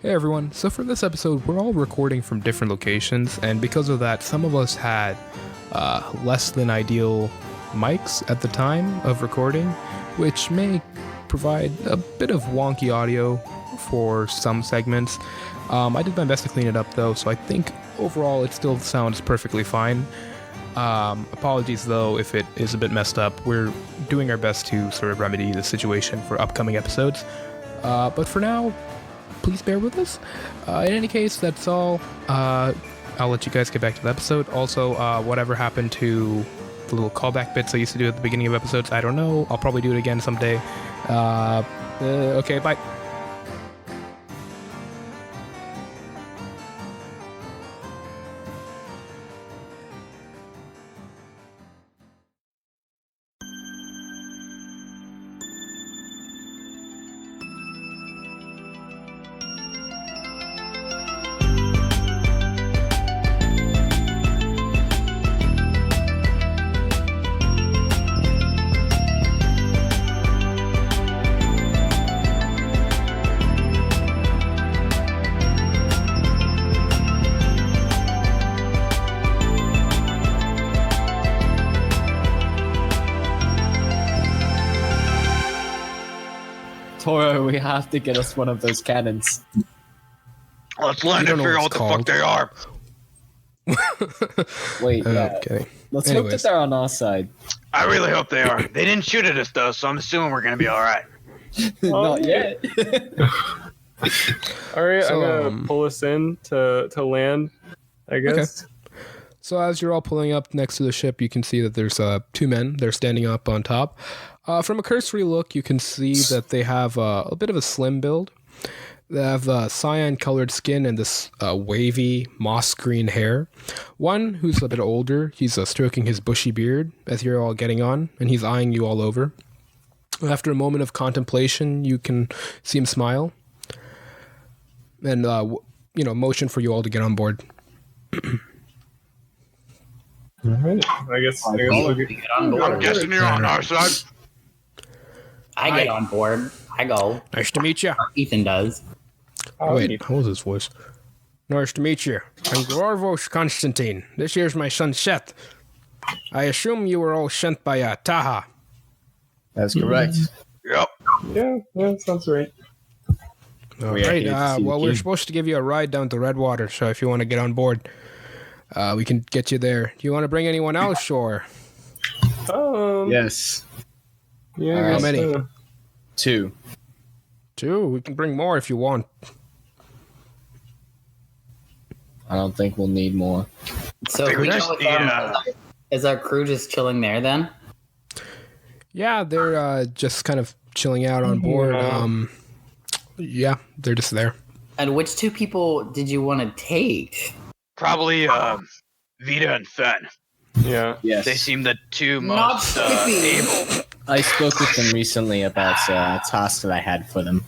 Hey everyone, so for this episode, we're all recording from different locations, and because of that, some of us had less than ideal mics at the time of recording, which may provide a bit of wonky audio for some segments. I did my best to clean it up though, so I think overall it still sounds perfectly fine. Apologies though if it is a bit messed up. We're doing our best to sort of remedy the situation for upcoming episodes. But for now, please bear with us. In any case, that's all. I'll let you guys get back to the episode. Also, whatever happened to the little callback bits I used to do at the beginning of episodes, I don't know. I'll probably do it again someday. Okay, bye. Toro, we have to get us one of those cannons. Let's land and figure out what the fuck they are. Wait, yeah. Okay. Let's hope that they're on our side. I really hope they are. They didn't shoot at us though, so I'm assuming we're gonna be alright. Not yet. Alright, So, I'm gonna pull us in to land, I guess. Okay. So as you're all pulling up next to the ship, you can see that there's two men. They're standing up on top. From a cursory look, you can see that they have a bit of a slim build. They have cyan-colored skin and this wavy moss-green hair. One who's a bit older, he's stroking his bushy beard as you're all getting on, and he's eyeing you all over. After a moment of contemplation, you can see him smile and, motion for you all to get on board. Alright, I guess we'll get Get on board. I'm guessing you're on our side. I get on board. I go. Nice to meet you. Ethan does. Wait, how was his voice? Nice to meet you. I'm Gorvos Constantine. This here's my son Seth. I assume you were all sent by Taha. That's correct. Yep. Yeah, sounds right. All We are right. here to see the We're king. supposed to give you a ride down to Redwater, so if you want to get on board, we can get you there. Do you want to bring anyone else, or? Yes. Yeah, I How guess, many? 2. Two. We can bring more if you want. I don't think we'll need more. So I if think we we go just with need, them, is our crew just chilling there then? Yeah, they're just kind of chilling out on board. Yeah, they're just there. And which two people did you want to take? Probably Vita and Fen. Yeah. Yes. They seem the two Not most Skippy. able. I spoke with them recently about a task that I had for them.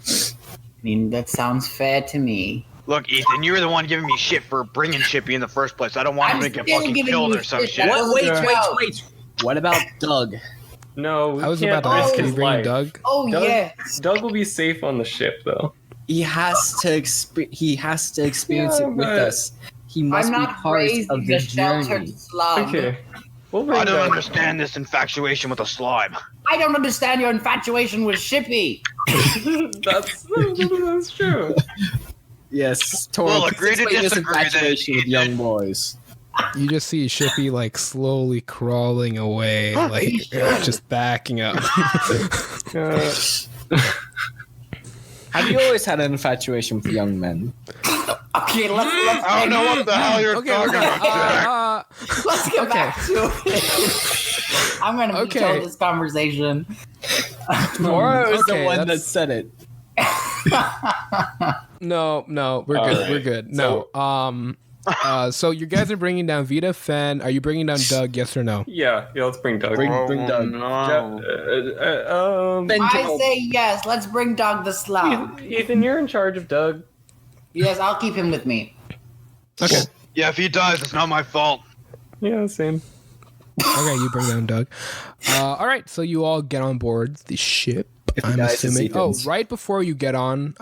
I mean, that sounds fair to me. Look, Ethan, you were the one giving me shit for bringing Chippy in the first place. I don't want him to get still fucking giving killed you or some shit. shit. That wasn't Wait, your wait, job. What about Doug? No, we I was can't about to ask, risk can you his bring life. Doug? Oh, Doug, yes. Doug will be safe on the ship, though. He has to experience Yeah, it with but- us. He must I'm be not part raised of in the a sheltered journey. slum. Okay. We'll bring I don't Doug. understand this infatuation with a slime. I don't understand your infatuation with Shippy. That's true. Yes, Toro, Well, please agree to explain this disagree then, infatuation with young boys. You just see Shippy like slowly crawling away, like just backing up. Uh, Have you always had an infatuation with young men? Okay, let's I don't know what the hell you're talking about, Jack. let's get Okay. back to it. I'm gonna Okay. veto this conversation. Toro is the okay, one that that's- said it. No, we're good. Alright. We're good. No. So you guys are bringing down Vita, Fen. Are you bringing down Doug? Yes or no? yeah, let's bring Doug. Bring Doug. Ben I Joel. say yes. Let's bring Dog the Slum. Ethan, you're in charge of Doug. Yes, I'll keep him with me. Okay. Yeah, if he dies, it's not my fault. Yeah, same. Okay, you bring down Doug. All right, so you all get on board the ship. If I'm guys can see assuming. Oh, things. right before you get on,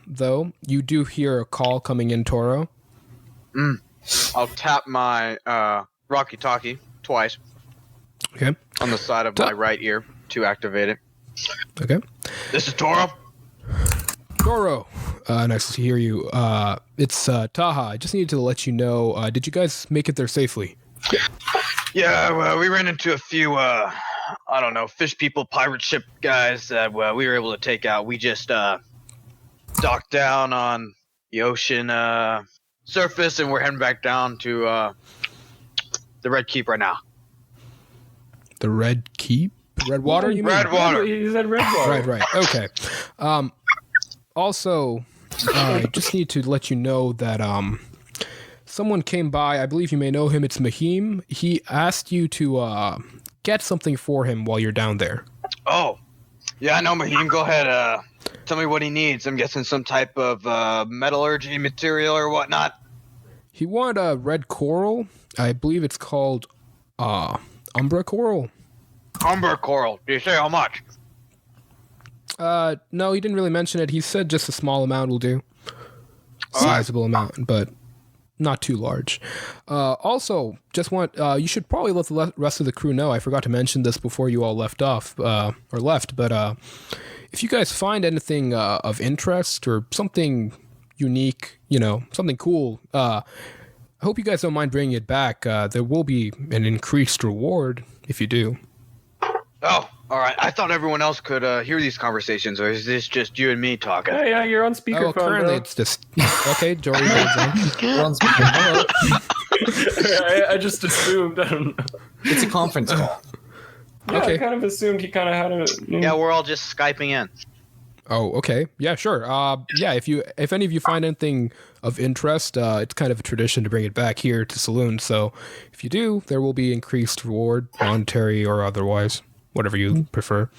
though, you do hear a call coming in, Toro. I'll tap my Rocky Talkie twice Okay. on the side of my right ear to activate it. Okay. This is Toro. Toro, nice to hear you. It's Taha. I just needed to let you know. Did you guys make it there safely? Yeah, well, we ran into a few, I don't know, fish people, pirate ship guys that we were able to take out. We just docked down on the ocean surface, and we're heading back down to the Red Keep right now. The Red Keep? Redwater, you mean? Redwater. He said Redwater. Right. Okay. Also, I just need to let you know that someone came by. I believe you may know him. It's Mahim. He asked you to get something for him while you're down there. Oh, yeah, I know Mahim. Go ahead. Tell me what he needs. I'm guessing some type of metallurgy material or whatnot. He wanted a red coral. I believe it's called umbra coral. Umber coral. Do you say how much? No, he didn't really mention it. He said just a small amount will do. Sizable amount, but not too large. Also, just want you should probably let the rest of the crew know. I forgot to mention this before you all left, but if you guys find anything of interest or something unique, something cool, I hope you guys don't mind bringing it back. There will be an increased reward if you do. Oh, all right. I thought everyone else could hear these conversations, or is this just you and me talking? Yeah, you're on speakerphone. Currently bro. it's just okay. Jory goes in. We're on speaker. Hello. I just assumed. I don't know. It's a conference call. Yeah, Okay. I kind of assumed he kind of had a. Yeah, we're all just Skyping in. Oh, okay. Yeah, sure. Yeah, if any of you find anything of interest, it's kind of a tradition to bring it back here to Saloon. So if you do, there will be increased reward, monetary or otherwise, whatever you prefer.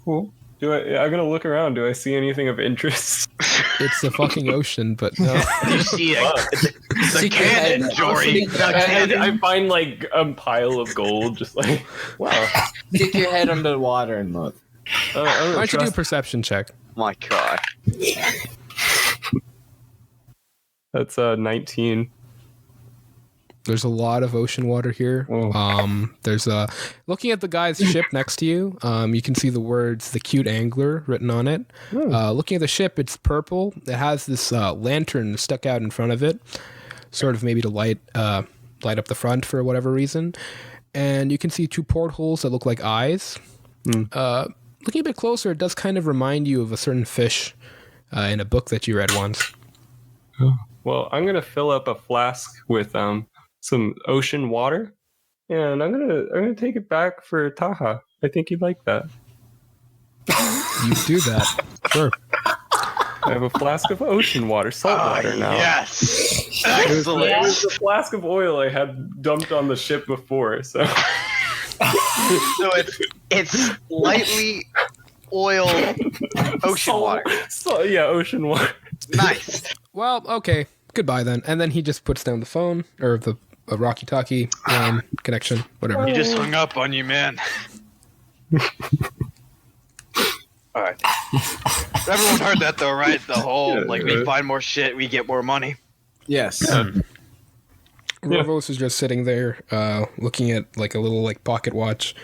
Cool. I'm gonna look around. Do I see anything of interest? It's the fucking ocean, but no. You see the cannon, Jory. The cannon. I find like a pile of gold, just like wow. Stick your head under the water and look. Why don't you do a perception check? My God. That's 19. There's a lot of ocean water here. Oh. There's looking at the guy's ship next to you, you can see the words "The Cute Angler" written on it. Looking at the ship, it's purple. It has this lantern stuck out in front of it, sort of maybe to light up the front for whatever reason. And you can see two portholes that look like eyes. Looking a bit closer, it does kind of remind you of a certain fish in a book that you read once. Well, I'm gonna fill up a flask with some ocean water, and I'm gonna take it back for Taha. I think he'd like that. You do that, sure. I have a flask of ocean water, salt water now. Yes. It Excellent. was a flask of oil I had dumped on the ship before, so. So it's slightly oiled ocean water. So, yeah, ocean water. Nice. Well, okay. Goodbye then. And then he just puts down the phone or the walkie-talkie line connection, whatever. He just hung up on you, man. All right. Everyone heard that though, right? The whole we find more shit, we get more money. Yes. Rovos is just sitting there, looking at like a little pocket watch.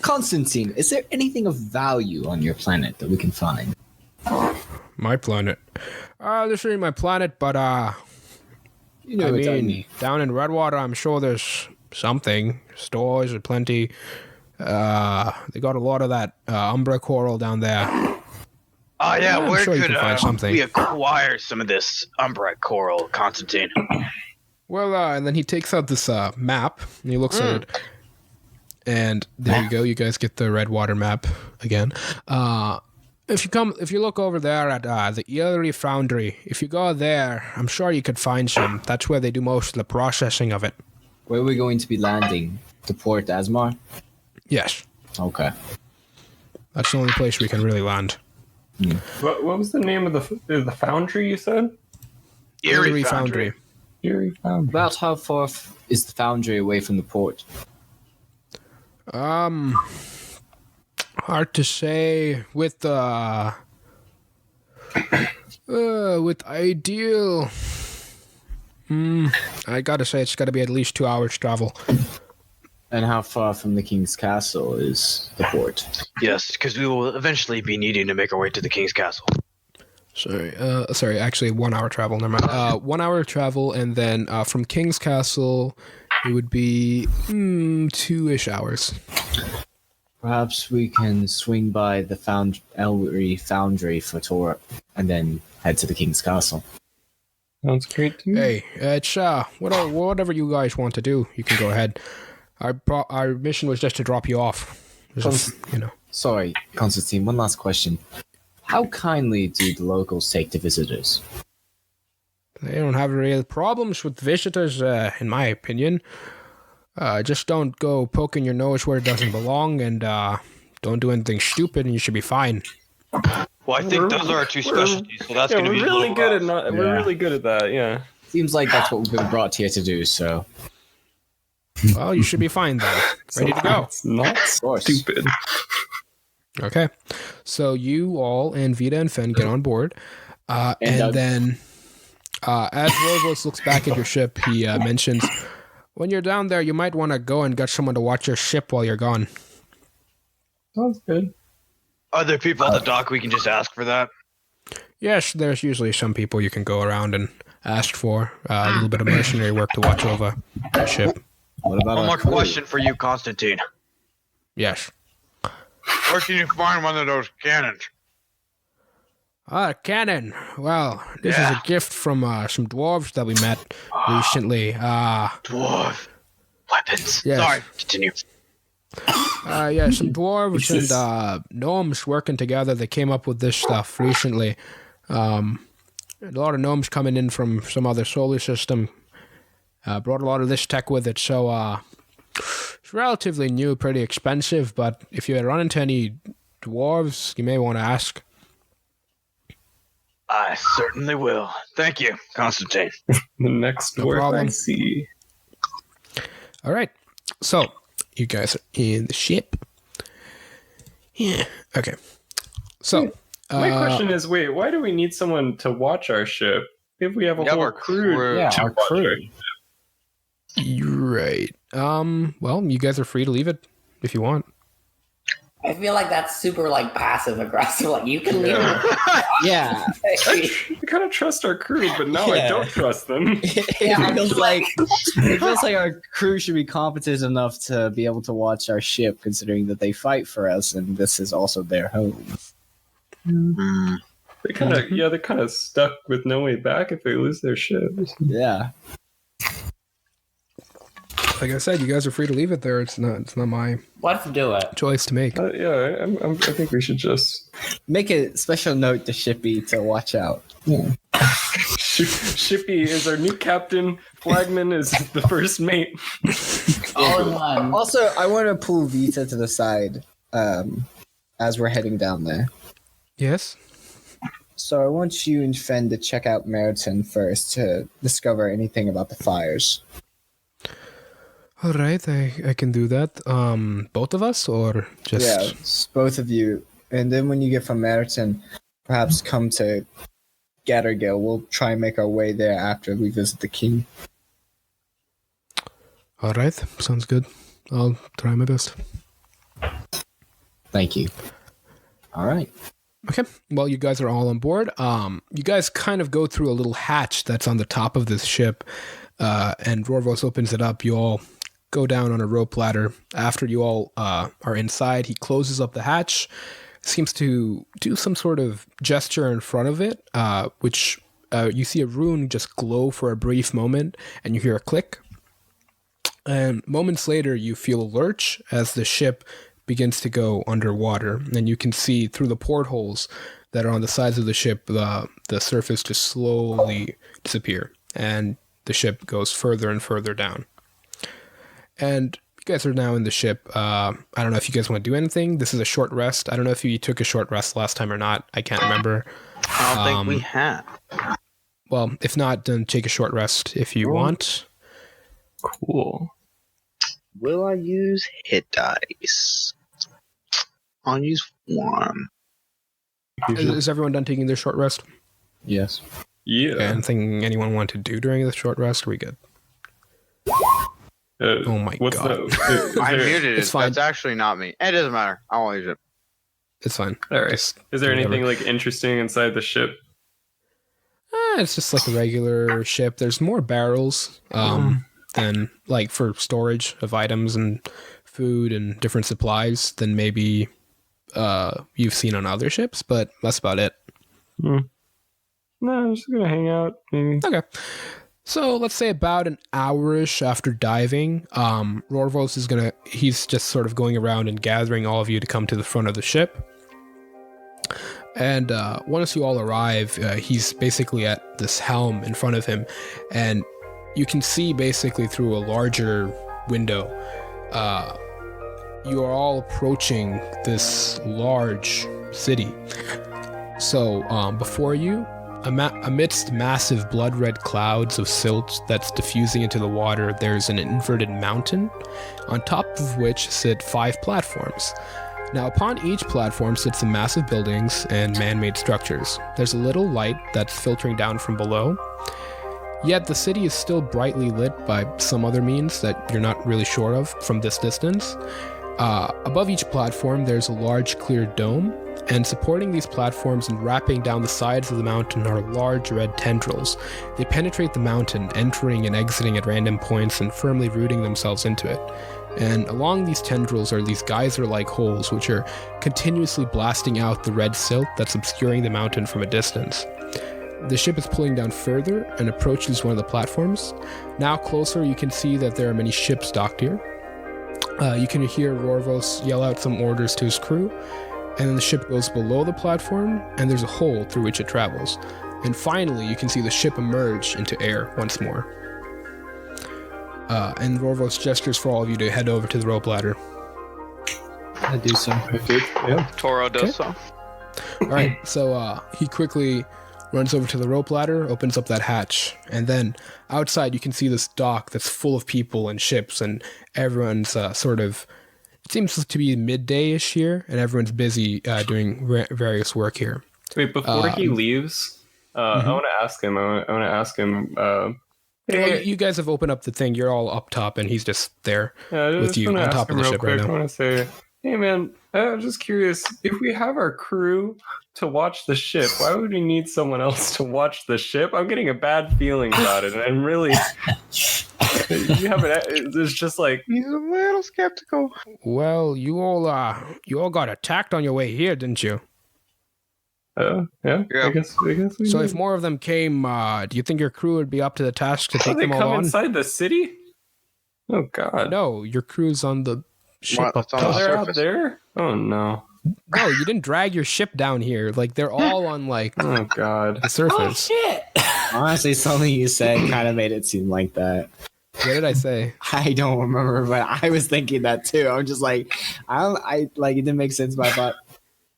Constantine, is there anything of value on your planet that we can find? My planet. This ain't my planet, but You know I what I mean, mean. down in Redwater, I'm sure there's something. Stores are plenty. They got a lot of that umbra coral down there. Oh yeah, I'm where sure you could can find something. we acquire some of this umbra coral, Constantine? Well, and then he takes out this map and he looks at it. And there you go. You guys get the Redwater map again. If you look over there at the Erie Foundry, if you go there, I'm sure you could find some. That's where they do most of the processing of it. Where are we going to be landing? To Port Asmar? Yes, Okay. that's the only place we can really land. What was the name of the foundry you said? Erie Foundry. Erie Foundry. About how far is the foundry away from the port? hard to say. With ideal, I gotta say it's gotta be at least 2 hours travel. And how far from the king's castle is the port? Yes, because we will eventually be needing to make our way to the king's castle. Sorry, actually 1 hour travel, never mind. 1 hour travel, and then from King's Castle, it would be 2-ish hours. Perhaps we can swing by the foundry for Tor, and then head to the king's castle. Sounds great to me. Hey, it's whatever you guys want to do, you can go ahead. Our mission was just to drop you off. Sorry, Constantine, one last question. How kindly do the locals take to visitors? They don't have real problems with visitors, in my opinion. Just don't go poking your nose where it doesn't belong, and don't do anything stupid, and you should be fine. Well, I think those are our two specialties, so that's going to be really good at rough. We're really good at that. Yeah. Seems like that's what we've been brought here to do, so... Well, you should be fine then. Ready to go. It's not stupid. Okay. So you all and Vita and Fen get on board. And then as Rovos looks back at your ship, he mentions, when you're down there, you might want to go and get someone to watch your ship while you're gone. Sounds good. Are there people at the dock we can just ask for that? Yes, there's usually some people you can go around and ask for a little bit of mercenary work to watch over the ship. What about One more question for you, Constantine. Yes. Where can you find one of those cannons? Cannon. Well, this is a gift from some dwarves that we met recently. Dwarf. Weapons. Yes. Sorry, continue. Some dwarves and gnomes working together. They came up with this stuff recently. A lot of gnomes coming in from some other solar system. Brought a lot of this tech with it, so it's relatively new, pretty expensive, but if you run into any dwarves, you may want to ask. I certainly will. Thank you, Constantine. The next dwarf problem. I see. All right, so you guys are in the ship. Yeah, okay. So, My question is, why do we need someone to watch our ship if we have a whole crew? Yeah, to our watch crew. our- you're right. Well, you guys are free to leave it if you want. I feel like that's super like passive aggressive. Like you can leave. Yeah. I kind of trust our crew, but now I don't trust them. It feels like our crew should be competent enough to be able to watch our ship, considering that they fight for us, and this is also their home. They kind of, they're kind of stuck with no way back if they lose their ship. Yeah. Like I said, you guys are free to leave it there. It's not my Let's do it. choice to make. I think we should just Make a special note to Shippy to watch out. Shippy is our new captain. Flagman is the first mate. All in one. Also, I want to pull Vita to the side as we're heading down there. Yes? So I want you and Fen to check out Meriton first to discover anything about the fires. All right, I can do that. Both of us, or just... Yeah, it's both of you. And then when you get from Meriton, perhaps come to Gattergill. We'll try and make our way there after we visit the king. All right, sounds good. I'll try my best. Thank you. All right. Okay, well, you guys are all on board. You guys kind of go through a little hatch that's on the top of this ship, and Rorvos opens it up. You all go down on a rope ladder. After you all are inside, he closes up the hatch, seems to do some sort of gesture in front of it, which you see a rune just glow for a brief moment, and you hear a click. And moments later, you feel a lurch as the ship begins to go underwater, and you can see through the portholes that are on the sides of the ship, the surface just slowly disappear, and the ship goes further and further down. And you guys are now in the ship. I don't know if you guys want to do anything. This is a short rest. I don't know if you took a short rest last time or not. I can't remember. I don't think we have. Well, if not, then take a short rest if you want. Cool. Will I use hit dice? I'll use one. Is everyone done taking their short rest? Yes. Yeah. Anything anyone want to do during the short rest? Are we good? Oh my what's God. I muted It's it. fine. That's actually not me. It doesn't matter. I won't use it. It's fine. All right. Just Is there whatever. anything like interesting inside the ship? It's just like a regular ship. There's more barrels than like for storage of items and food and different supplies than maybe you've seen on other ships, but that's about it. No, I'm just gonna hang out. Maybe. Okay. So let's say about an hour-ish after diving, Rorvos he's just sort of going around and gathering all of you to come to the front of the ship. And once you all arrive, he's basically at this helm in front of him, and you can see basically through a larger window. You are all approaching this large city. So before you, amidst massive blood-red clouds of silt that's diffusing into the water, there's an inverted mountain, on top of which sit 5 platforms. Now, upon each platform sits some massive buildings and man-made structures. There's a little light that's filtering down from below, yet the city is still brightly lit by some other means that you're not really sure of from this distance. Above each platform, there's a large clear dome, and supporting these platforms and wrapping down the sides of the mountain are large red tendrils. They penetrate the mountain, entering and exiting at random points and firmly rooting themselves into it. And along these tendrils are these geyser-like holes which are continuously blasting out the red silt that's obscuring the mountain from a distance. The ship is pulling down further and approaches one of the platforms. Now closer, you can see that there are many ships docked here. You can hear Rorvos yell out some orders to his crew, and then the ship goes below the platform, and there's a hole through which it travels. And finally, you can see the ship emerge into air once more. And Rorvos gestures for all of you to head over to the rope ladder. I do so. Yeah. Toro does so. All right, so he quickly runs over to the rope ladder, opens up that hatch, and then outside you can see this dock that's full of people and ships, and everyone's sort of, it seems to be midday-ish here, and everyone's busy doing various work here. Wait, before he leaves, I want to ask him. Well, you guys have opened up the thing. You're all up top, and he's just there with you on top of the ship right I now. want to say, hey man, I'm just curious. If we have our crew to watch the ship, why would we need someone else to watch the ship? I'm getting a bad feeling about it, and I'm really. It's just like He's a little skeptical. Well, you all got attacked on your way here, didn't you? yeah. I guess we So did. if more of them came, do you think your crew would be up to the task to Oh, take they them all come on? inside the city? Oh god. No, your crew's on the ship What? up It's on top. Oh, they're out surface. there? Oh no. No, you didn't drag your ship down here. Like, they're all on, like, Oh god. the Oh surface. shit! Honestly, something you said kind of made it seem like that. What did I say? I don't remember, but I was thinking that too. I'm just like, it didn't make sense, but I thought,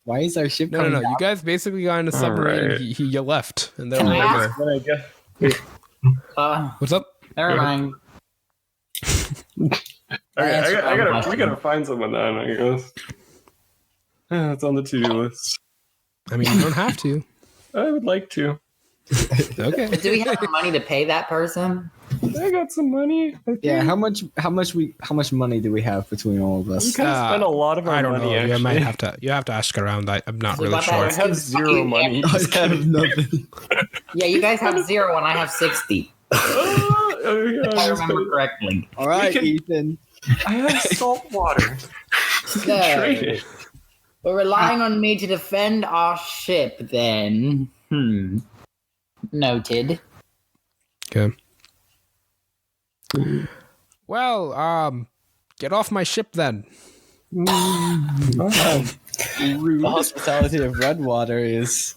why is our ship No. coming You guys basically got in a submarine. right. You left, and they're Can all I over ask- there. I guess. What's up? Never mind. We gotta find someone then, I guess. It's on the to-do list. I mean, you don't have to. I would like to. Okay. But do we have the money to pay that person? I got some money. I think. Yeah, how much money do we have between all of We us? kind of spent a lot of our I don't money. know. Actually. You might have to. You have to ask around. I'm not You really got that? sure. I have zero money. I have nothing. Yeah, you guys have 0 and I have 60. Oh, yeah, If I remember correctly. All right, can- Ethan. I have salt water. So, Trade it. we're relying on me to defend our ship then. Noted. Okay. Well, get off my ship then. The hospitality of Redwater is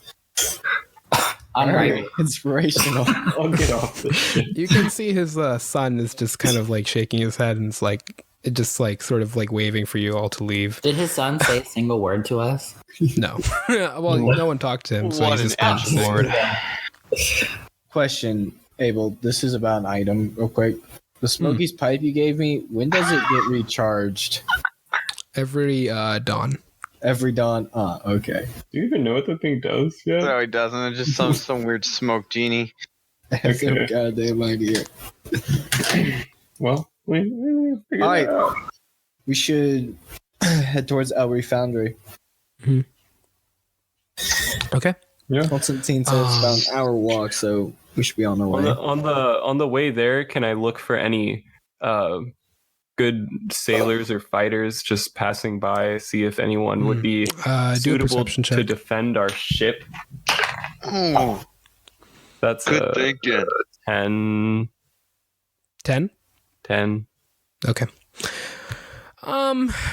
Unreal. inspirational. I'll get off this shit. You can see his son is just kind of like shaking his head and it's like it just like sort of like waving for you all to leave. Did his son say a single word to us? No. Well, no one talked to him, so What he's an just kind of Lord. Question, Abel. This is about an item, real quick. The Smokey's pipe you gave me. When does it get recharged? every dawn. Every dawn. Okay. Do you even know what the thing does yet? No, he doesn't. It's just some weird smoke genie. I have no Okay. goddamn idea. Well, we figured Alright. it out. We should head towards Ellery Foundry. Okay. Yeah. Constantine says it's about an hour walk, so we should be on our way. On the way there, can I look for any good sailors or fighters just passing by? See if anyone would be Do a suitable perception to check. defend our ship. Oh, That's good thinking. 10. 10? 10. Okay.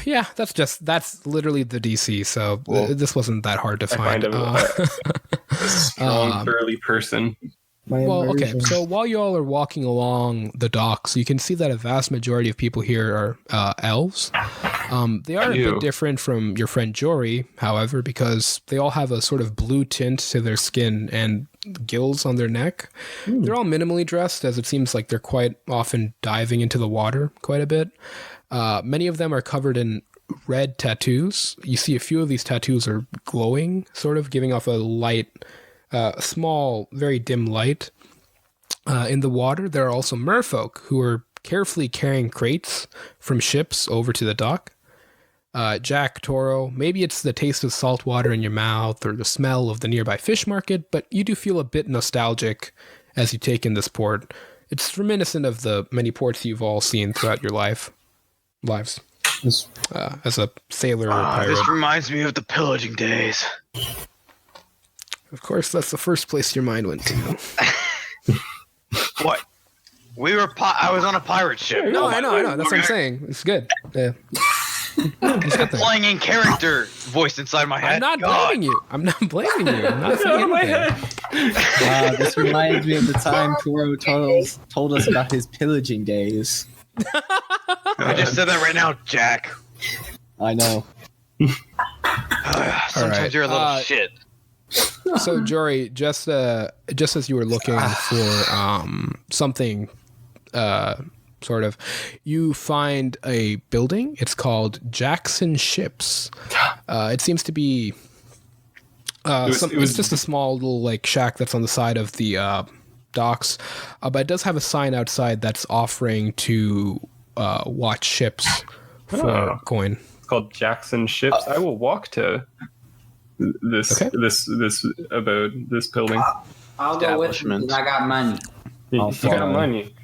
Yeah, that's literally the DC, so Well, this wasn't that hard to I find. find a strong, burly person. My Well, okay, immersion. so while you all are walking along the docks, you can see that a vast majority of people here are elves. They are a Ew. bit different from your friend Jory, however, because they all have a sort of blue tint to their skin and gills on their neck. They're all minimally dressed, as it seems like they're quite often diving into the water quite a bit. Many of them are covered in red tattoos. You see a few of these tattoos are glowing, sort of giving off a light, small, very dim light. In the water, there are also merfolk who are carefully carrying crates from ships over to the dock. Jack, Toro, maybe it's the taste of salt water in your mouth or the smell of the nearby fish market, but you do feel a bit nostalgic as you take in this port. It's reminiscent of the many ports you've all seen throughout your lives as a sailor or pirate. This reminds me of the pillaging days. Of course, that's the first place your mind went to. What? I was on a pirate ship. No, I know. That's what I'm saying. It's good. Yeah. It's a good thing. Playing in character voice inside my head. I'm not God. blaming you. I'm not blaming you. I'm not Out of saying my anything. head. This reminds me of the time Toro told us about his pillaging days. I just said that right now, Jack. I know. Sometimes right. you're a little shit. So, Jory, just as you were looking for something, sort of, you find a building. It's called Jackson Ships. It seems to be. It's just a small little like shack that's on the side of the docks, but it does have a sign outside that's offering to watch ships for coin. It's called Jackson Ships. I will walk to this Okay. this about this building. I'll go with you because I got money. You I'll got follow. money.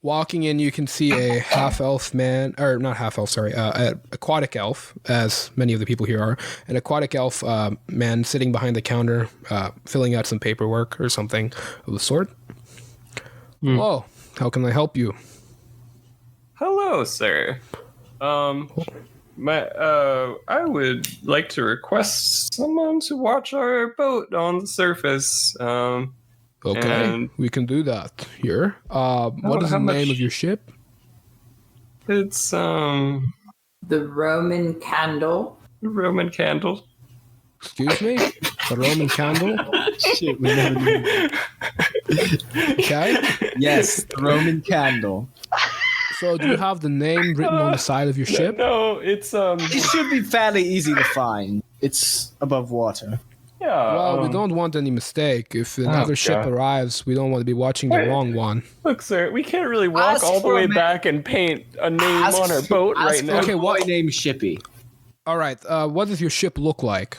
Walking in, you can see a half-elf man, or not half-elf, sorry, an aquatic elf, as many of the people here are, an aquatic elf man sitting behind the counter, filling out some paperwork or something of the sort. Hello, how can I help you? Hello, sir. I would like to request someone to watch our boat on the surface. Okay, And- we can do that here. What is the how much- name of your ship? It's The Roman candle. Roman candle. Excuse me? The Roman candle? Shit, we never knew. Okay. Yes, the Roman candle. So do you have the name written on the side of your ship? No, it's It should be fairly easy to find. It's above water. yeah. Well, we don't want any mistake. If another ship God. arrives, we don't want to be watching the Wait. wrong one. Look, sir, we can't really walk Ask all the for a way man. back and paint a name on our boat right now. Okay, what- boy named Shippy. All right. What does your ship look like?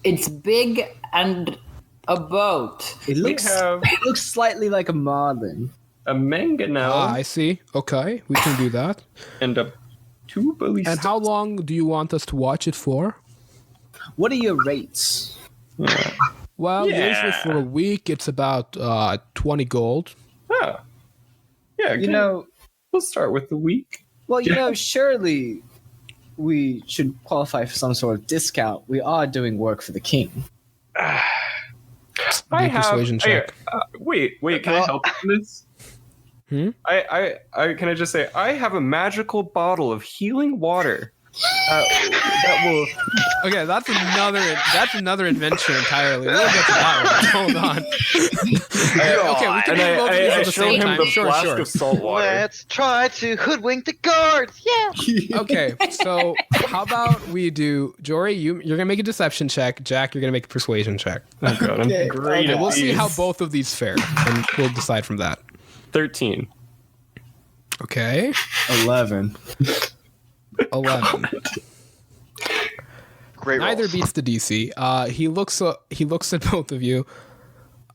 It's big and a boat. It have- looks slightly like a marlin. A mangonel I see. Okay, we can do that. and a two ballistas. And how long do you want us to watch it for? What are your rates? Well, Yeah. usually for a week, it's about 20 gold. Ah. Yeah, You know, we'll start with the week. well, surely we should qualify for some sort of discount. We are doing work for the king. Do a persuasion check. Wait, can I help in this? Hmm? I can I just say I have a magical bottle of healing water That will. Okay, that's another adventure entirely. We'll get to that one. Hold on. Okay, we can do both of these at the same time. The Sure, flask sure. of salt water. Let's try to hoodwink the guards. Yeah. Okay, so how about we do Jory? You're gonna make a deception check. Jack, you're gonna make a persuasion check. Oh god, I'm Okay, great. And at we'll see these. how both of these fare, and we'll decide from that. 13. Okay, 11. 11. Great Neither rolls. beats the DC. He looks at both of you.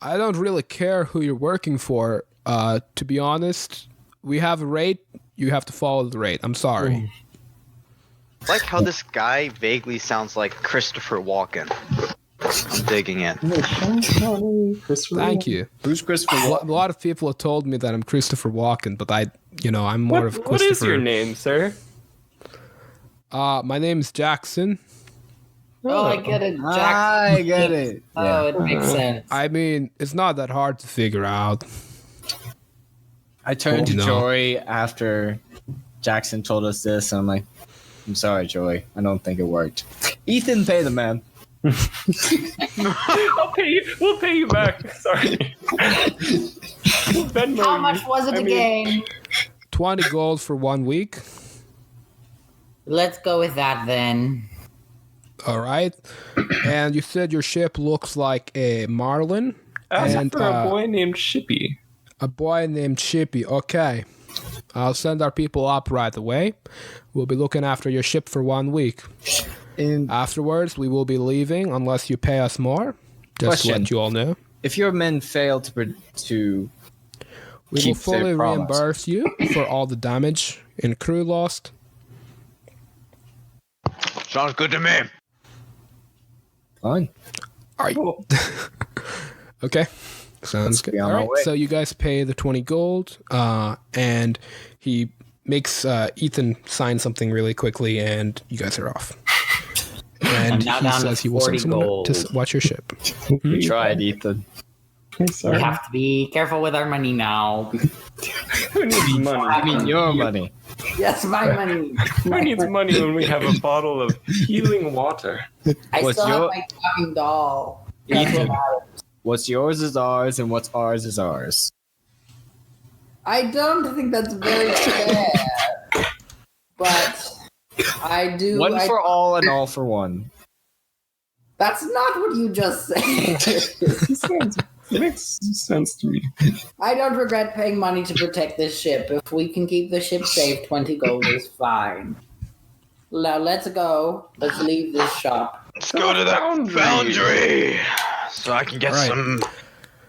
I don't really care who you're working for. To be honest, we have a rate. You have to follow the rate. I'm sorry. I like how this guy vaguely sounds like Christopher Walken. I'm digging in. Thank you. Who's Christopher? A lot of people have told me that I'm Christopher Walken, but I'm more of Christopher. What is your name, sir? My name's Jackson. Oh, I get it. Jack. I get it. Oh, it makes sense. I mean, it's not that hard to figure out. I turned to No. Joy after Jackson told us this, and I'm like, I'm sorry, Joy. I don't think it worked. Ethan, pay the man. I'll pay you. We'll pay you back. Sorry. How much was it again? 20 gold for 1 week. Let's go with that then. All right. And you said your ship looks like a Marlin. Ask And, for a boy named Shippy. A boy named Chippy. Okay. I'll send our people up right away. We'll be looking after your ship for 1 week. And Afterwards, we will be leaving unless you pay us more. Just to Question. let you all know. if your men fail to We will keep fully their promise. reimburse you for all the damage and crew lost. Sounds good to me. fine. All right. Okay. Sounds good. be on All our right. way. So you guys pay the 20 gold, and he makes Ethan sign something really quickly, and you guys are off. And Now he down to says he will send 40 someone gold. to watch your ship. You tried, Ethan. I'm We sorry. have to be careful with our money now. Who needs money? I mean, your money. Yes, my money. Who needs money when we have a bottle of healing water? I What's still have your- my talking doll. That's Ethan. what matters. What's yours is ours, and what's ours is ours. I don't think that's very fair. But I do. One I- for all and all for one. That's not what you just said. It makes sense to me. I don't regret paying money to protect this ship. If we can keep the ship safe, 20 gold is fine. Now let's go. Let's leave this shop. Let's go to that foundry so I can get Right. some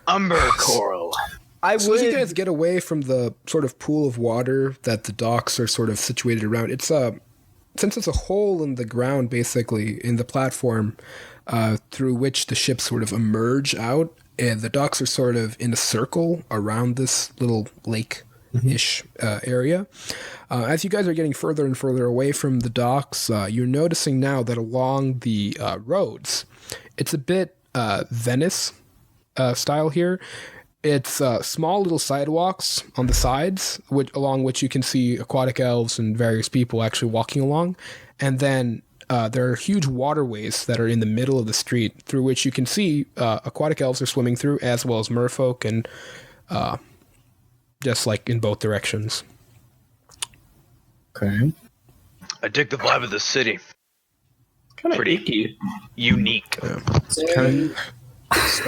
umber coral. I So as you would. guys get away from the sort of pool of water that the docks are sort of situated around, it's since it's a hole in the ground basically in the platform through which the ships sort of emerge out, and the docks are sort of in a circle around this little lake-ish area. As you guys are getting further and further away from the docks, you're noticing now that along the roads, it's a bit Venice style here. It's small little sidewalks on the sides, along which you can see aquatic elves and various people actually walking along. And then there are huge waterways that are in the middle of the street through which you can see aquatic elves are swimming through, as well as merfolk, and just like in both directions. Okay. I dig the vibe of the city. Kind of Pretty. icky. Unique.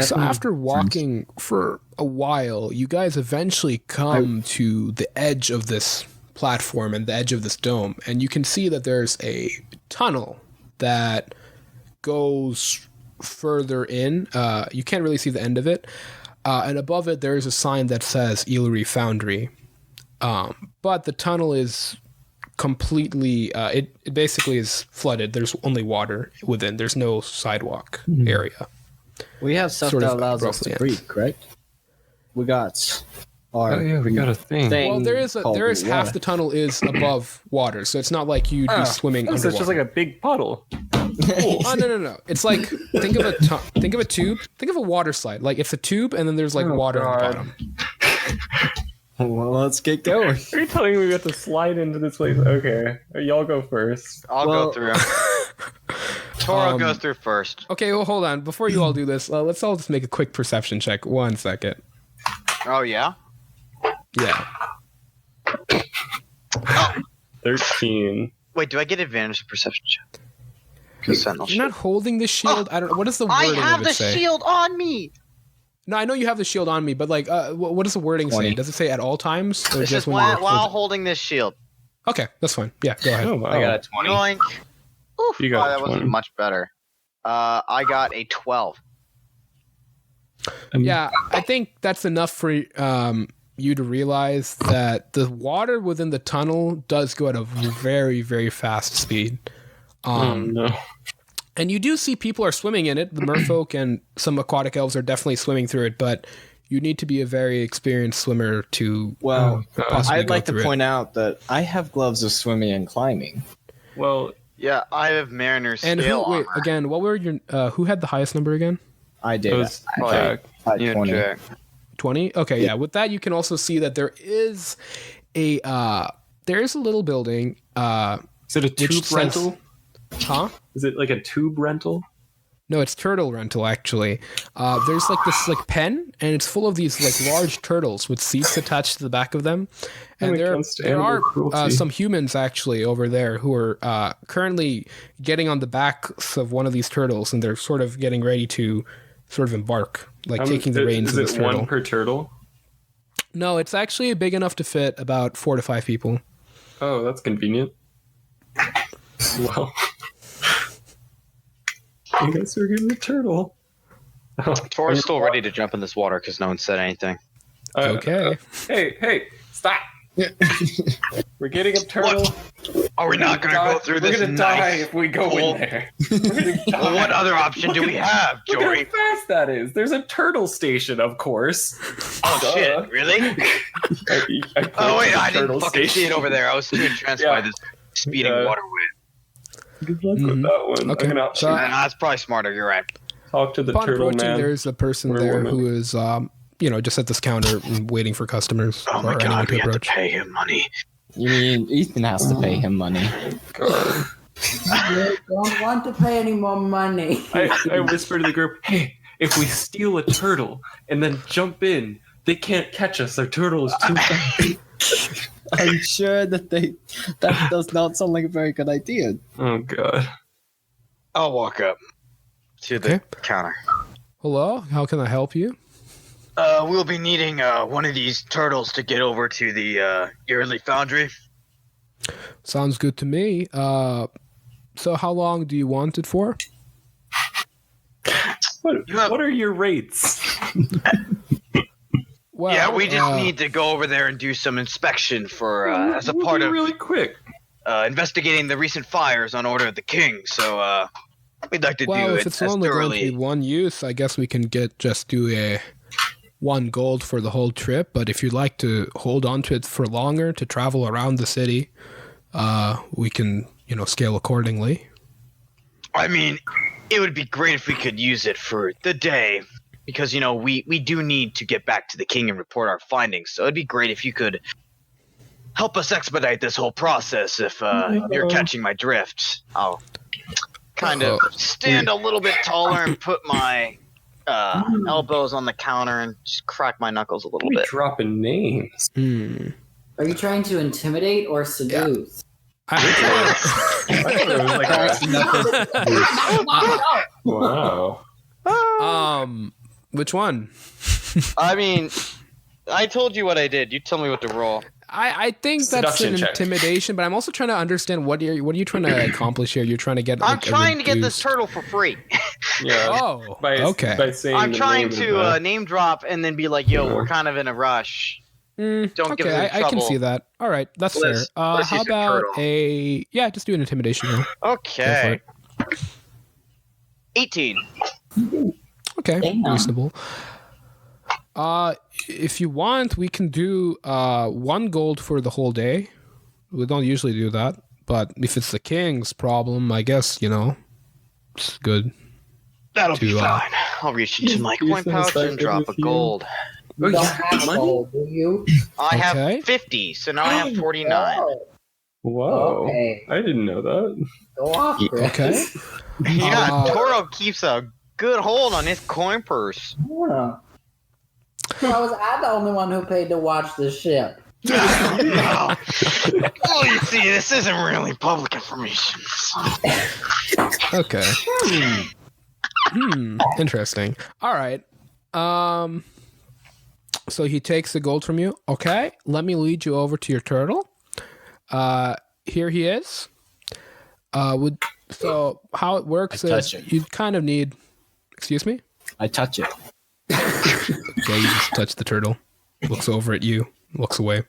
So after walking for a while, you guys eventually come to the edge of this platform and the edge of this dome, and you can see that there's a tunnel that goes further in. You can't really see the end of it. And above it, there's a sign that says Eelury Foundry. But the tunnel is completely, it basically is flooded. There's only water within. There's no sidewalk area. We have stuff Sort that of allows us to roughly breathe, correct? We got our Oh yeah, we got a thing. Well, there is half the the tunnel is above water, so it's not like you'd be swimming Oh, so underwater. it's just like a big puddle. Oh no! It's like think of a tube. Think of a water slide. Like it's a tube, and then there's like Oh, water on the God. bottom. Well, let's get going. Are you telling me we have to slide into this place? Okay, y'all go first. I'll go through. Toro goes through first. Okay, well, hold on. Before you all do this, let's all just make a quick perception check. 1 second. Oh, yeah? Yeah. 13. Wait, do I get advantage of perception check? Because Sentinel You're not holding the shield. I don't know. What is the I wording have of the it say? shield on me! No, I know you have the shield on me, but like, what does the wording 20. say? Does it say at all times? Or It's just when while you're holding this shield. Okay, that's fine. Yeah, go ahead. Oh, wow. I got a 20. Yoink. Oof. You got that 20. wasn't much better. I got a 12. Yeah, I think that's enough for you to realize that the water within the tunnel does go at a very, very fast speed. No. And you do see people are swimming in it. The merfolk and some aquatic elves are definitely swimming through it, but you need to be a very experienced swimmer to Well, possibly I'd go like to through it. point out that I have gloves of swimming and climbing. Well, Yeah, I have Mariner's And scale wait, armor. again, what were your who had the highest number again? I did. it was Oh, Jack. I had You 20. Jack. 20? Okay, yeah. With that, you can also see that there is a little building. Is it a tube says- rental? Huh? Is it like a tube rental? No, it's turtle rental actually. There's like this like pen, and it's full of these like large turtles with seats attached to the back of them. And Against there animal are cruelty. some humans actually over there who are currently getting on the backs of one of these turtles, and they're sort of getting ready to sort of embark, like taking the reins Is of this it turtle. one per turtle? No, it's actually big enough to fit about 4 to 5 people. Oh, that's convenient. Well, I guess we're getting a turtle. Oh, Toro's still ready to jump in this water because no one said anything. Okay. Hey, stop! We're getting a turtle. Are we not going to go through this We're gonna die nice if we go hole? in there. We're gonna die. Well, what other option do we have, Look Jory? at how fast that is. There's a turtle station, of course. Oh, Duh. shit. Really? I Oh, wait, I turtle didn't fucking see it station. over there. I was too entranced by this speeding Yeah. waterway. Good luck Mhm. with that one. Okay, I'm gonna so- That's probably smarter. You're right. talk to the Upon turtle approaching, man. there's a person Or there woman. who is, just at this counter and waiting for customers Oh, my or anyone God. to We have to approach. pay him money. You mean Ethan has to pay him money? God. I don't want to pay any more money. I whisper to the group, hey, if we steal a turtle and then jump in, they can't catch us. Our turtle is too fast. I'm sure that that does not sound like a very good idea. Oh, God. I'll walk up to the Okay. counter. Hello, how can I help you? We'll be needing one of these turtles to get over to the yearly foundry. Sounds good to me. So how long do you want it for? What are your rates? Well, Yeah, we just need to go over there and do some inspection for as a We'll part be of really quick. investigating the recent fires on order of the king. So we'd like to Well, do if it it's as only going to thoroughly. be one use, I guess we can do a 1 gold for the whole trip. But if you'd like to hold on to it for longer to travel around the city, we can, scale accordingly. I mean, it would be great if we could use it for the day, because we do need to get back to the king and report our findings. So it'd be great if you could help us expedite this whole process. If you're catching my drift, I'll kind of stand a little bit taller and put my elbows on the counter and just crack my knuckles a little We bit. dropping names. Are you trying to intimidate or seduce? I thought it was like wow. Which one? I mean, I told you what I did. You tell me what to roll. I think that's Seduction an check. intimidation, but I'm also trying to understand what are you trying to accomplish here? You're trying to get. I'm like, a trying to get this reduced- turtle for free. Yeah. Oh, By okay. saying I'm the trying name to of the- name drop and then be like, "Yo, Yeah. we're kind of in a rush." Don't get okay, us in I can trouble. see that. All right, that's Let's- fair. let's How use a about turtle. just do an intimidation roll. Okay. Go for 18. Okay, Damn. reasonable. If you want, we can do 1 gold for the whole day. We don't usually do that, but if it's the king's problem, I guess it's good. That'll be To, fine. I'll reach into my coin Ethan's pouch back and drop a with you. gold. You don't have gold, do you? I Okay. have 50, so now I have 49. Oh, Whoa. okay. I didn't know that. Go off, Chris. Okay. Yeah, Toro keeps a good hold on his coin purse. Yeah. So I the only one who paid to watch the ship. No. Well, you see, this isn't really public information. Okay. Interesting. All right. So he takes the gold from you. Okay. Let me lead you over to your turtle. Here he is. So how it works I is touch it. you kind of need. Excuse me. I touch it. Yeah, you just touch the turtle. Looks over at you. Looks away.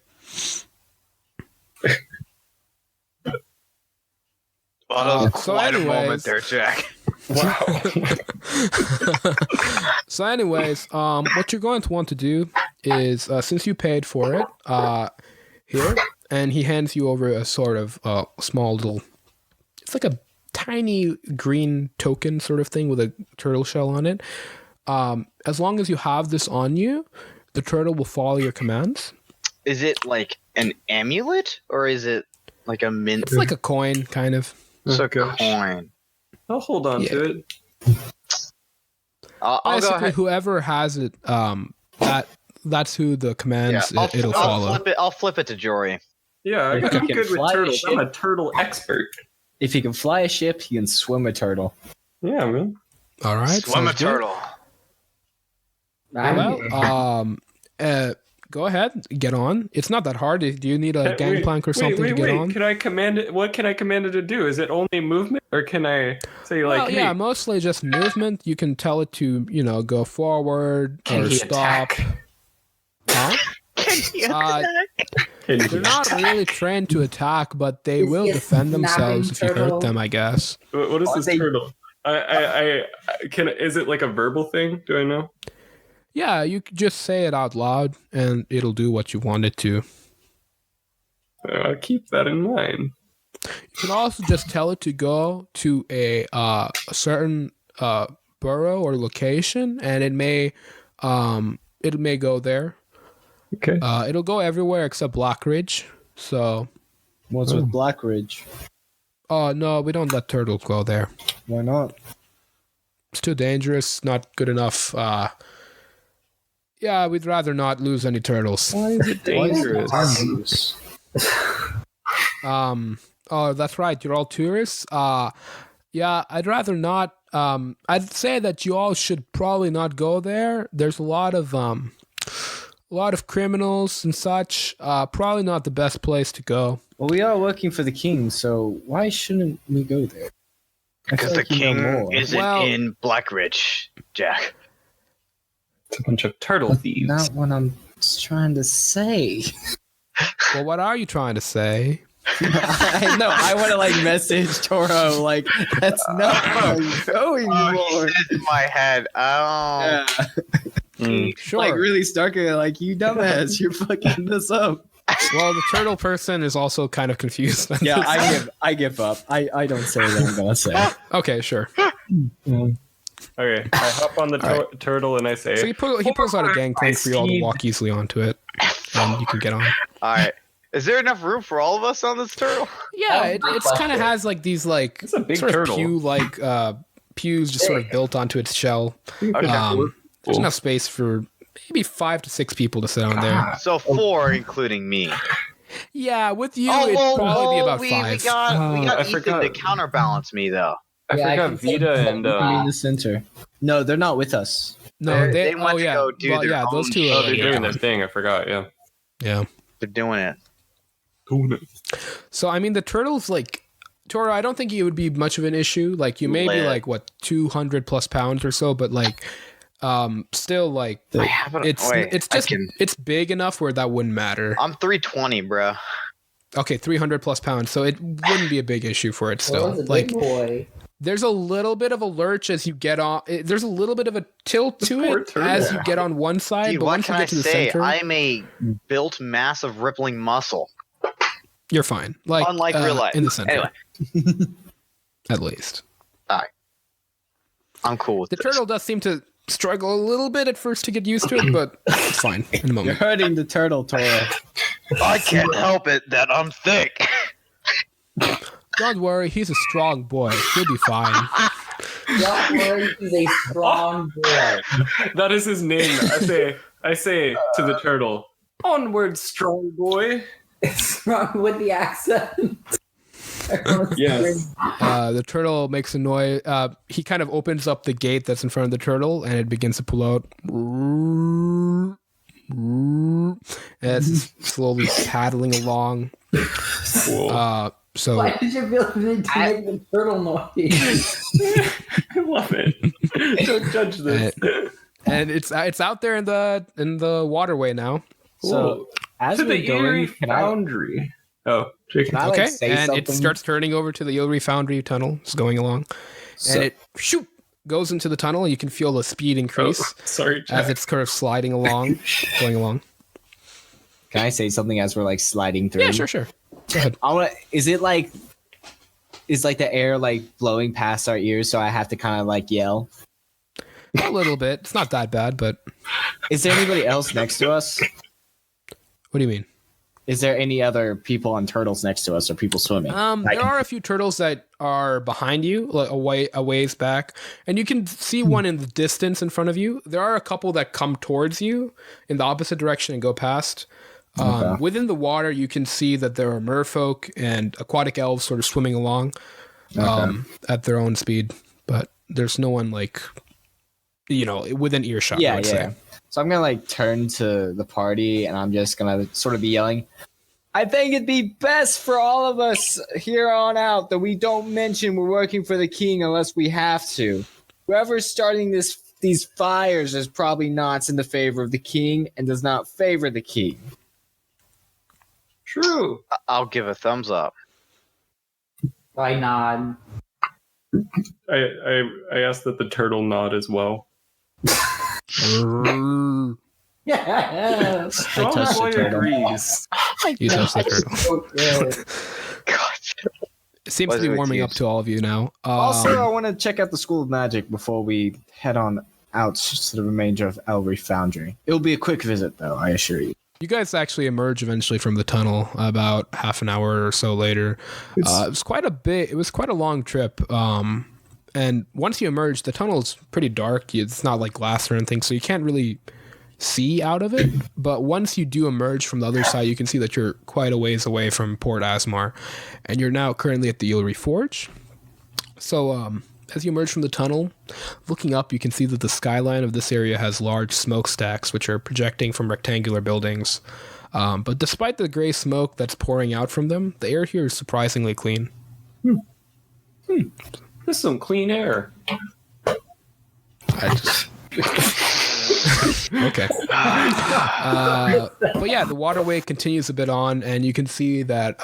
Well, that was So quite a anyways- moment there, Jack. Wow. So anyways, what you're going to want to do is, since you paid for it, here, and he hands you over a sort of small little, it's like a tiny green token sort of thing with a turtle shell on it. As long as you have this on you, the turtle will follow your commands. Is it like an amulet, or is it like a mint? It's like a coin, kind of. It's a gosh. coin. I'll hold on to it. I'll go Basically, ahead. whoever has it, that's who the Yeah, commands it'll I'll follow. flip it. I'll flip it to Jory. Yeah, If I'm you can good with fly a turtles. I'm a ship- turtle expert. If he can fly a ship, he can swim a turtle. Yeah, man. All right. Swim a sounds good. turtle. Well, go ahead, get on. It's not that hard. Do you need a Wait, gangplank or something to get on? Can I command it? What can I command it to do? Is it only movement, or can I say like, Well, hey, yeah, mostly just movement. You can tell it to, go forward can or he stop. attack? Huh? Can he They're not really trained to attack, but they Is will he a defend themselves if you snapping hurt turtle? them, I guess. What is Are this they- turtle? I can. Is it like a verbal thing? Do I know? Yeah, you could just say it out loud, and it'll do what you want it to. I'll keep that in mind. You can also just tell it to go to a certain borough or location, and it may go there. Okay. It'll go everywhere except Blackridge. So, What's with Blackridge? no, we don't let turtles go there. Why not? It's too dangerous. Not good enough. Yeah, we'd rather not lose any turtles. Why is it dangerous? Oh, that's right. You're all tourists. Yeah, I'd rather not. I'd say that you all should probably not go there. There's a lot of criminals and such. Probably not the best place to go. Well, we are working for the king, so why shouldn't we go there? I Because feel the like you know king more. isn't Well- in Blackridge, Jack. It's a bunch of turtle thieves. Not what I'm trying to say. Well, what are you trying to say? I know. I want to message Toro that's not how I'm going more. It's in my head. Oh. Yeah. Sure. Really starkly you dumbass, you're fucking this up. Well, the turtle person is also kind of confused. Yeah, I give up. I don't say what I'm gonna say. Okay, sure. Okay, I hop on the turtle and I say, So he pulls out a gangplank for you all to walk easily onto it, and you can get on. All right. Is there enough room for all of us on this turtle? Yeah, it's kind of has these It's a big sort turtle. of pews just sort of built onto its shell. There's enough space for maybe 5 to 6 people to sit on there. So 4, including me. Yeah, with you it'd probably be about we 5. got I Ethan forgot. to counterbalance me, though. I Yeah, I forgot can say Vita that. and Be in the center. No, they're not with us. No, They went to yeah, go do their yeah, those own two. shit. Are they're doing their thing. I forgot. Yeah. Yeah. They're doing it. So I mean, the turtles Toro. I don't think it would be much of an issue. You may be Lit. 200 plus pounds or so, but still I haven't. it's just it's big enough where that wouldn't matter. I'm 320, bro. Okay, 300 plus pounds, so it wouldn't be a big issue for it still. Well, it's a big boy. There's a little bit of a lurch as you get on. There's a little bit of a tilt to poor it turtle. as you get on one side, Dude, but what once can you I get to the say? center, I'm a built mass of rippling muscle. you're fine. Unlike real life. in the center, Anyway, at least. I'm cool with The this. turtle does seem to struggle a little bit at first to get used to it, but it's fine in a You're moment. hurting the turtle, Toro. I can't help it that I'm thick. Don't worry, he's a strong boy. He'll be fine. Don't worry, he's a strong boy. That is his name. I say to the turtle, onward, strong boy. Strong with the accent. Yes. The turtle makes a noise. He kind of opens up the gate that's in front of the turtle, and it begins to pull out. And it's slowly paddling along. Cool. So Why did you feel the need to make the turtle noise? I love it. Don't judge this. and it's out there in the waterway now. So as to the we're going, Erie can I Foundry. Oh, Jake. Can I, like, Okay, say and something? it starts turning over to the Erie Foundry tunnel. It's going along, So- and it goes into the tunnel. You can feel the speed increase Sorry, Jack. as it's kind of sliding along, going along. Can I say something as we're like sliding through? Yeah, sure. Go ahead. Is like the air like blowing past our ears, so I have to kind of like yell? A little bit. It's not that bad, but Is there anybody else next to us? what do you mean? Is there any other people on turtles next to us or people swimming? There are a few turtles that are behind you, like a ways back, and you can see one in the distance in front of you. There are a couple that come towards you in the opposite direction and go past. Okay. Within the water, you can see that there are merfolk and aquatic elves sort of swimming along at their own speed, but there's no one like, within earshot. I would say. So I'm gonna like turn to the party and I'm just gonna sort of be yelling, I think it'd be best for all of us here on out that we don't mention we're working for the king unless we have to. Whoever's starting these fires is probably not in the favor of the king and does not favor the king. True. I'll give a thumbs up. I nod. I asked that the turtle nod as well. Yeah. Strong touched the boy turtle. agrees. You touch the turtle. Okay. God. It seems to be Pleasure warming up accused. to all of you now. Also, I want to check out the School of Magic before we head on out to the remainder of Ellery Foundry. It'll be a quick visit, though, I assure you. You guys actually emerge eventually from the tunnel about half an hour or so later. It was quite a bit. It was quite a long trip. And once you emerge, the tunnel's pretty dark. It's not like glass or anything, so you can't really see out of it. But once you do emerge from the other side, you can see that you're quite a ways away from Port Asmar, and you're now currently at the Ilri Forge. So, as you emerge from the tunnel, looking up, you can see that the skyline of this area has large smokestacks, which are projecting from rectangular buildings. But despite the gray smoke that's pouring out from them, the air here is surprisingly clean. This is some clean air. I just... okay. But yeah, the waterway continues a bit on, and you can see that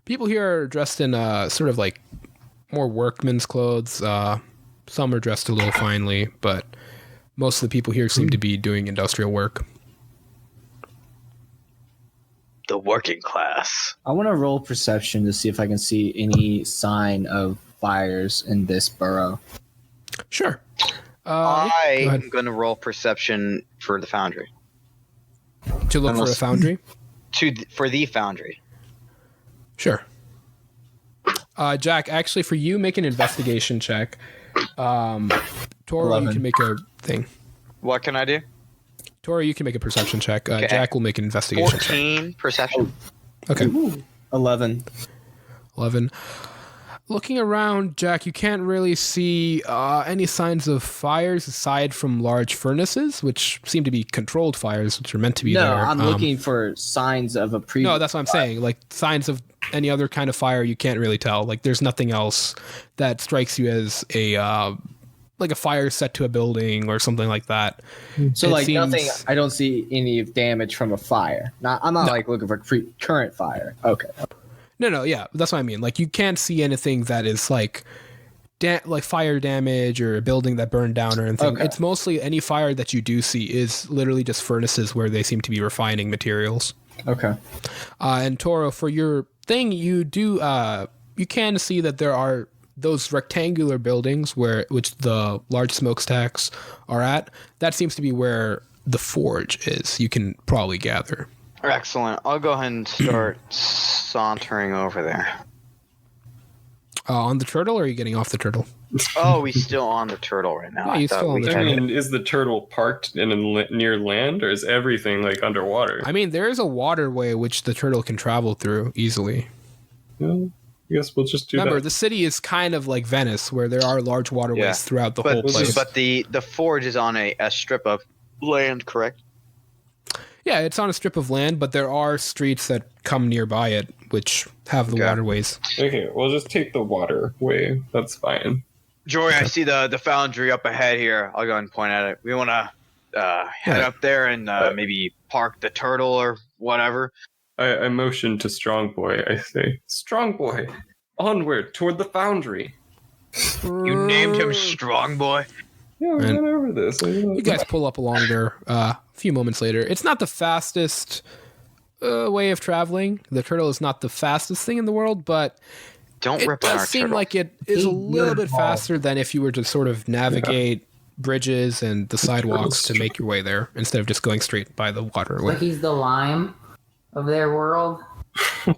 people here are dressed in sort of like more workman's clothes. Some are dressed a little finely, but most of the people here seem to be doing industrial work. The working class. I want to roll perception to see if I can see any sign of fires in this borough. Sure. Go I ahead. am going to roll perception for the foundry. To look for a foundry? For the foundry. Sure. Jack, actually, for you, make an investigation check. Toro, 11. you can make a thing. What can I do? Toro, you can make a perception check. Okay. Jack will make an investigation check. 14 perception. Okay. 11. 11. Looking around, Jack, you can't really see any signs of fires aside from large furnaces, which seem to be controlled fires, which are meant to be No, there. I'm looking for signs of a No, that's what I'm saying. Like signs of any other kind of fire, you can't really tell. Like there's nothing else that strikes you as a like a fire set to a building or something like that. So It like seems- nothing. I don't see any damage from a fire. I'm not like looking for current fire. Okay. No, yeah, that's what I mean. Like you can't see anything that is like like fire damage or a building that burned down or anything. Okay. It's mostly any fire that you do see is literally just furnaces where they seem to be refining materials. Okay. And Toro, for your thing, you do you can see that there are those rectangular buildings which the large smokestacks are at, that seems to be where the forge is. You can probably gather. Excellent. I'll go ahead and start sauntering over there. On the turtle, or are you getting off the turtle? Oh, he's still on the turtle right now. Yeah, he's still on the I turtle. mean, is the turtle parked near land, or is everything like underwater? I mean, there is a waterway which the turtle can travel through easily. Well, I guess we'll just do Remember, that. the city is kind of like Venice, where there are large waterways throughout the whole place. But the forge is on a strip of land, correct? Yeah, it's on a strip of land, but there are streets that come nearby it, which have the waterways. Okay, we'll just take the waterway. That's fine. Jory, I see the foundry up ahead here. I'll go ahead and point at it. We want to head up there and maybe park the turtle or whatever. I motion to Strong Boy. I say, Strong Boy, onward toward the foundry. You named him Strong Boy? Yeah, we went over this. You guys pull up along there a few moments later. It's not the fastest way of traveling. The turtle is not the fastest thing in the world, but Don't it rip on our does seem turtle. like it is a little bit faster than if you were to sort of navigate bridges and the sidewalks to make your way there instead of just going straight by the waterway. But he's the lime of their world.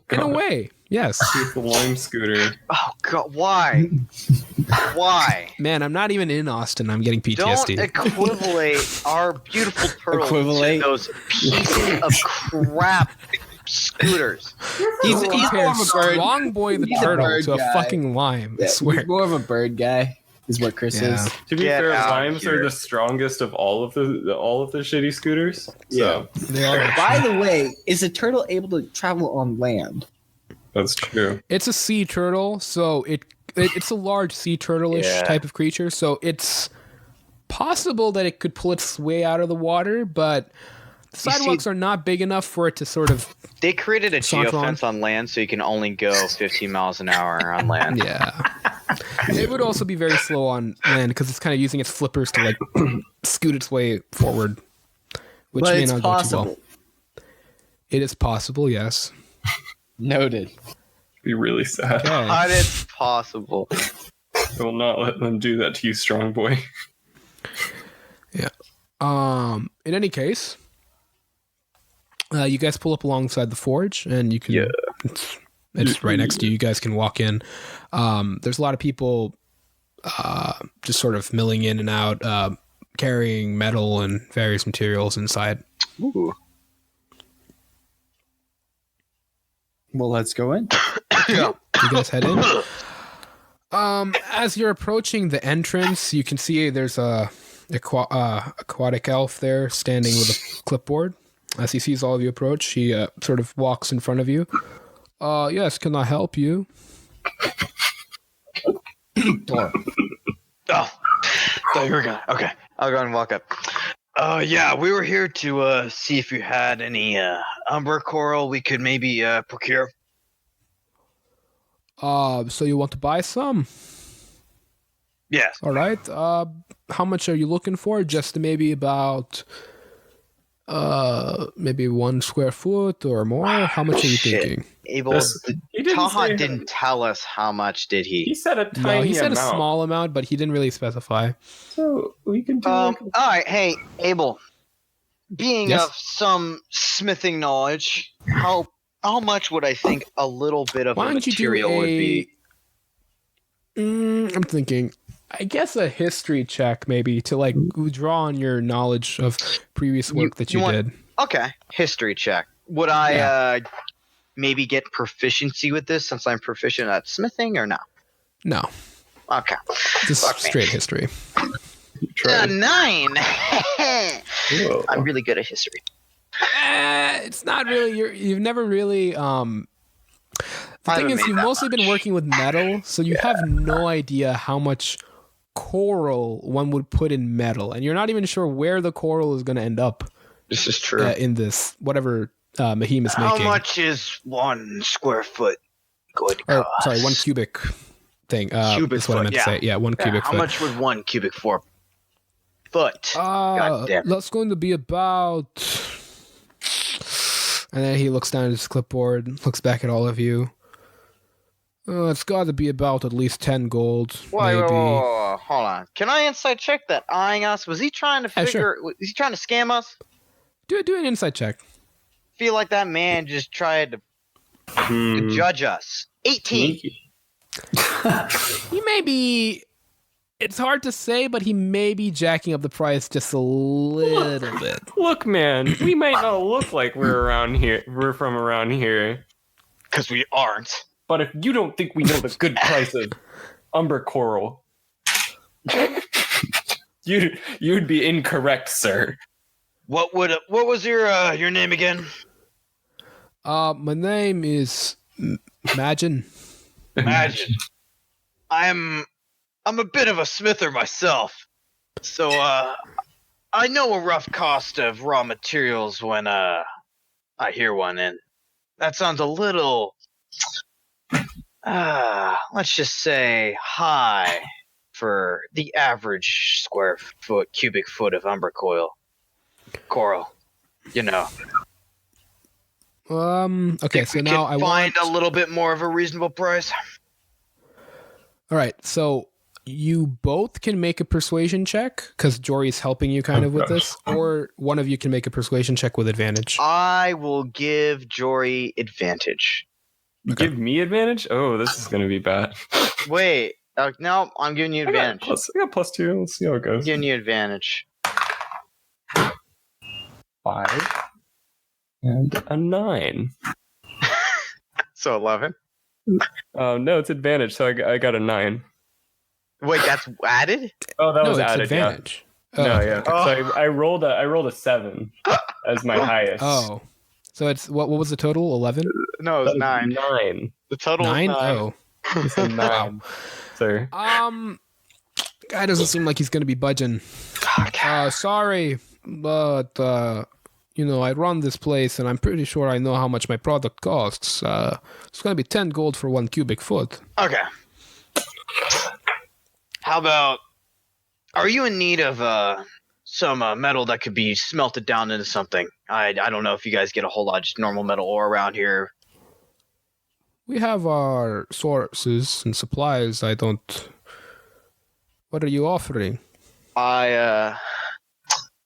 In a way, yes. He's the lime scooter. Oh God, why? Why? Man, I'm not even in Austin. I'm getting Don't PTSD. equivalate our beautiful turtle Equivalate? to those pieces of crap scooters. He's Don't more compare of a bird. Strong Boy the He's a turtle bird to a guy. fucking lime. I Yeah, swear. he's more of a bird guy, is what Chris Yeah. is. To be Get fair, out limes here. are the strongest of all of the shitty scooters. So They are. By the way, is a turtle able to travel on land? that's true. It's a sea turtle, so it's a large sea turtle-ish Yeah. type of creature. So it's possible that it could pull its way out of the water, but the see- sidewalks are not big enough for it to sort of. They created a Saunter on. geofence on land so you can only go 15 miles an hour on land. Yeah. It would also be very slow on land because it's kind of using its flippers to like scoot its way forward, which But may it's not possible. go too well. It is possible, yes. Noted. Be really sad. Okay. But it's possible. I will not let them do that to you, Strong Boy. In any case, you guys pull up alongside the forge, and you can. Yeah. It's right next to you. You guys can walk in. There's a lot of people just sort of milling in and out, carrying metal and various materials inside. Ooh. Well, let's go in. Yeah. You guys head in. As you're approaching the entrance, you can see there's a aquatic elf there standing with a clipboard. As he sees all of you approach, he sort of walks in front of you. Yes, can I help you? Door. Oh, thought you were gonna. Okay, I'll go and walk up. Yeah, we were here to see if you had any umber coral we could maybe procure. So you want to buy some? Yes. All right. How much are you looking for? Just maybe about maybe 1 square foot or more? How much are you Shit. thinking? Abel, He didn't Taha say- didn't tell us how much, did He he? said a tiny No, he said amount. a small amount, but he didn't really specify. So we can do All right, hey, Abel. Being Yes? of some smithing knowledge, how much would I think a little bit of Why a don't you do material would be? I'm thinking, I guess a history check maybe to like draw on your knowledge of previous work that you want- did. Okay, history check. Would I maybe get proficiency with this since I'm proficient at smithing or no? No, Okay. just Fuck me. straight history. try. 9. Whoa. I'm really good at history. It's not really. You've never really. The I thing haven't is, made you've that mostly been working with metal, so you have no idea how much coral one would put in metal, and you're not even sure where the coral is going to end up This is true. in this whatever Mahim is How making. much is 1 square foot going to Or cost? sorry, 1 cubic thing. Cubic That's what I foot, meant yeah. to say. Yeah, 1 cubic How foot. much would 1 cubic foot? Goddamn. That's going to be about. And then he looks down at his clipboard, looks back at all of you. It's got to be about at least 10 gold, Wait, maybe. hold on. Can I insight check that eyeing us? Was he trying to Was he trying to scam us? Do an insight check. Feel like that man just tried to judge us. 18. He may be... It's hard to say, but he may be jacking up the price just a little bit. Look, man, we might not look like we're around here. We're from around here. Because we aren't. But if you don't think we know the good price of umber coral, you'd be incorrect, sir. What was your name again? My name is Magin. Imagine. I'm a bit of a smither myself, so I know a rough cost of raw materials when I hear one, and that sounds a little, let's just say high for the average cubic foot of umber coral. You know. Okay, so now I find a little bit more of a reasonable price. All right, so you both can make a persuasion check because Jory's helping you kind of with this, or one of you can make a persuasion check with advantage. I will give Jory advantage. Okay. Give me advantage? Oh, this is gonna be bad. Wait, no, I'm giving you advantage. I got +2. Let's see how it goes. I'm giving you advantage. 5 and a 9. So 11. No, it's advantage. So I got a 9. Wait, that's added? Oh, that No, was it's added. advantage. Yeah. Oh, No, yeah. okay. So I rolled a 7 as my highest. Oh, so it's what was the total? 11? No, it was 9. 9. The total 9? was 9. Oh, It's a 9, sir. guy doesn't seem like he's gonna be budging. Sorry, but I run this place, and I'm pretty sure I know how much my product costs. It's gonna be 10 gold for 1 cubic foot. Okay. How about, are you in need of some metal that could be smelted down into something? I don't know if you guys get a whole lot of just normal metal ore around here. We have our sources and supplies. What are you offering? I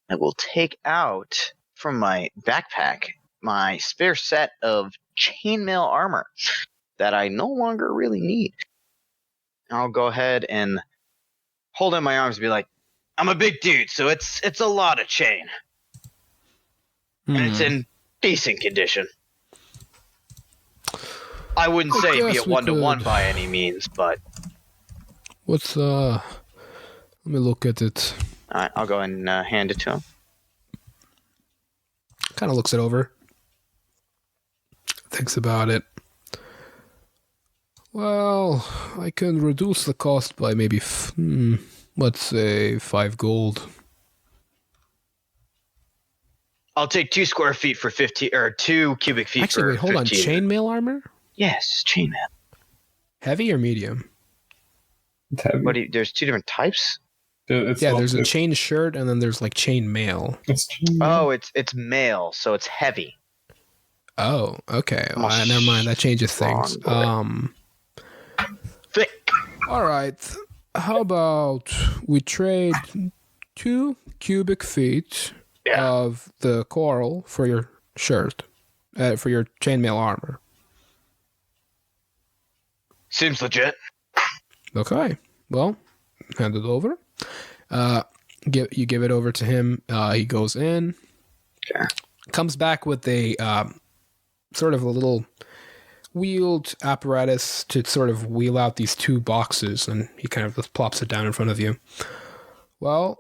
will take out from my backpack my spare set of chainmail armor that I no longer really need. I'll go ahead and hold in my arms and be like, I'm a big dude, so it's a lot of chain. And it's in decent condition. I wouldn't say be a 1-to-1 by any means, but... Let me look at it. Alright, I'll go and hand it to him. Kind of looks it over. Thinks about it. Well, I can reduce the cost by maybe, let's say 5 gold. I'll take 2 square feet for 15, or 2 cubic feet Actually, for wait, hold 15. on. Chainmail armor? Yes, chainmail. Heavy or medium? It's heavy. There's 2 different types? There's a chain shirt and then there's like chain mail. Oh, it's mail, so it's heavy. Oh, okay. Never mind. That changes things. Thick. All right. How about we trade 2 cubic feet of the coral for your shirt, for your chainmail armor? Seems legit. Okay. Well, hand it over. You give it over to him. He goes in. Okay. Comes back with a sort of a little wheeled apparatus to sort of wheel out these 2 boxes, and he kind of just plops it down in front of you. Well,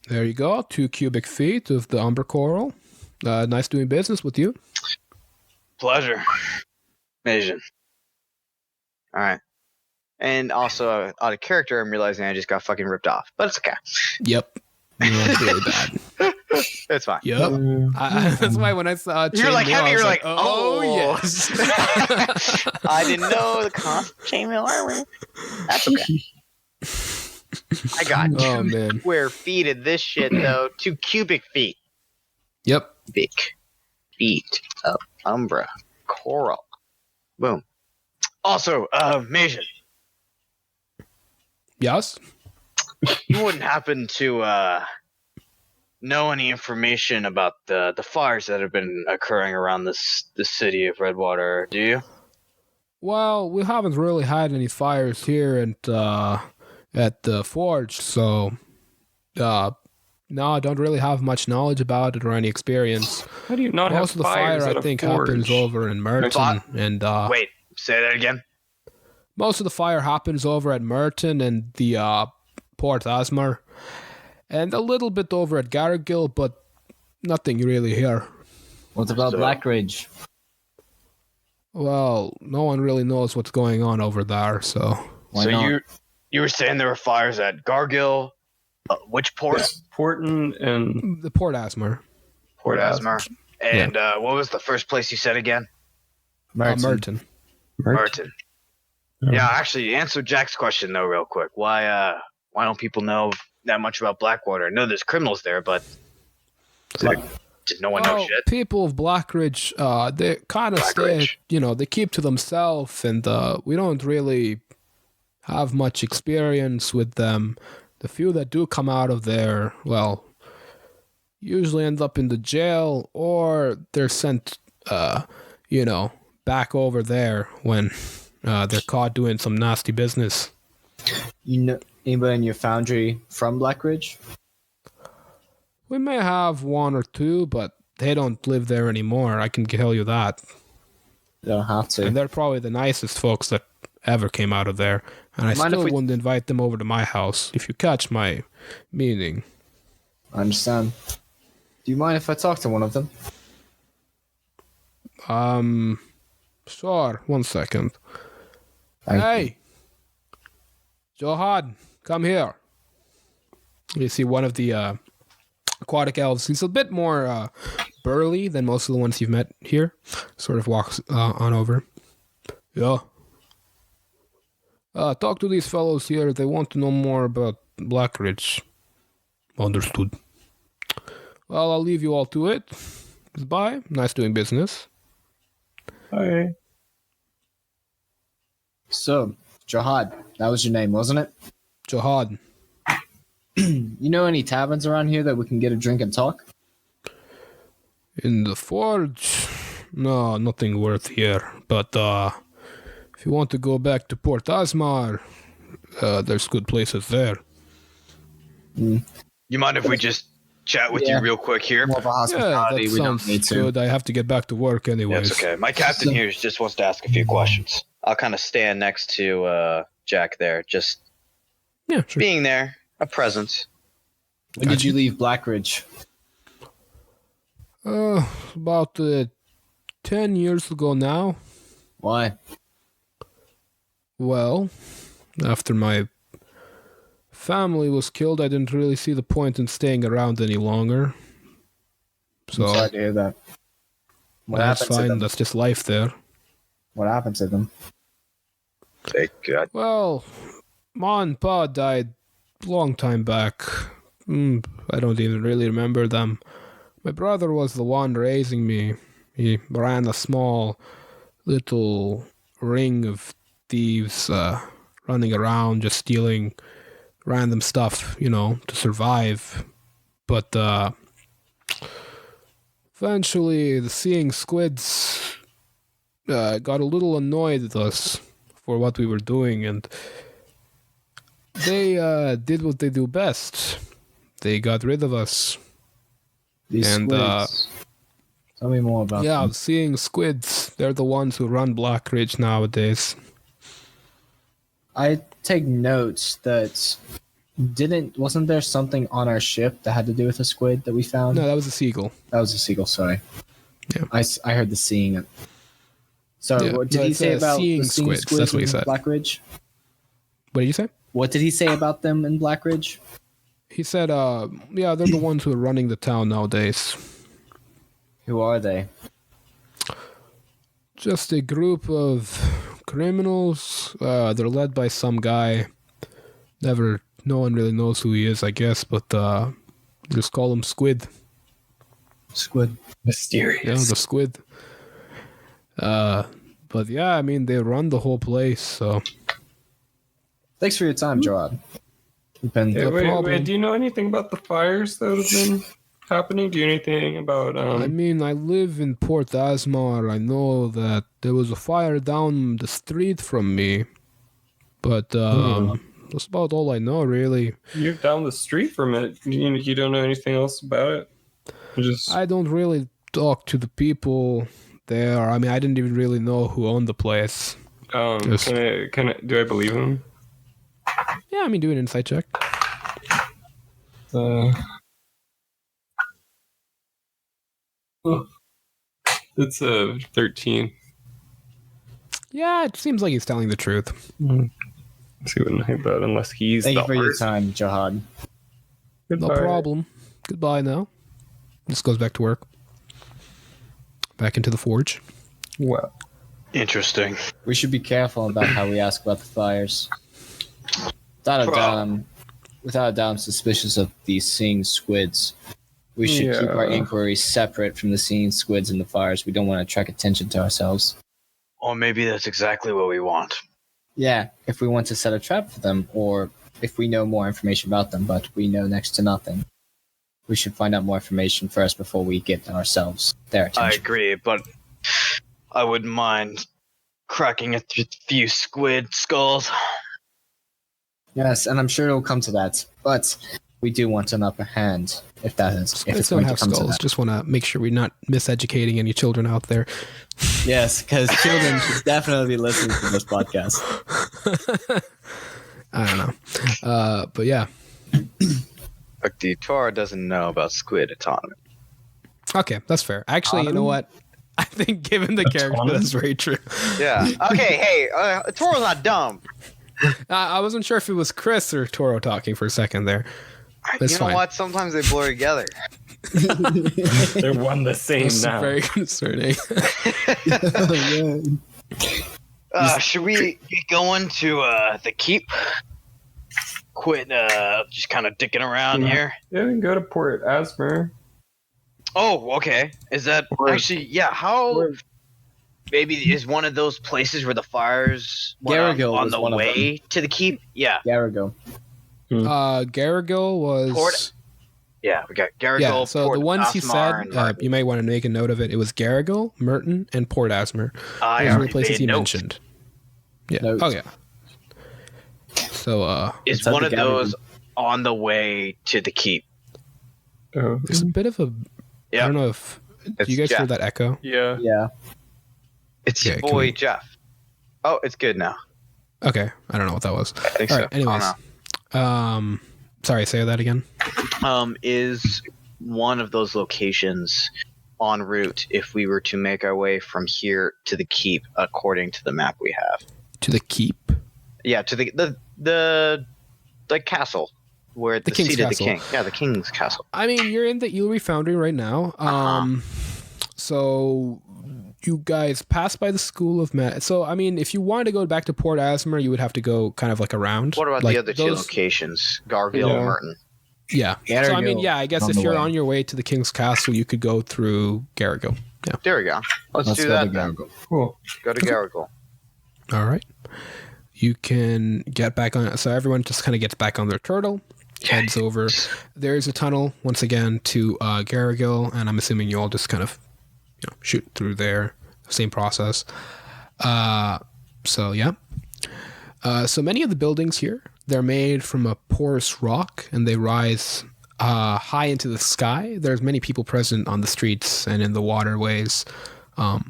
there you go. 2 cubic feet of the umber coral. Nice doing business with you. Pleasure. Asian. All right. And also, out of character, I'm realizing I just got fucking ripped off. But it's okay. Yep. Yeah, it's really bad. It's fine. Yep. That's why when I saw You're like chainmail, heavy. I was You're like, oh yes. I didn't know the cost of chainmail armor. That's okay. I got 2 square feet of this shit, though. 2 cubic feet. Yep. Big feet of umbra coral. Boom. Also, Meixsell, Yes? you wouldn't happen to know any information about the fires that have been occurring around the city of Redwater, do you? Well, we haven't really had any fires here at the forge, so no, I don't really have much knowledge about it or any experience. How do you not Most have of the fires fire, at I a think, forge? happens over in Merton, and Wait, say that again. most of the fire happens over at Merton and the Port Asmar, and a little bit over at Garrigill, but nothing really here. What about So- Blackridge? Well, no one really knows what's going on over there, so Why so not? you were saying there were fires at Gargill, which port? Porton and the Port Asmar. Port Asmar. And what was the first place you said again? Merton. Merton. Oh. Yeah, actually, answer Jack's question though, real quick. Why don't people know that much about Blackwater? I know there's criminals there, but did no one know Well, shit? people of Blackridge, they kind of stay, Blackridge. they keep to themselves, and we don't really have much experience with them. The few that do come out of there, well, usually end up in the jail, or they're sent, back over there when they're caught doing some nasty business. You know anybody in your foundry from Blackridge? We may have one or two, but they don't live there anymore, I can tell you that. You don't have to. And they're probably the nicest folks that ever came out of there. And I Mind if still we- wouldn't invite them over to my house, if you catch my meaning. I understand. Do you mind if I talk to one of them? Sure, 1 second. Thank Hey! Jahzzar, come here. You see one of the aquatic elves. He's a bit more burly than most of the ones you've met here. Sort of walks on over. Yeah. Talk to these fellows here. They want to know more about Blackridge. Understood. Well, I'll leave you all to it. Goodbye. Nice doing business. Hi. So, Jahad, that was your name, wasn't it? Jahzzar. You know any taverns around here that we can get a drink and talk? In the forge? No, nothing worth here. But if you want to go back to Port Asmar, there's good places there. You mind if we just chat with Yeah. you real quick here? More of a Yeah, hospitality. that we don't sounds need to. good. I have to get back to work anyways. That's okay. My captain So- here just wants to ask a few questions. I'll kind of stand next to Jack there, just Yeah, sure. being there, a presence. When did you leave Blackridge? About 10 years ago now. Why? Well, after my family was killed, I didn't really see the point in staying around any longer. So I'm sorry to hear that. What that's happened to fine. them? That's just life there. What happened to them? Thank God. Well, Ma and Pa died a long time back. I don't even really remember them. My brother was the one raising me. He ran a small little ring of thieves running around just stealing random stuff, to survive. But eventually the seeing squids got a little annoyed with us for what we were doing, and they did what they do best. They got rid of us. These And, squids. Tell me more about Yeah, them. seeing squids, they're the ones who run Blackridge nowadays. I take notes that wasn't there something on our ship that had to do with a squid that we found? No, that was a seagull. That was a seagull, sorry. Yeah. I heard the seeing it. So Yeah, what did no, he it's, say about seeing the seeing squids, squids that's what he in said. Blackridge? What did you say? What did he say about them in Blackridge? He said, yeah, they're the ones who are running the town nowadays. Who are they? Just a group of criminals. They're led by some guy. No one really knows who he is, I guess, but just call him Squid. Squid. Mysterious. Yeah, the Squid. But yeah, I mean, they run the whole place, so. Thanks for your time, Gerard. You've been Hey, No wait, problem. do you know anything about the fires that have been happening? Do you know anything about I mean, I live in Port Asmar. I know that there was a fire down the street from me. But that's about all I know, really. you're down the street from it? You don't know anything else about it? I don't really talk to the people there. I mean, I didn't even really know who owned the place. Just- do I believe him? Yeah, I mean, do an insight check. It's a 13. Yeah, it seems like he's telling the truth. Let's see what I about unless he's Thank the you for your artist. time, Jahad. No Goodbye. problem. Goodbye now. Just goes back to work. Back into the forge. Well, Interesting. We should be careful about how we ask about the fires. Without a doubt, I'm suspicious of these seeing squids. We should keep our Yeah. inquiries separate from the seeing squids and the fires. We don't want to attract attention to ourselves. Or maybe that's exactly what we want. Yeah, if we want to set a trap for them, or if we know more information about them, but we know next to nothing. We should find out more information first before we get ourselves their I attention. agree, but I wouldn't mind cracking a few squid skulls. Yes, and I'm sure it'll come to that. But we do want an upper hand, if that is. If Squids it's don't going to have come to skulls. that. Just want to make sure we're not miseducating any children out there. Yes, because children should definitely be listening to this podcast. I don't know. But yeah. Look, the Torah doesn't know about squid autonomy. Okay, that's fair. Actually, you know what? I think given the character, Autonomy? that's very true. Yeah. Okay, hey, Torah's not dumb. I wasn't sure if it was Chris or Toro talking for a second there. That's You know fine. what? Sometimes they blur together. they're one the same It's now. very concerning. Should we get going to the keep? Quit just kind of dicking around here. Yeah, we can go to Port Asmer. Oh, okay. Is that actually? Yeah. How? Maybe is one of those places where the fires went Garrigal on was the one of way to the keep. Yeah. Garrigo. Garrigal was... Port- Yeah, we got Garrigal. Yeah, so Port the ones he Asmar, said, and Martin. you might want to make a note of it. It was Garrigal, Merton, and Port Asmer. I Those are the already places made he notes. mentioned. Yeah. Notes. Oh, yeah. So, Is It's at one the of those on the way to the keep? Oh, there's a bit of a... I Yeah. don't know if... It's Do you guys Jeff. hear that echo? yeah. Yeah. It's Yeah, your can boy we- Jeff. Oh, it's good now. Okay, I don't know what that was. I think All so. right, anyways. Sorry, say that again. Is one of those locations en route if we were to make our way from here to the keep according to the map we have? To the keep? Yeah, to the castle where the King's seat of the castle. king. Yeah, the king's castle. I mean, you're in the Eelry Foundry right now. So you guys pass by the School of So, I mean, if you wanted to go back to Port Asmer, you would have to go kind of like around. What about like the other two locations? Gargill Yeah. and Merton. Yeah. Garrigal So, I mean, yeah, I guess on if the you're way. on your way to the King's Castle, you could go through Garrigal. Yeah. There we go. Let's do go that to then. Garrigal. Cool. Go to Garrigal. All right. You can get back on. So everyone just kind of gets back on their turtle, heads over. There's a tunnel once again to Garrigal, and I'm assuming you all just kind of, shoot through there. Same process. So yeah. So many of the buildings here, they're made from a porous rock, and they rise high into the sky. There's many people present on the streets and in the waterways.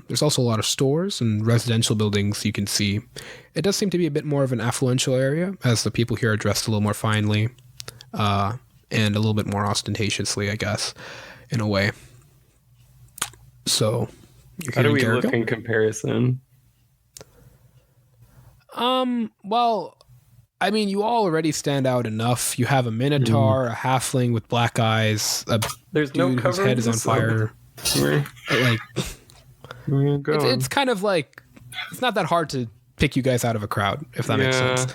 There's also a lot of stores and residential buildings you can see. It does seem to be a bit more of an affluential area, as the people here are dressed a little more finely and a little bit more ostentatiously, I guess, in a way. So, you're How here do in we look Garrigal? in comparison? Well, I mean, you all already stand out enough. You have a minotaur, a halfling with black eyes, a There's no dude whose covering head is on this, fire. Where Like, we're going. it's kind of like, it's not that hard to pick you guys out of a crowd, if that makes Yeah. sense.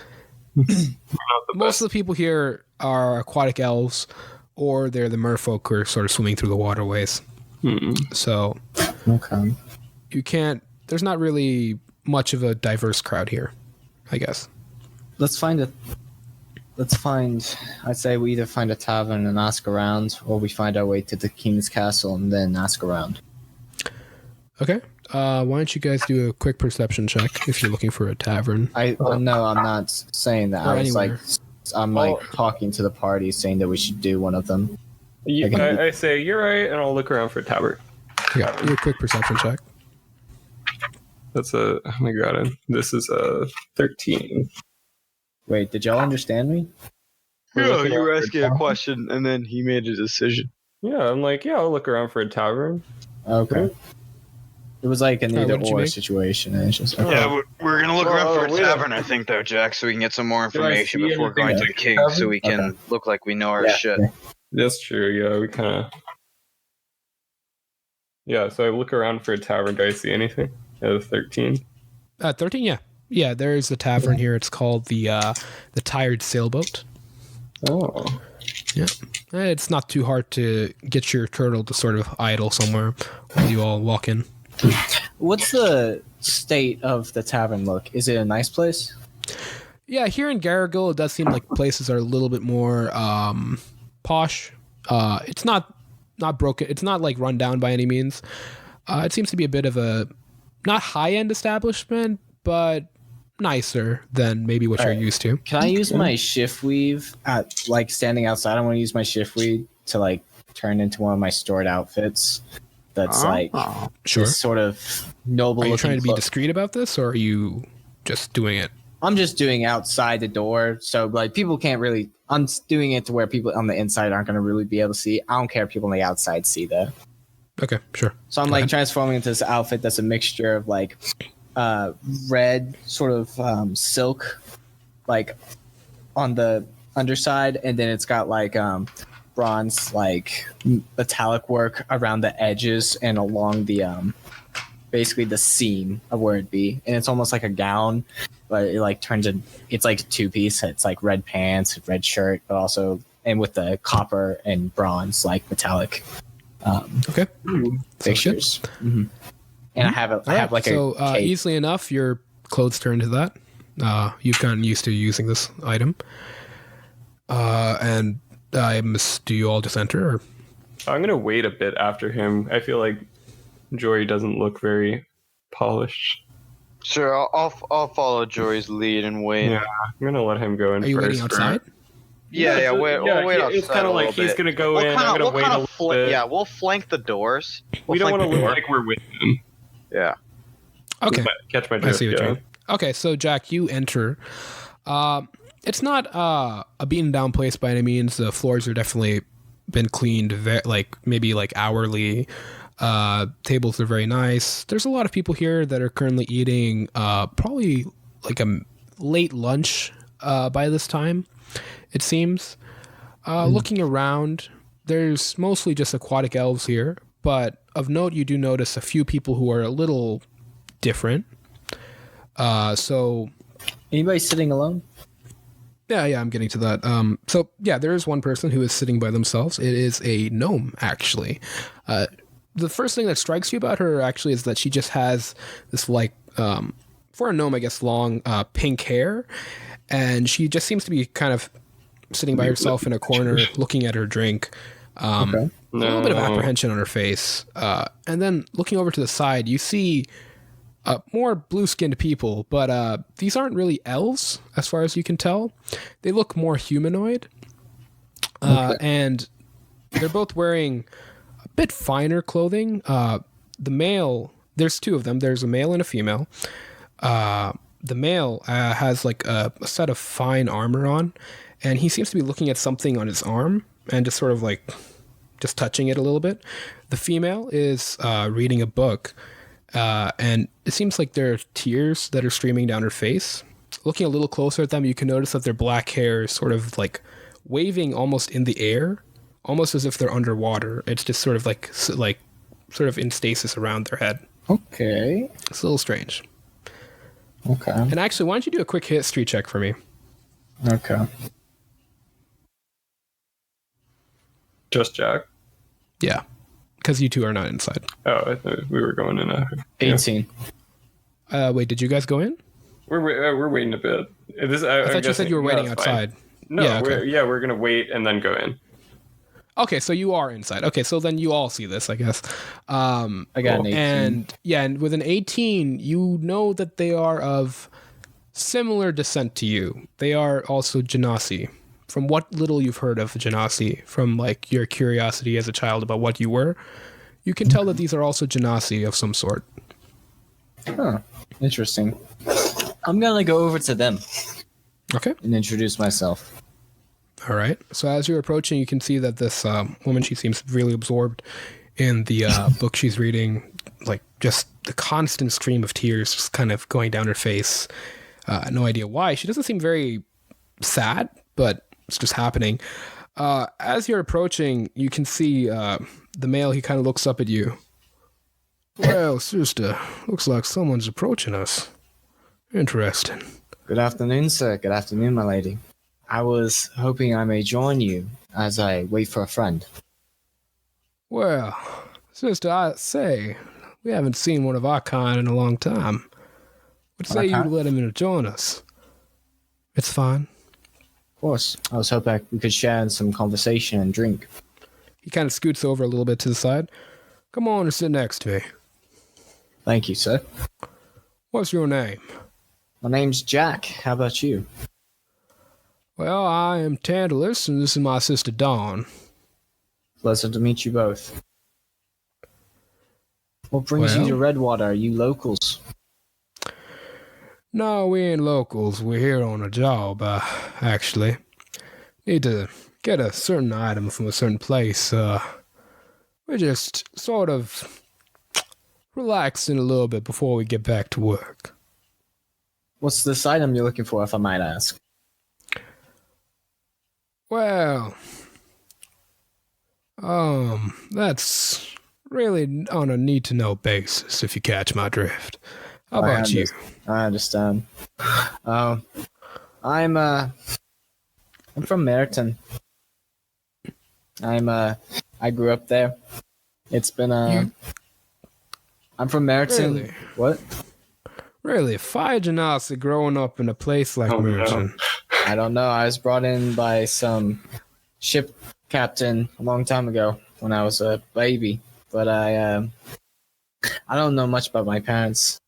Not the Most best. of the people here are aquatic elves, or they're the merfolk who are sort of swimming through the waterways. Mm-mm. So Okay. you can't, there's not really much of a diverse crowd here, I guess. I'd say we either find a tavern and ask around, or we find our way to the king's castle and then ask around. Okay. Why don't you guys do a quick perception check if you're looking for a tavern? No, I'm not saying that. Or I was anywhere. I'm talking to the party, saying that we should do one of them. I say you're right, and I'll look around for a tavern. Yeah, do a quick perception check. That's oh my god, this is a 13. Wait, did y'all understand me? Yeah, you were asking a question, and then he made a decision. Yeah, I'm like, I'll look around for a tavern. Okay. It was like an Alright, either what did you or make? situation. And it's just Yeah, we're gonna look around for a wait. tavern, I think, though, Jack, so we can get some more Do I information see before anything going to at the king, tavern? so we can look like we know our shit. That's true, yeah, we kind of... Yeah, so I look around for a tavern. Do I see anything? Out of 13? 13, yeah. Yeah, there's a tavern here. It's called the Tired Sailboat. Oh. Yeah. It's not too hard to get your turtle to sort of idle somewhere while you all walk in. What's the state of the tavern look? Is it a nice place? Yeah, here in Garrigal, it does seem like places are a little bit more posh. It's not broken. It's not like run down by any means. It seems to be a bit of a not high-end establishment, but nicer than maybe what you're used to. Can I use my shift weave at like standing outside? I want to use my shift weave to like turn into one of my stored outfits. That's like Sure. this sort of noble. Are you trying to be looking discreet about this, or are you just doing it? I'm just doing outside the door, so like people can't really. I'm doing it to where people on the inside aren't going to really be able to see. I don't care if people on the outside see that. Okay, sure. So I'm like transforming into this outfit that's a mixture of like red sort of silk, like on the underside, and then it's got like bronze like metallic work around the edges and along the basically the seam of where it'd be, and it's almost like a gown, but it like turns in. It's like a two-piece. It's like red pants, red shirt, but also and with the copper and bronze like metallic Okay. fixtures. Mm-hmm. And I have like so a cape. easily enough, your clothes turn to that. You've gotten used to using this item. And do you all just enter? Or? I'm going to wait a bit after him. I feel like Jory doesn't look very polished. Sure, I'll follow Jory's lead and wait. Yeah, I'm going to let him go in Are you first. waiting outside? Yeah, wait. We'll wait outside. It's kind of like he's going to go in. I'm going to wait a little bit. Yeah, we'll flank the doors. We don't want to look like we're with him. Yeah. Okay. Catch my I drift. see what you Yeah. mean. Okay, so Jack, you enter. It's not a beaten down place by any means. The floors are definitely been cleaned, maybe hourly. Tables are very nice. There's a lot of people here that are currently eating probably like a late lunch by this time, it seems. Looking around, there's mostly just aquatic elves here, but of note, you do notice a few people who are a little different. So Anybody sitting alone? yeah, I'm getting to that. So yeah, there is one person who is sitting by themselves. It is a gnome, actually. The first thing that strikes you about her actually is that she just has this for a gnome, I guess, long pink hair, and she just seems to be kind of sitting by herself in a corner, looking at her drink. Okay. A little bit of apprehension on her face. And then looking over to the side, you see more blue-skinned people, but these aren't really elves, as far as you can tell. They look more humanoid. And they're both wearing a bit finer clothing. The male, there's two of them. There's a male and a female. The male has like a set of fine armor on, and he seems to be looking at something on his arm and just sort of like just touching it a little bit. The female is reading a book, and it seems like there are tears that are streaming down her face. Looking a little closer at them, you can notice that their black hair is sort of like waving almost in the air, almost as if they're underwater. It's just sort of like sort of in stasis around their head. Okay. It's a little strange. Okay. And actually, why don't you do a quick history check for me? Okay. Just Jack? Yeah, because you two are not inside. Oh, I thought we were going in after. 18. Wait, did you guys go in? We're waiting a bit. I thought you said you were waiting outside. No, Yeah, okay. we're gonna wait and then go in. Okay, so you are inside. Okay, so then you all see this, I guess. I got an 18. And with an 18, you know that they are of similar descent to you. They are also Genasi. From what little you've heard of Genasi, from like your curiosity as a child about what you were, you can tell that these are also Genasi of some sort. Huh. Interesting. I'm gonna go over to them. Okay. And introduce myself. All right. So as you're approaching, you can see that this woman, she seems really absorbed in the book she's reading, like just the constant stream of tears just kind of going down her face. No idea why. She doesn't seem very sad, but it's just happening. As you're approaching, you can see the male, he kind of looks up at you. Well, sister, looks like someone's approaching us. Interesting. Good afternoon, sir. Good afternoon, my lady. I was hoping I may join you as I wait for a friend. Well, sister, I say, we haven't seen one of our kind in a long time. Would say you'd let him in to join us. It's fine. Of course. I was hoping we could share in some conversation and drink. He kind of scoots over a little bit to the side. Come on and sit next to me. Thank you, sir. What's your name? My name's Jack. How about you? Well, I am Tantalus, and this is my sister Dawn. Pleasure to meet you both. What brings you to Redwater? Are you locals? No, we ain't locals. We're here on a job, actually. Need to get a certain item from a certain place. We're just sort of relaxing a little bit before we get back to work. What's this item you're looking for, if I might ask? Well, that's really on a need-to-know basis, if you catch my drift. How about you? I understand. I'm from Meriton. I grew up there. It's been I'm from Meriton. Really? What? Really, Fire Genasi growing up in a place like Meriton. No. I don't know. I was brought in by some ship captain a long time ago when I was a baby, but I don't know much about my parents.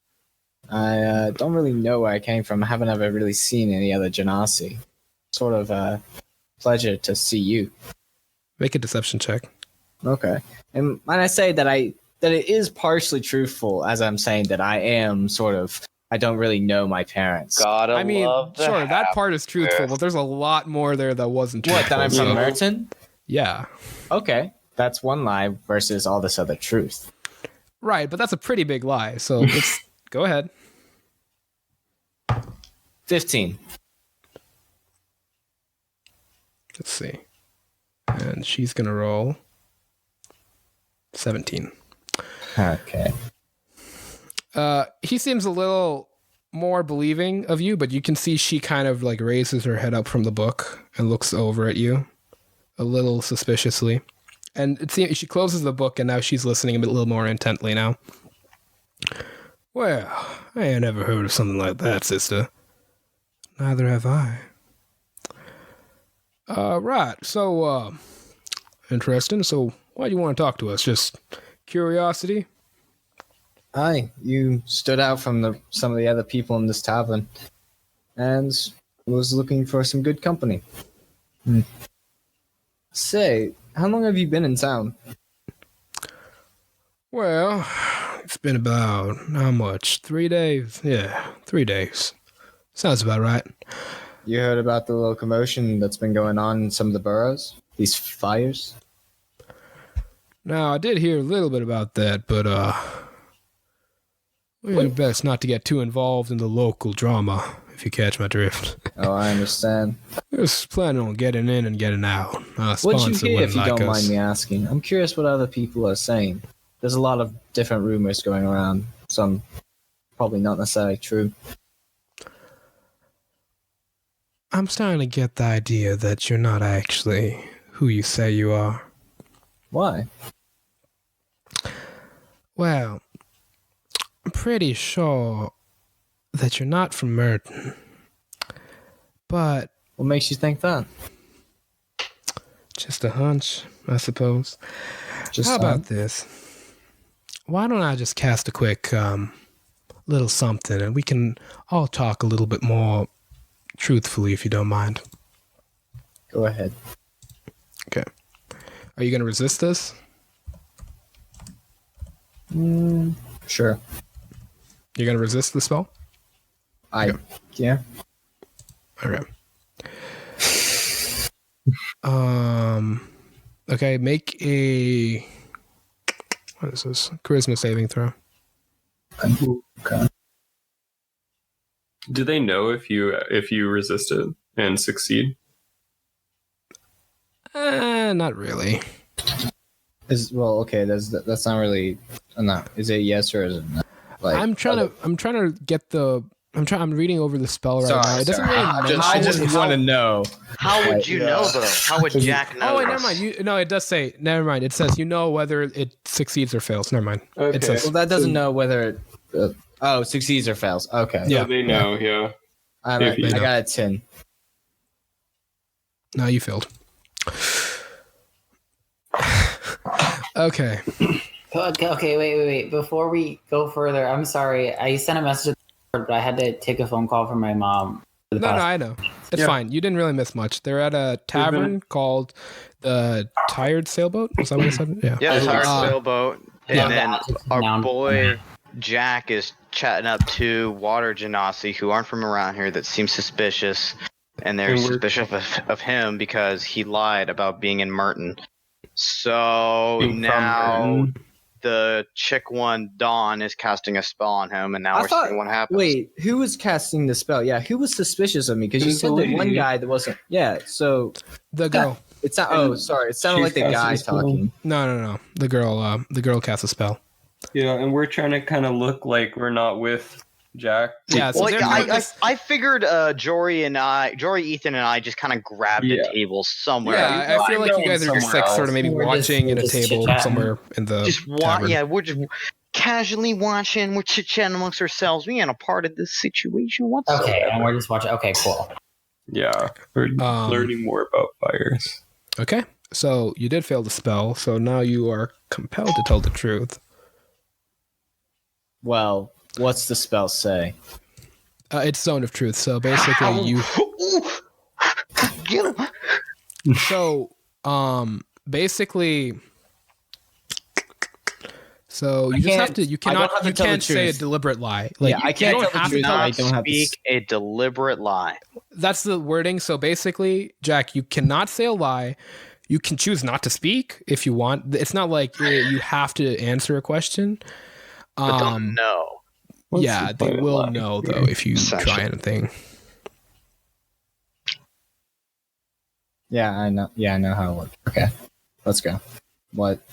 I don't really know where I came from. I haven't ever really seen any other Genasi. Sort of a pleasure to see you. Make a deception check. Okay. And when I say that it is partially truthful, as I'm saying that I don't really know my parents. Gotta love sure, that part is truthful, but there's a lot more there that wasn't truthful. What, that I'm from Meriton? Yeah. Okay. That's one lie versus all this other truth. Right, but that's a pretty big lie, so let's go ahead. 15. Let's see. And she's going to roll 17. Okay. He seems a little more believing of you, but you can see she kind of like raises her head up from the book and looks over at you a little suspiciously. And it seems she closes the book and now she's listening a little more intently now. Well, I ain't never heard of something like that, sister. Neither have I. Right, so, interesting. So, why do you want to talk to us? Just curiosity? Hi, you stood out from some of the other people in this tavern and was looking for some good company. Say, how long have you been in town? Well, it's been about, how much? 3 days? Yeah, 3 days. Sounds about right. You heard about the little commotion that's been going on in some of the boroughs? These fires? Now, I did hear a little bit about that, but, we're best not to get too involved in the local drama, if you catch my drift. Oh, I understand. Just planning on getting in and getting out. What'd you hear, if you don't mind me asking? I'm curious what other people are saying. There's a lot of different rumors going around. Some probably not necessarily true. I'm starting to get the idea that you're not actually who you say you are. Why? Well, I'm pretty sure that you're not from Merton. But What makes you think that? just a hunch, I suppose. Just How about this? Why don't I just cast a quick little something, and we can all talk a little bit more truthfully, if you don't mind. Go ahead. Okay. Are you going to resist this? Sure. You're going to resist the spell? Yeah. Okay. Okay, make a... What is this? Charisma saving throw. Okay. Do they know if you resist it and succeed? Not really. That's not really enough. Is it yes or is it no? Like, I'm trying to get the... I'm reading over the spell right now. It doesn't really mention... I just want to know. How would you know though? How would Jack know? Oh, wait, never mind. It does say. Never mind. It says whether it succeeds or fails. Never mind. Okay. It says. Well, that doesn't know whether succeeds or fails. Okay. Yeah. So they know, yeah. I got a 10. No, you failed. Okay. Okay, wait. Before we go further, I'm sorry. I sent a message, but I had to take a phone call from my mom. No, I know. It's fine. You didn't really miss much. They're at a tavern called the Tired Sailboat. Was that what I said? Yeah. Yeah, the tired sailboat. And then our Noun. boy Jack is chatting up to water genasi who aren't from around here that seem suspicious. And they're suspicious of him because he lied about being in Merton. So now the chick one, Dawn, is casting a spell on him, and now we're seeing what happens. Wait, who was casting the spell? Yeah, who was suspicious of me? Because you said that one guy that wasn't. Yeah, so The girl. it's not. Oh, sorry. It sounded like the guy talking. No. The girl casts a spell. Yeah, and we're trying to kind of look like we're not with Jack. Yeah, so Well, they're yeah, doing this- I figured Jory, Ethan, and I just kind of grabbed a table somewhere. Yeah, I feel like you guys are just like sort of maybe We're watching just in a table chit-chatting. somewhere in the tavern. Yeah, we're just casually watching. We're chit-chatting amongst ourselves. We ain't a part of this situation whatsoever. Okay, and we're just watching. Okay, cool. Yeah, we're learning more about fires. Okay, so you did fail the spell, so now you are compelled to tell the truth. Well, what's the spell say? It's Zone of Truth, so basically you... Get him. So, basically... So you just have to... You cannot... You can't say a deliberate lie. Like, I can't you don't tell have the to truth. I don't have to. Speak a deliberate lie. That's the wording. So basically, Jack, you cannot say a lie. You can choose not to speak if you want. It's not like you have to answer a question. But don't know. Yeah, they will know though if you try anything. Yeah, I know. Yeah, I know how it works. Okay, let's go. What's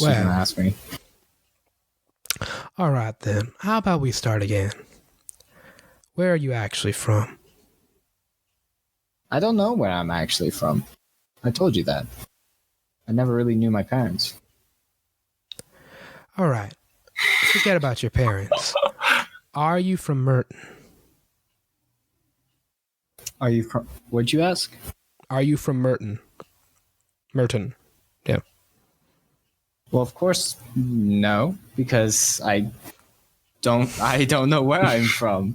you gonna ask me? All right then. How about we start again? Where are you actually from? I don't know where I'm actually from. I told you that. I never really knew my parents. All right. Forget about your parents. Are you from Merton? Are you from? What'd you ask? Are you from Merton? Merton. Yeah. Well, of course, no, because I don't know where I'm from.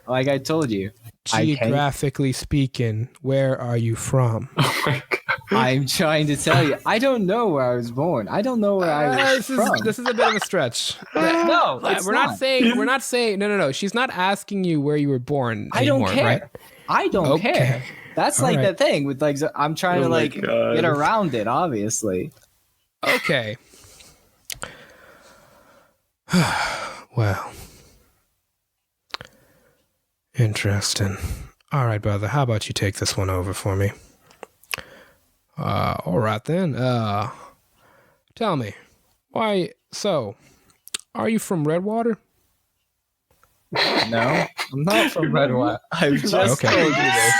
Like I told you. Geographically speaking, where are you from? Oh my god. I'm trying to tell you. I don't know where I was born. I don't know where I was from. This is a bit of a stretch. No, it's we're not saying. No. She's not asking you where you were born I don't anymore, care. right? I don't care. That's All like right. the thing with like I'm trying to like God. get around it. Obviously. Okay. Well. Interesting. All right, brother. How about you take this one over for me? All right then. Tell me, why? So, are you from Redwater? No, I'm not from Redwater. I've just Okay. told you this.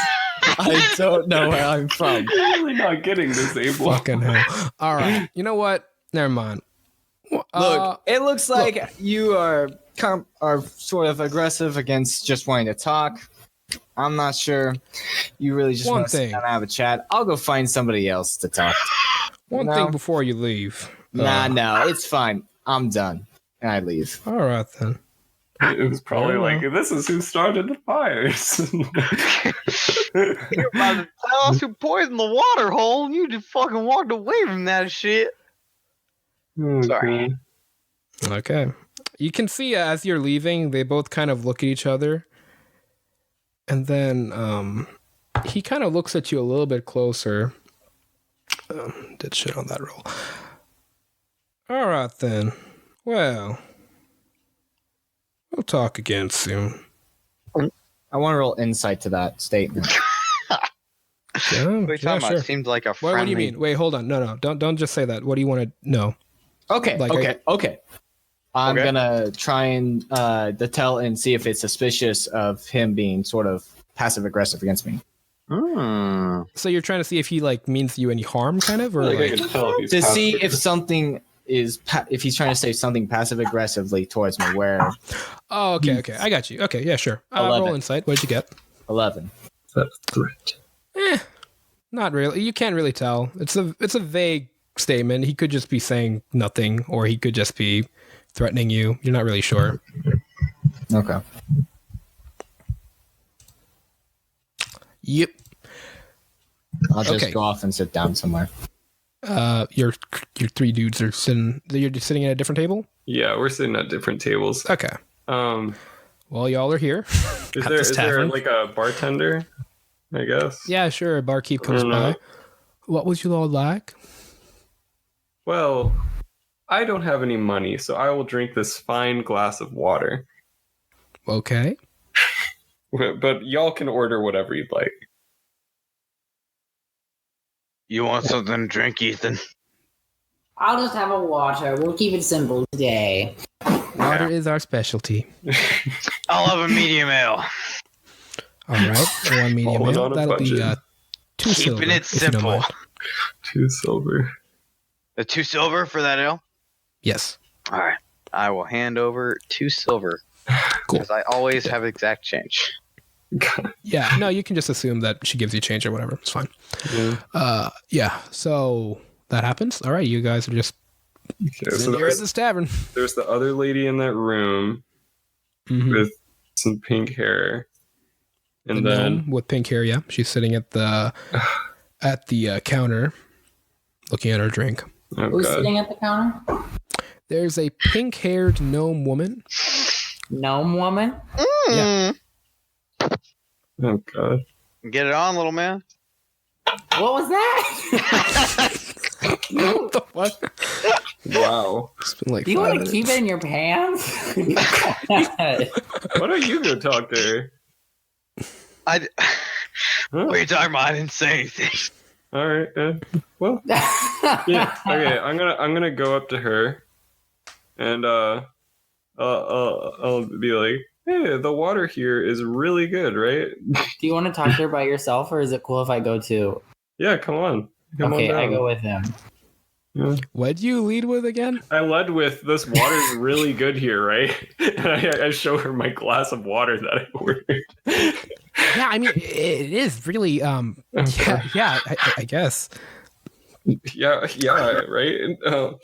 I don't know where I'm from. You're really not getting this, Abel. Fucking hell. All right. You know what? Never mind. Look, it looks like you are sort of aggressive against just wanting to talk. I'm not sure. You really just want to sit down and have a chat. I'll go find somebody else to talk to. One thing before you leave. No, it's fine. I'm done. And I leave. All right, then. It was probably like, this is who started the fires. You're about to tell us who poisoned the water hole. You just fucking walked away from that shit. Sorry. Okay. You can see as you're leaving, they both kind of look at each other. And then he kind of looks at you a little bit closer. Did shit on that roll. All right, then. Well, we'll talk again soon. I want to roll insight to that statement. Yeah, What are you talking about? It seemed like a friendly... What do you mean? Wait, hold on. No. Don't just say that. What do you want to know? Okay. I'm gonna try and tell and see if it's suspicious of him being sort of passive aggressive against me. So you're trying to see if he like means you any harm, kind of, or I can tell if he's to passive see if aggressive. something is if he's trying to say something passive aggressively towards me. Where? Oh, okay. I got you. Okay, yeah, sure. 11. Roll insight. What did you get? 11. That's a threat. Not really. You can't really tell. It's a vague statement. He could just be saying nothing, or he could just be threatening you. You're not really sure. Okay. Yep. I'll just go off and sit down somewhere. Your three dudes are sitting. You're just sitting at a different table. Yeah, we're sitting at different tables. Okay. Well, y'all are here. Is there like a bartender? I guess. Yeah, sure. A barkeep comes by. What would you all like? Well, I don't have any money, so I will drink this fine glass of water. Okay. But y'all can order whatever you'd like. You want something to drink, Ethan? I'll just have a water. We'll keep it simple today. Water is our specialty. I'll have a medium ale. All right. One medium Falling ale. on a That'll be budget. 2 silver. Keeping it if you don't simple. mind. 2 silver. The 2 silver for that ale? Yes. All right. I will hand over 2 silver. Cool. Because I always have exact change. Yeah. No, you can just assume that she gives you change or whatever. It's fine. Yeah. Yeah. So that happens. All right. You guys are just Okay, sitting here at this tavern. there's the other lady in that room with some pink hair. And The then gnome with pink hair, yeah. She's sitting at the counter looking at her drink. oh Who's god. sitting at the counter? There's a pink-haired gnome woman. Gnome woman? Yeah. Oh god. Get it on, little man. What was that? What the fuck? Wow. It's been like Do you 5 want to minutes. keep it in your pants? Why don't you go talk to her? What are you talking about? I didn't say anything. All right. Well, yeah. Okay. I'm gonna go up to her, and I'll be like, "Hey, the water here is really good, right?" Do you want to talk to her by yourself, or is it cool if I go too? Yeah. Come on. Come Okay, on I down. go with him. Yeah. What'd you lead with again? I led with this water's really good here, right? And I show her my glass of water that I ordered. Yeah, I mean, it is really, yeah, I guess. Yeah, right. Do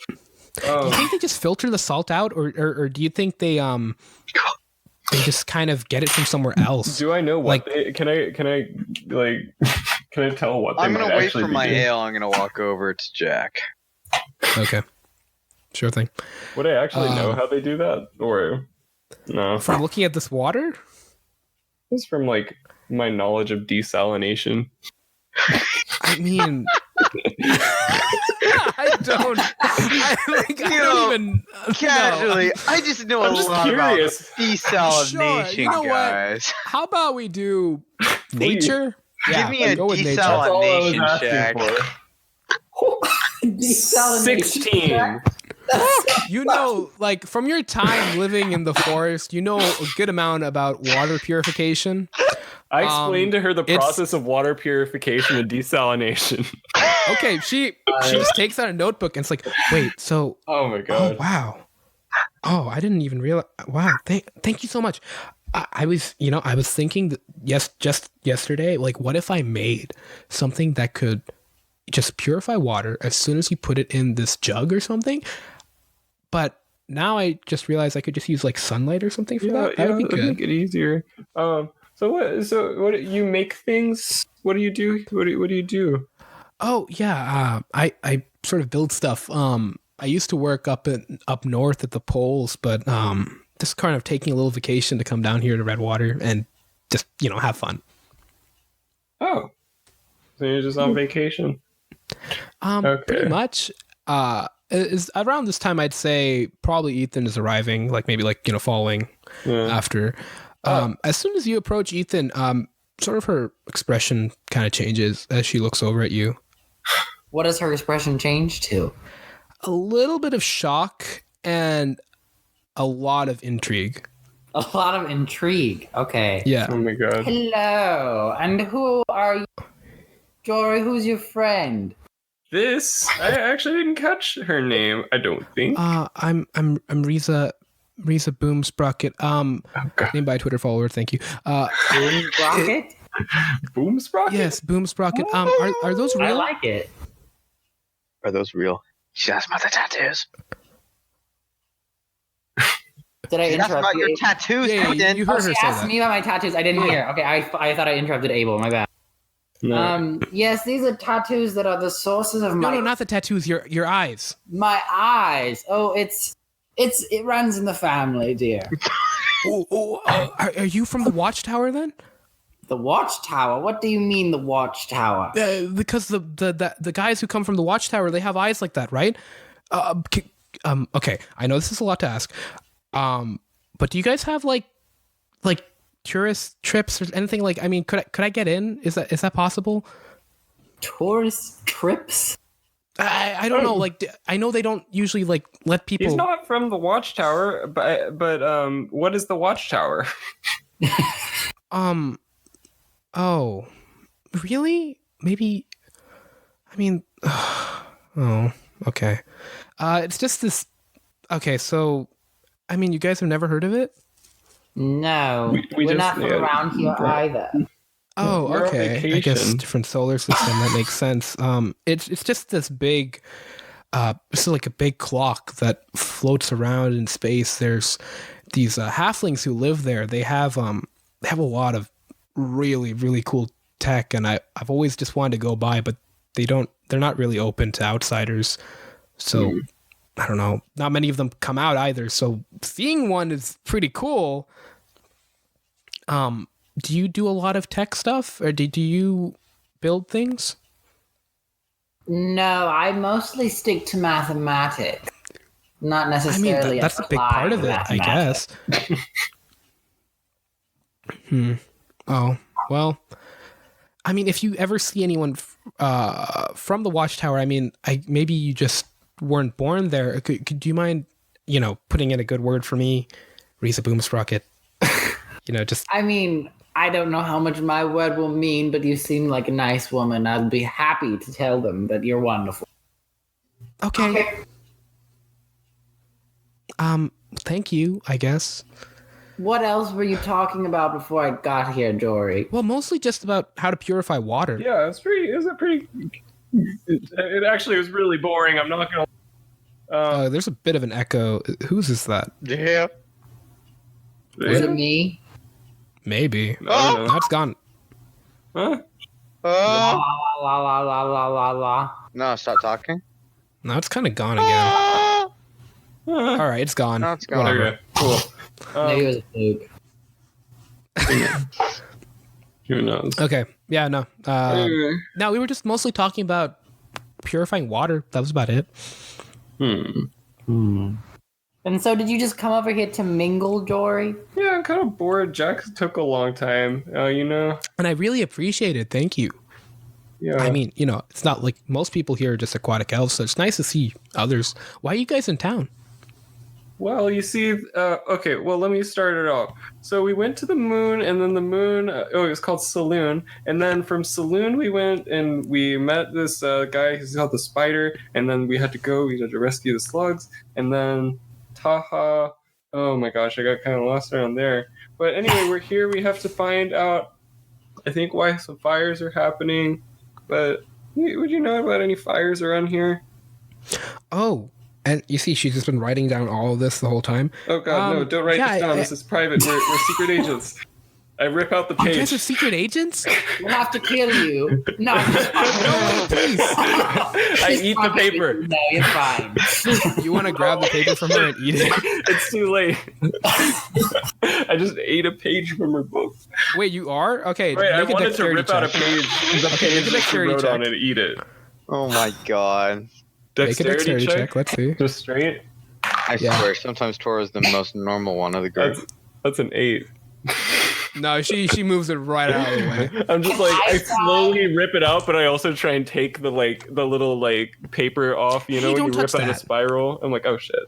you think they just filter the salt out, or do you think they just kind of get it from somewhere else? Do I know what? Like- Can I tell what? They I'm might gonna wait actually for be my doing? ale. I'm gonna walk over to Jack. Okay, sure thing. Would I actually know how they do that, or no? From looking at this water, It's from like my knowledge of desalination. I mean, I don't even Casually, I just know I'm a just lot curious. about desalination, Sure, you know what? guys. How about we do nature? Give me a go with nature. That's all I was desalination asking check. for. Desalination 16. You know, like from your time living in the forest, you know a good amount about water purification. I explained to her the it's- process of water purification and desalination. Okay, she just takes out a notebook and it's like, wait, so Oh my oh god. wow, oh I didn't even realize. Wow, thank you so much. I was thinking that just yesterday, like, what if I made something that could just purify water as soon as you put it in this jug or something? But now I just realized I could just use like sunlight or something for that. That would be that'd good. make it easier. So what you make things? What do you do? What do you do? Oh yeah, I sort of build stuff. I used to work up north at the poles, but just kind of taking a little vacation to come down here to Redwater and just have fun. Oh, so you're just on vacation? Okay. Pretty much. Is around this time I'd say probably Ethan is arriving, like maybe like following after. As soon as you approach Ethan, sort of her expression kind of changes as she looks over at you. What does her expression change to? A little bit of shock and a lot of intrigue. A lot of intrigue. Okay. Yeah. Oh my god. Hello. And who are you? Jory, who's your friend? I actually didn't catch her name. I don't think. I'm Riza Boomsprocket. God. Named by a Twitter follower. Thank you. Boom Rocket? Boom Sprocket? Yes, Boomsprocket. Are those real? I like it. Are those real? She asked about the tattoos. Did I She asked interrupt about you? your tattoos, Yeah, Ethan. you heard her She say asked that. me about my tattoos. I didn't hear. Okay, I thought I interrupted Abel. My bad. No. Yes, these are tattoos that are the sources of No, not the tattoos. Your eyes. my eyes. Oh, it runs in the family, dear. Are you from the Watchtower then? The Watchtower? What do you mean the Watchtower? Because the guys who come from the Watchtower, they have eyes like that, right? Okay, I know this is a lot to ask. But do you guys have like tourist trips or anything? Like, I mean, could I get in? Is that possible? Tourist trips? I don't know. Like, I know they don't usually like let people. He's not from the Watchtower, but what is the Watchtower? Oh, really? Maybe. I mean. Oh, okay. It's just this. Okay, so, I mean, you guys have never heard of it? No, We we're just- not from yeah. around here either. Oh, We're on okay. I guess vacation. different solar system. That makes sense. It's just this big, it's like a big clock that floats around in space. There's these halflings who live there. They have a lot of really, really cool tech, and I've always just wanted to go by, but they're not really open to outsiders. So I don't know. Not many of them come out either. So seeing one is pretty cool. Do you do a lot of tech stuff, or do you build things? No, I mostly stick to mathematics. Not I mean, necessarily. that's a big part of it, I guess. Oh, well, I mean, if you ever see anyone from the Watchtower, I mean, maybe you just weren't born there. Could you mind, putting in a good word for me, Riza Boomsprocket? Just. I mean, I don't know how much my word will mean, but you seem like a nice woman. I'd be happy to tell them that you're wonderful. Okay. Thank you, I guess. What else were you talking about before I got here, Jory? Well, mostly just about how to purify water. Yeah, it actually was really boring. I'm not gonna. There's a bit of an echo. Whose is that? Yeah. Was it me? Maybe. Oh! Now it's gone. Huh? La la la la la la la. No, stop talking. Now it's kind of gone again. All right, it's gone. Now it's gone. Whatever. Okay, cool. Maybe it was a fluke. Who knows? Okay. Yeah, no. No, we were just mostly talking about purifying water. That was about it. And so, did you just come over here to mingle, Jory? Yeah, I'm kind of bored. Jack took a long time. And I really appreciate it. Thank you. Yeah. I mean, it's not like most people here are just aquatic elves, so it's nice to see others. Why are you guys in town? Well, you see, okay, well, let me start it off. So we went to the moon, and then the moon, it was called Saloon, and then from Saloon we went and we met this guy who's called the Spider, and then we had to rescue the slugs, and then Taha, oh my gosh, I got kind of lost around there. But anyway, we're here, we have to find out, I think, why some fires are happening, but would you know about any fires around here? Oh, and you see, she's just been writing down all of this the whole time. Oh god, no, don't write this down. This is private. We're secret agents. I rip out the page. You guys are secret agents? We'll have to kill you. No, No, please. I eat the paper. No, you're fine. You want to grab the paper from her and eat it? It's too late. I just ate a page from her book. Wait, you are? Okay, Wait, I make a wanted to dexterity rip check. out a page. The Okay, make page a that she dexterity wrote check. on it, eat it. Oh my god. Make a dexterity check. Let's see. Just straight? I swear, sometimes Tora's the most normal one of the group. That's an 8. No, she moves it right out of the way. I'm just like, I slowly rip it out, but I also try and take the little paper off, Hey, when don't you rip touch out a that. spiral. I'm like, oh shit.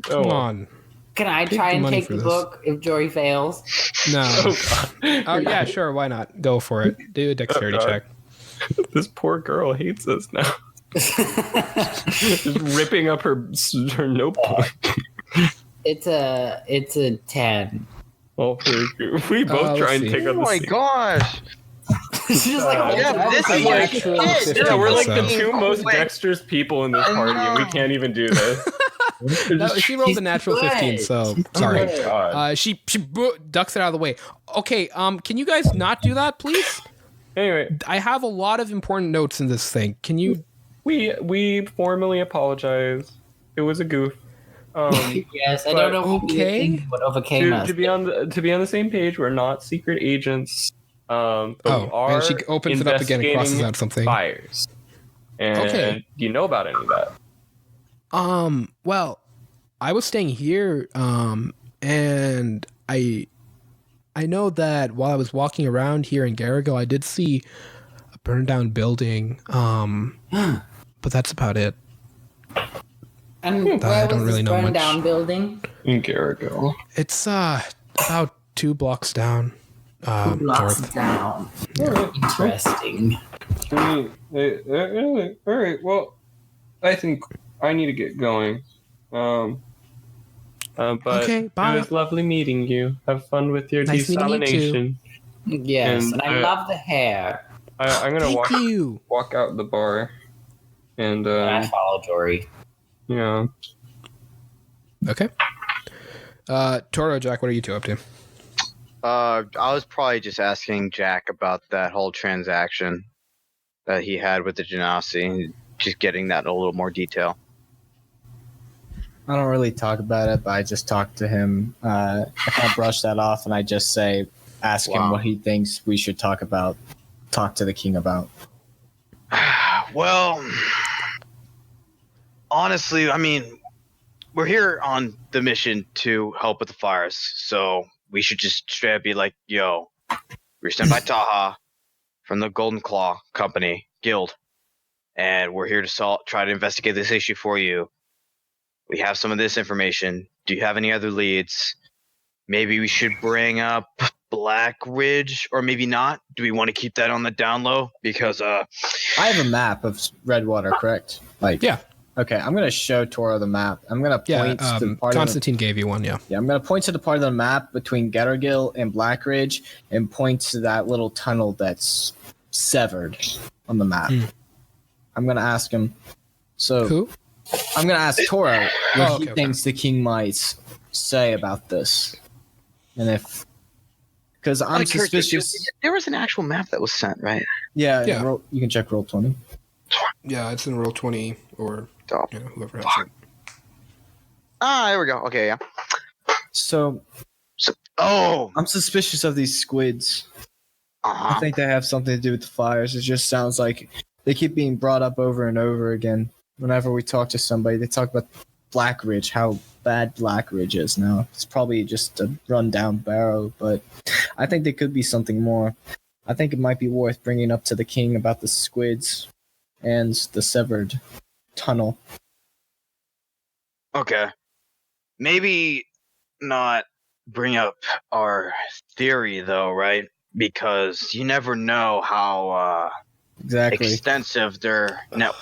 Come on. Can I Take try the and money take for the this. book if Jory fails? No. Oh god. Yeah, sure. Why not? Go for it. Do a dexterity God. check. This poor girl hates us now. Just ripping up her notebook. It's a 10. Well, we both try and let's take see. on the Oh my same. gosh! It's just like, Yeah, this is like Natural shit. 15. Yeah, we're like the So- two most Wait. dexterous people in this party, and we can't even do this. No, she rolled a natural good. 15, so sorry. good. God. She ducks it out of the way. Okay, can you guys not do that, please? Anyway, I have a lot of important notes in this thing. Can you? we formally apologize. It was a goof. yes, I don't know what we were Okay. thinking, what overcame us. To be on the same page, we're not secret agents. But we are and she opens it up again and crosses out something. fires. And Okay. do you know about any of that? Well, I was staying here, and I know that while I was walking around here in Garrigo, I did see a burned down building. But that's about it. And I where don't was really this know burned much. down building? In Garrigo. It's about 2 blocks down. Blocks North. down. Interesting. All right. Well, I think I need to get going. But Okay, bye. it was lovely meeting you. Have fun with your Nice meeting you desalination. Yes, and I love the hair. I'm gonna Thank you. walk out the bar, and I follow Jory. yeah. Okay. Toro, Jack, what are you two up to? I was probably just asking Jack about that whole transaction that he had with the Genasi, just getting that in a little more detail. I don't really talk about it, but I just talk to him. I kind of brush that off, and I just ask him Wow. what he thinks we should talk to the king about. Well, honestly, I mean, we're here on the mission to help with the fires, so we should just straight up be like, yo, we're sent by Taha from the Golden Claw Company Guild, and we're here to try to investigate this issue for you. We have some of this information. Do you have any other leads? Maybe we should bring up Black Ridge, or maybe not. Do we want to keep that on the down low? Because I have a map of Redwater, correct? Yeah. Okay, I'm gonna show Toro the map. I'm gonna Yeah, point to part of Constantine gave you one, yeah. I'm gonna point to the part of the map between Gettergill and Blackridge, and point to that little tunnel that's severed on the map. I'm gonna ask him. So Who? I'm gonna ask Toro what he okay. thinks the king might say about this, and if because I'm suspicious. There was an actual map that was sent, right? Yeah, Yeah. you can check roll 20. Yeah, it's in roll 20 or Oh. whoever has it. There we go. Okay, yeah. So Oh, I'm suspicious of these squids. I uh-huh. think they have something to do with the fires. It just sounds like they keep being brought up over and over again. Whenever we talk to somebody, they talk about Blackridge, how bad Blackridge is now. It's probably just a rundown barrow, but I think there could be something more. I think it might be worth bringing up to the king about the squids and the severed tunnel. Okay. maybe not bring up our theory though, right? Because you never know how Exactly. extensive their net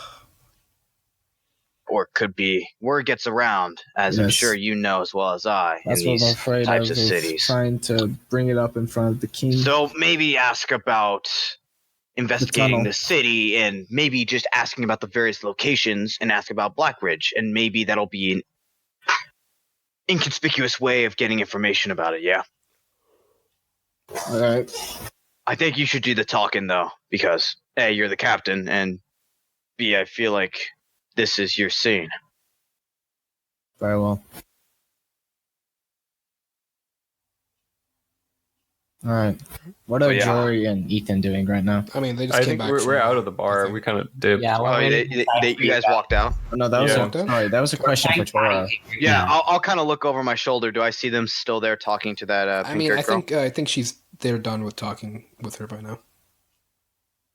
or could be. Word gets around, as I'm Yes. sure you know as well as I, That's in what I'm these afraid types of of cities. trying to bring it up in front of the king. So maybe ask about investigating tunnel. the city, and maybe just asking about the various locations, and ask about Blackridge, and maybe that'll be an inconspicuous way of getting information about it. Yeah, All right. I think you should do the talking though, because A, you're the captain, and B, I feel like this is your scene. Very well. All right. What are yeah. Jory and Ethan doing right now? I mean, they just I came think back. we're from, out of the bar. think. We kind of dipped. Yeah, Oh, you guys walked out? Oh, no, that was Yeah. that was a question for Tora. Yeah, I'll kind of look over my shoulder. Do I see them still there talking to that I mean, pink-haired girl? I think they're done with talking with her by now.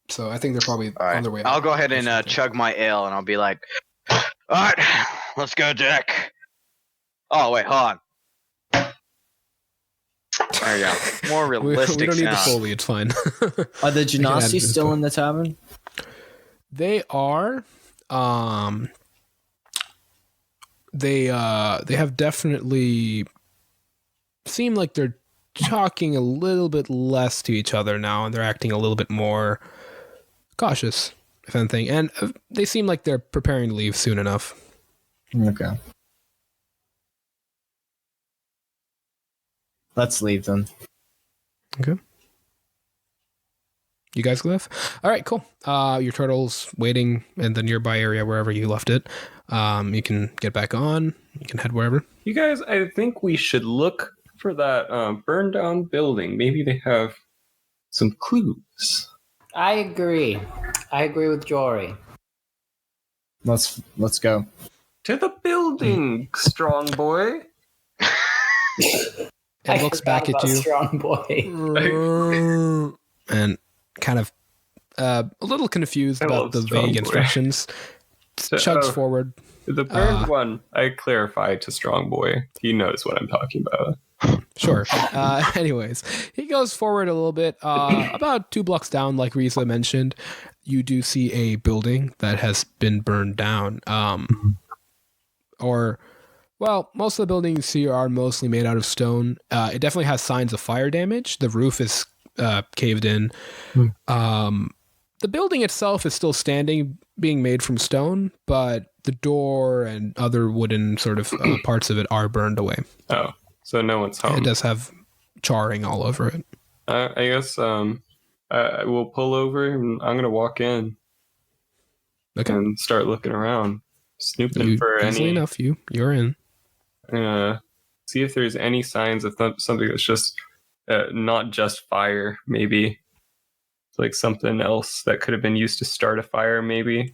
So I think they're probably All right. on their way. I'll out. go ahead and chug my ale, and I'll be like, all right, let's go, Jack. Oh, wait, hold on. There you go. More We realistic don't need the sound. Foley. It's fine. Are the add Genasi this still to- in the tavern? They are. They have definitely seem like they're talking a little bit less to each other now, and they're acting a little bit more cautious, if anything. And they seem like they're preparing to leave soon enough. Okay. Let's leave them. Okay. You guys left? All right, cool. Your turtle's waiting in the nearby area wherever you left it. You can get back on. You can head wherever. You guys, I think we should look for that burned down building. Maybe they have some clues. I agree. I agree with Jory. Let's go. To the building, strong boy. It looks back at you. Strong boy. And kind of a little confused I about love the Strong vague Boy. instructions. Chugs forward. The burned one, I clarified to strong boy. He knows what I'm talking about. Sure. Anyways, he goes forward a little bit. About 2 blocks down, like Risa mentioned, you do see a building that has been burned down. Well, most of the buildings here are mostly made out of stone. It definitely has signs of fire damage. The roof is caved in. The building itself is still standing, being made from stone, but the door and other wooden sort of parts of it are burned away. Oh, so no one's home. It does have charring all over it. I guess I will pull over and I'm gonna walk in Okay. and start looking around, snooping You, for easily any. enough, you're in. See if there's any signs of something that's just not just fire. Maybe like something else that could have been used to start a fire. Maybe.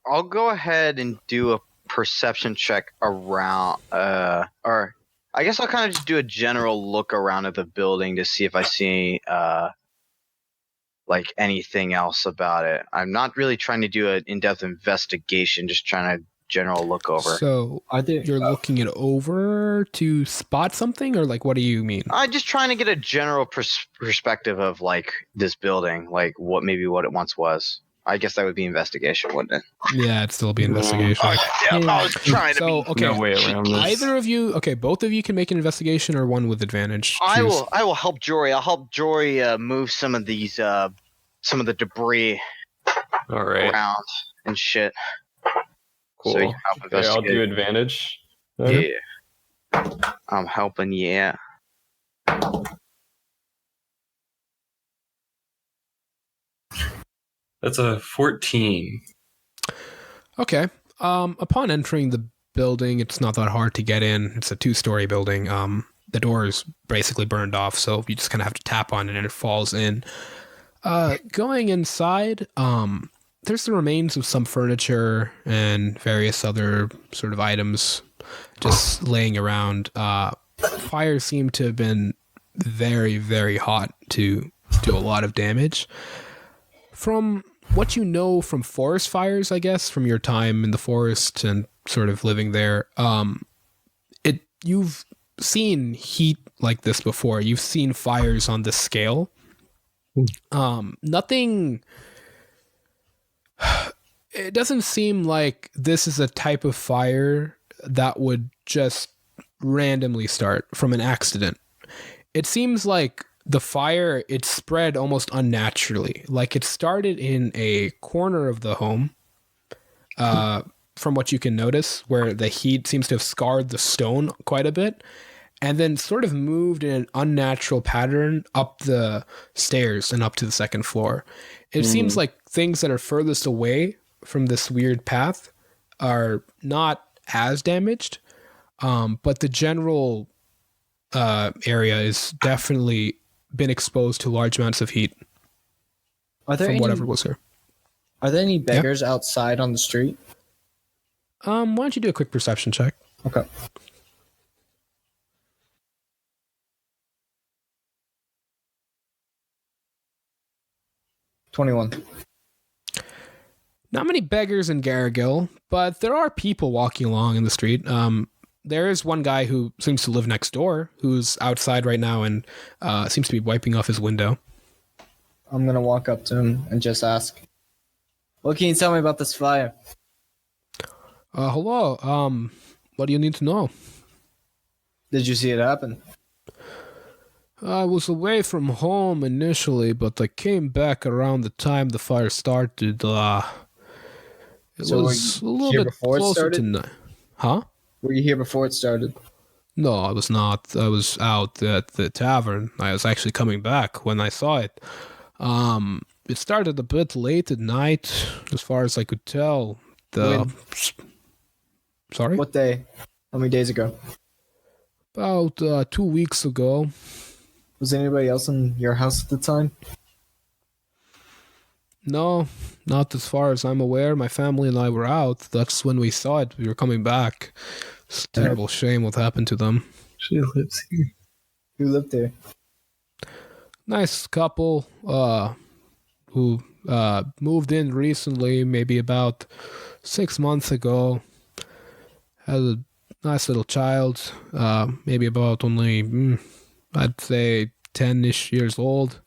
I'll go ahead and do a perception check around, or I guess I'll kind of just do a general look around at the building to see if I see like anything else about it. I'm not really trying to do an in-depth investigation, just trying to general look over. So Are there? you're looking it over to spot something, or like what do you mean? I'm just trying to get a general perspective of like this building, like what it once was. I guess that would be investigation, wouldn't it? Yeah, it'd still be investigation. I was trying to So be. okay, No way around this. either of you. Okay, both of you can make an investigation, or one with advantage. I Choose. will help Jory. I'll help Jory move some of these some of the debris All right. around and shit. Cool. So you can help Okay, I'll do investigate. advantage. Yeah. I'm helping you out. That's a 14. Okay. Upon entering the building, it's not that hard to get in. It's a 2-story building. The door is basically burned off, so you just kind of have to tap on it and it falls in. Going inside, there's the remains of some furniture and various other sort of items just laying around. Fires seem to have been very, very hot to do a lot of damage. From what you know from forest fires, I guess, from your time in the forest and sort of living there, you've seen heat like this before. You've seen fires on this scale. Nothing. It doesn't seem like this is a type of fire that would just randomly start from an accident. It seems like the fire, it spread almost unnaturally. Like it started in a corner of the home, from what you can notice, where the heat seems to have scarred the stone quite a bit, and then sort of moved in an unnatural pattern up the stairs and up to the second floor. It seems like things that are furthest away from this weird path are not as damaged, but the general area is definitely been exposed to large amounts of heat from whatever was here. Are there any beggars outside on the street? Why don't you do a quick perception check? Okay. $21. Not many beggars in Garrigill, but there are people walking along in the street. There is one guy who seems to live next door, who's outside right now and seems to be wiping off his window. I'm gonna walk up to him and just ask, "What can you tell me about this fire?" Hello. What do you need to know? Did you see it happen? I was away from home initially, but I came back around the time the fire started. It So was a were you little here bit before it closer started? to night. Huh? Were you here before it started? No, I was not. I was out at the tavern. I was actually coming back when I saw it. It started a bit late at night, as far as I could tell. Sorry? What day? How many days ago? About 2 weeks ago. Was anybody else in your house at the time? No, not as far as I'm aware. My family and I were out. That's when we saw it. We were coming back. It's a terrible shame what happened to them. She lives here. Who lived there? Nice couple who moved in recently, maybe about 6 months ago. Had a nice little child, maybe about only, I'd say 10-ish years old.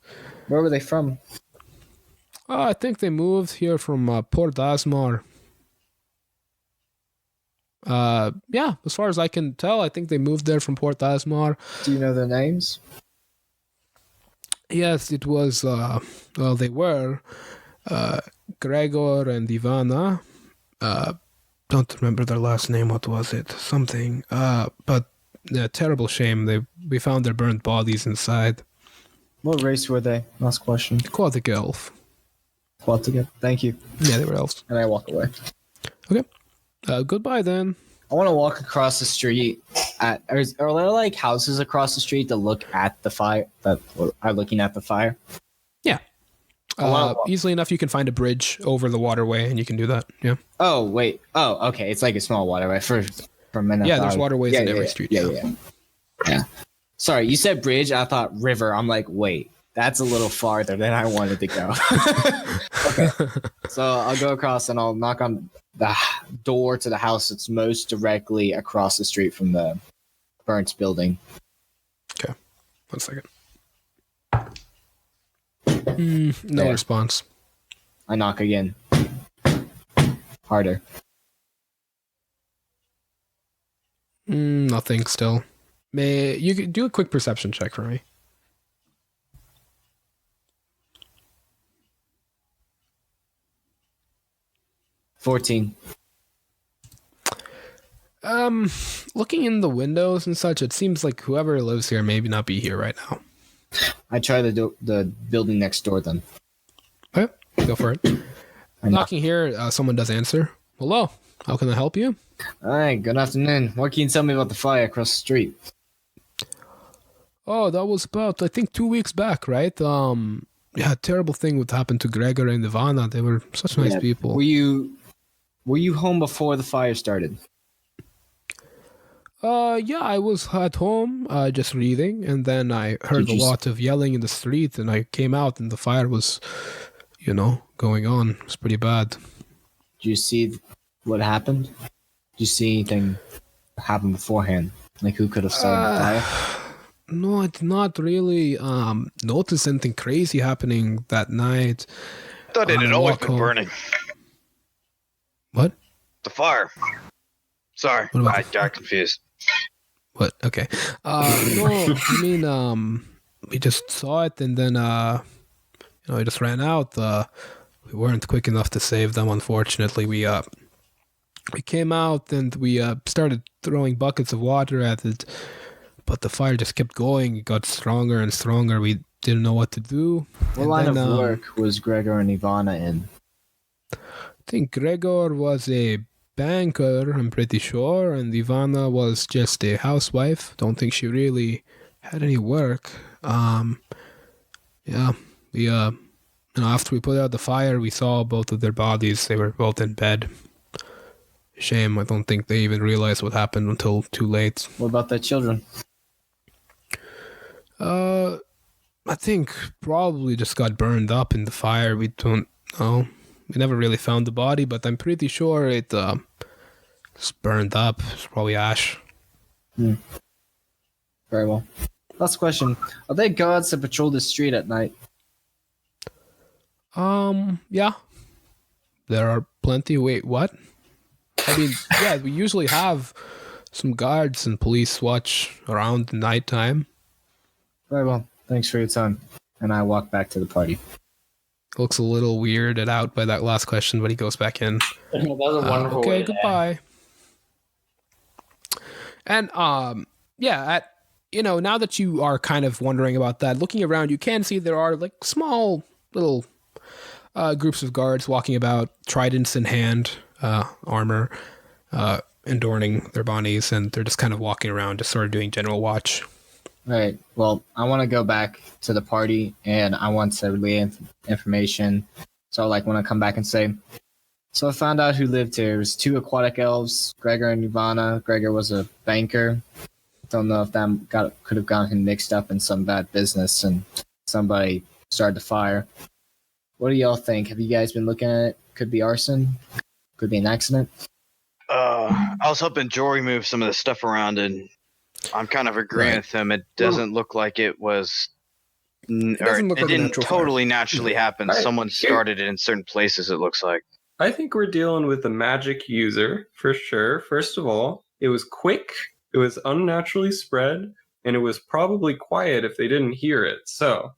Where were they from? I think they moved here from Port Asmar. Yeah, as far as I can tell, I think they moved there from Port Asmar. Do you know their names? Yes, it was, they were Gregor and Ivana. Don't remember their last name. What was it? Something. But yeah, terrible shame. We found their burnt bodies inside. What race were they? Last question. Aquatic elf. Together. Thank you. Yeah, they were elves. And I walk away. Okay. Goodbye then. I want to walk across the street. Are there like houses across the street that look at the fire? That are looking at the fire? Yeah. wanna walk. Easily enough, you can find a bridge over the waterway, and you can do that. Yeah. Oh wait. Oh, okay. It's like a small waterway for a minute. Yeah, there's waterways in every street. Yeah. Sorry, you said bridge. I thought river. I'm like, wait, that's a little farther than I wanted to go. Okay. So I'll go across and I'll knock on the door to the house that's most directly across the street from the burnt building. Okay. 1 second. No Yeah. response. I knock again. Harder. Nothing still. May you could do a quick perception check for me? $14. Looking in the windows and such, it seems like whoever lives here maybe not be here right now. I try the building next door then. Okay, go for it. I knock. Knocking here, someone does answer. Hello, how can I help you? Hi, good afternoon. What can you tell me about the fire across the street? Oh, that was about, I think, 2 weeks back, right? Yeah, terrible thing would happen to Gregor and Ivana. They were such nice Yeah. people. Were you home before the fire started? Yeah, I was at home, just reading, and then I heard Did you a lot of yelling in the street, and I came out, and the fire was, going on. It was pretty bad. Did you see what happened? Did you see anything happen beforehand? Like, who could have started the fire? No, I did not really notice anything crazy happening that night. I thought it had always walk been home. burning. What? The fire. Sorry, What about I the got confused. What? Okay. No, I mean, we just saw it and then, it just ran out. We weren't quick enough to save them, unfortunately. We came out and we started throwing buckets of water at it, but the fire just kept going. It got stronger and stronger. We didn't know what to do. What And line then, of work was Gregor and Ivana in? I think Gregor was a banker, I'm pretty sure, and Ivana was just a housewife. Don't think she really had any work. Yeah, we after we put out the fire, we saw both of their bodies. They were both in bed. Shame. I don't think they even realized what happened until too late. What about their children? I think probably just got burned up in the fire. We don't know. We never really found the body, but I'm pretty sure it just burned up. It's probably ash. Very well. Last question. Are there guards that patrol the street at night? Yeah. There are plenty. Wait, what? I mean, yeah, we usually have some guards and police watch around the nighttime. Very well. Thanks for your time. And I walk back to the party. Looks a little weirded out by that last question, but he goes back in. That was a wonderful way Okay, to goodbye. And yeah, now that you are kind of wondering about that, looking around, you can see there are like small little groups of guards walking about, tridents in hand, armor, adorning their bodies, and they're just kind of walking around, just sort of doing general watch. All right. Well, I want to go back to the party, and I want to relay information. So, like, when I come back and say, so I found out who lived here. It was 2 aquatic elves, Gregor and Ivana. Gregor was a banker. Don't know if that could have gotten him mixed up in some bad business, and somebody started the fire. What do y'all think? Have you guys been looking at it? Could be arson. Could be an accident. I was hoping Jory moved some of the stuff around, and I'm kind of agreeing with him. It doesn't look like it was, it didn't totally naturally happen. Someone started it in certain places, it looks like. I think we're dealing with a magic user for sure. First of all, it was quick, it was unnaturally spread, and it was probably quiet if they didn't hear it. So,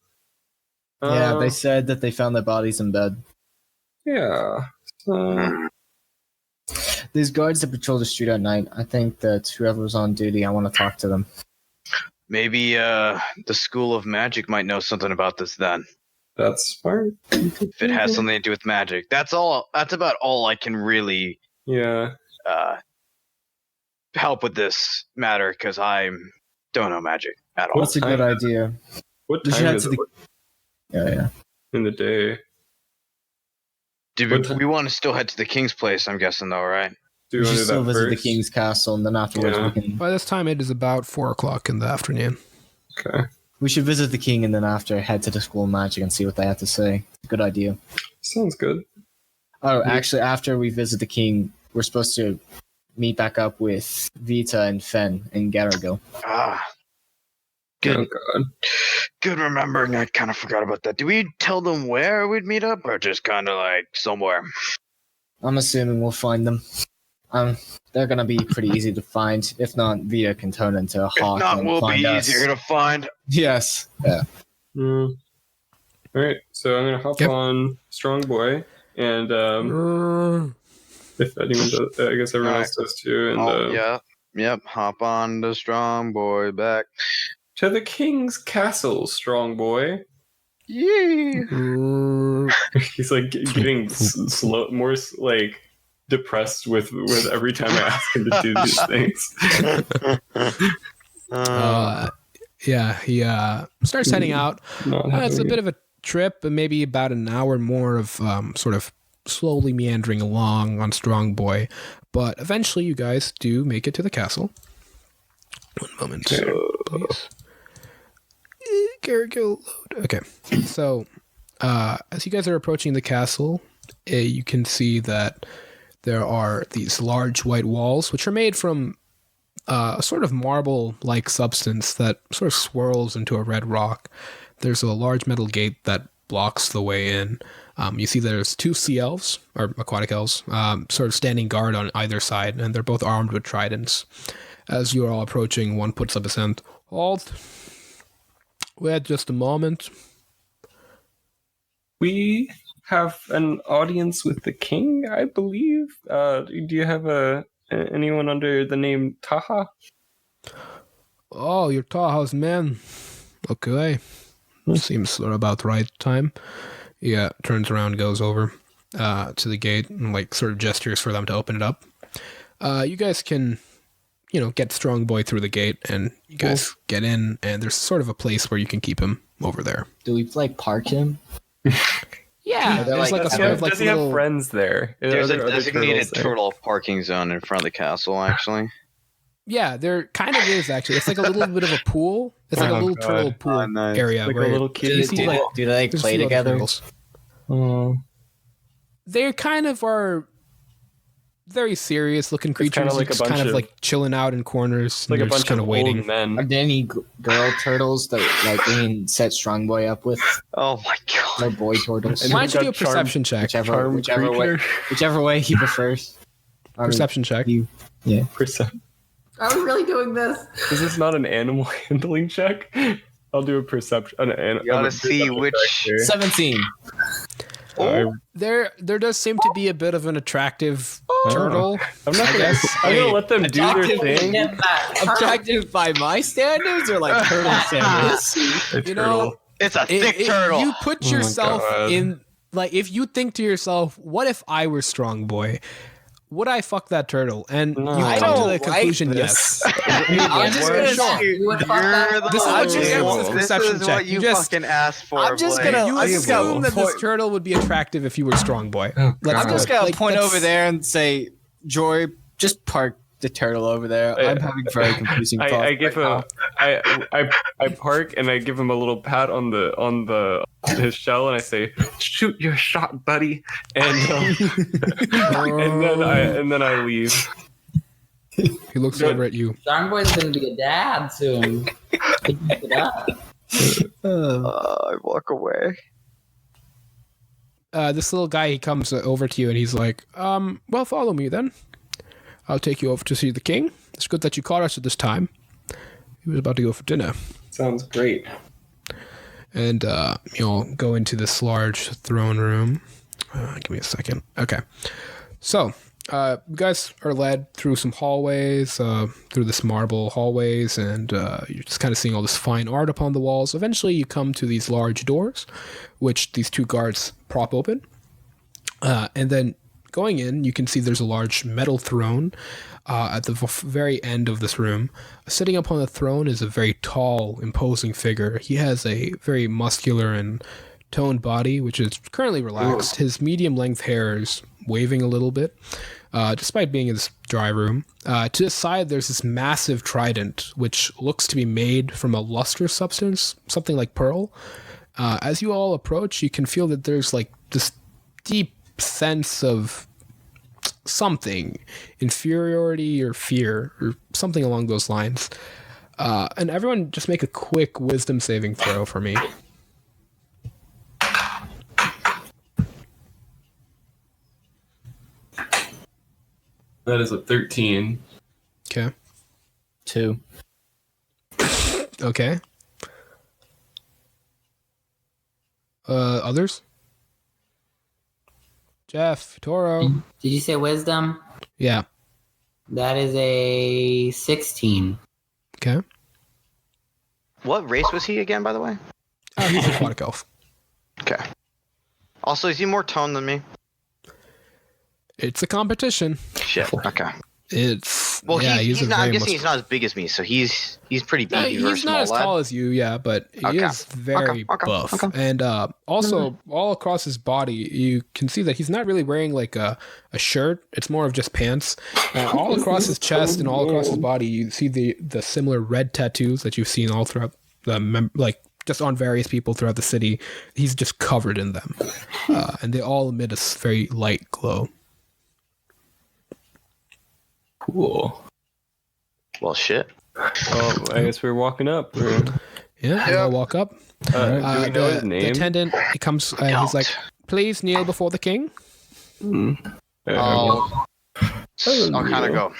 Yeah, they said that they found their bodies in bed. Yeah. These guards that patrol the street at night, I think that whoever's on duty, I want to talk to them. Maybe the School of Magic might know something about this then. That's smart. If it has something to do with magic. That's about all I can really help with this matter, because I don't know magic at all. That's a good idea. What We should time head is to it Yeah. in the day? We want to still head to the king's place, I'm guessing, though, right? Do We you should want to do still that visit the first? king's castle, and then afterwards Yeah. we can. By this time, it is about 4:00 in the afternoon. Okay. We should visit the king, and then after head to the School of Magic and see what they have to say. Good idea. Sounds good. Oh, actually, after we visit the king, we're supposed to meet back up with Vita and Fen in Garrigo. Good. Oh, God. Good remembering. I kind of forgot about that. Do we tell them where we'd meet up, or just kind of like somewhere? I'm assuming we'll find them. They're gonna be pretty easy to find. If not, Vita can turn into a hawk If not, and we'll find be us. easier to find. Yes. Yeah. All right, so I'm gonna hop on Strong Boy, and if anyone does, I guess everyone else does too. And Yep. Hop on the Strong Boy back. to the king's castle, Strong Boy. Yee. He's like getting slow, more like depressed with every time I ask him to do these things. Yeah, he starts heading out. It's a bit of a trip, but maybe about an hour more of sort of slowly meandering along on Strong Boy. But eventually you guys do make it to the castle. One moment, please. Garrigo load. Okay, so as you guys are approaching the castle, you can see that there are these large white walls, which are made from a sort of marble-like substance that sort of swirls into a red rock. There's a large metal gate that blocks the way in. You see there's 2 sea elves, or aquatic elves, sort of standing guard on either side, and they're both armed with tridents. As you are all approaching, one puts up his hand. Halt. Wait just a moment. We have an audience with the king, I believe. Do you have anyone under the name Taha? Oh, you're Taha's man. Okay. Seems sort of about the right time. Yeah, turns around, goes over to the gate, and like sort of gestures for them to open it up. You guys can, get Strong Boy through the gate, and you guys get in, and there's sort of a place where you can keep him over there. Do we park him? Yeah, there's like a sort of like does he have friends there? There's Are a there other designated turtles there? turtle parking zone in front of the castle, actually. Yeah, there kind of is actually. It's like a little bit of a pool. It's like a little turtle pool nice. area Like a where little you kid. see, Do they there's a play few other together? turtles. Oh. They kind of are very serious looking creatures, kinda like a just bunch kind of of- like chilling out in corners. Like and a they're bunch just kind of of waiting. old men. Are there any girl turtles that we can set Strong Boy up with? Oh my god. Or boy turtles? And Why we've don't you do a got charm- perception check? Charm Whichever way he prefers. Perception check. Perception. Are we really doing this? Is this not an animal handling check? I'll do a perception. You gotta see which. 17. There does seem to be a bit of an attractive turtle. I'm not gonna. guess. I'm gonna let them do their Attractive thing. Get that. Attractive by my standards or turtle standards? A You know, It's a thick turtle. You put Oh my yourself God. in, like, if you think to yourself, what if I were Strong Boy? Would I fuck that turtle? And No. you I come to don't the like conclusion, this. yes. I'm just Word. gonna You would fuck that? You're the This is one what you who- get with this This perception is check. what You you just- fucking asked for. I'm just Blake. gonna- You I just got assume that point- this turtle would be attractive if you were Strong Boy. Oh, Let's I'm go. just gonna Like, point that's- over there and say, Jory, just park the turtle over there. I'm having very confusing thoughts. I give right him. I park and I give him a little pat on his shell and I say, "Shoot your shot, buddy," and and then I leave. He looks over at you. Strong Boy's gonna be a dad soon. Pick it up. I walk away. This little guy, he comes over to you and he's like, well, follow me then. I'll take you over to see the king. It's good that you caught us at this time. He was about to go for dinner. Sounds great. And you'll go into this large throne room. Give me a second. Okay. So, you guys are led through some hallways, through this marble hallways, and you're just kind of seeing all this fine art upon the walls. Eventually, you come to these large doors, which these 2 guards prop open. And then going in, you can see there's a large metal throne at the very end of this room. Sitting upon the throne is a very tall, imposing figure. He has a very muscular and toned body, which is currently relaxed. His medium-length hair is waving a little bit, despite being in this dry room. To the side, there's this massive trident, which looks to be made from a lustrous substance, something like pearl. As you all approach, you can feel that there's like this deep sense of something, inferiority or fear, or something along those lines. And everyone just make a quick wisdom saving throw for me. That is a 13. Okay. 2. Okay. Others? Jeff, Toro. Did you say wisdom? Yeah. That is a 16. Okay. What race was he again, by the way? Oh, he's an aquatic elf. Okay. Also, is he more toned than me? It's a competition. Shit. Okay. It's Well, yeah, he's a not. I'm very guessing he's not as big as me, so he's pretty big. No, He's very he's not as small lad. tall as you, yeah, but he Okay. is very Okay. buff. Okay. And also, all across his body, you can see that he's not really wearing like a shirt. It's more of just pants. All across his chest and all across his body, you see the similar red tattoos that you've seen all throughout like just on various people throughout the city. He's just covered in them, and they all emit a very light glow. Cool. Well, shit. Oh, I guess we're walking up. Yeah, you all walk up. Do we know his The name? attendant, he comes, he's like, please kneel before the king. I'll kind of go.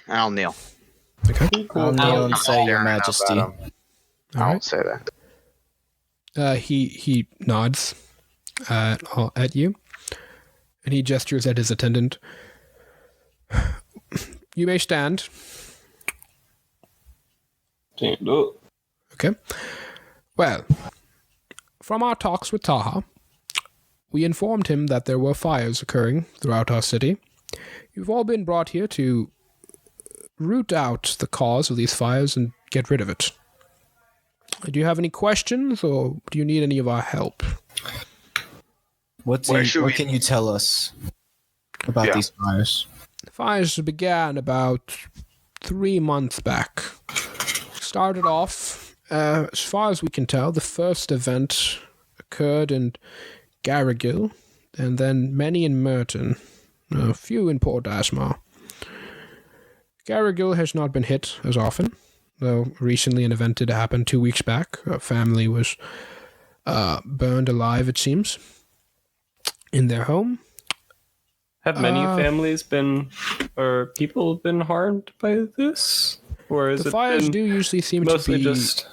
I'll kneel. Okay. I'll kneel and say, Your Majesty. I won't say that. He nods at you, and he gestures at his attendant. You may stand. Stand up. Okay. Well, from our talks with Taha, we informed him that there were fires occurring throughout our city. You've all been brought here to root out the cause of these fires and get rid of it. Do you have any questions, or do you need any of our help? What can you tell us about these fires? The fires began about 3 months back. Started off, as far as we can tell, the first event occurred in Garrigill, and then many in Merton, a few in Port Asmar. Garrigill has not been hit as often, though recently an event did happen 2 weeks back. A family was burned alive, it seems, in their home. Have many families been, or people been harmed by this? Or is The it fires been do usually seem to mostly be just...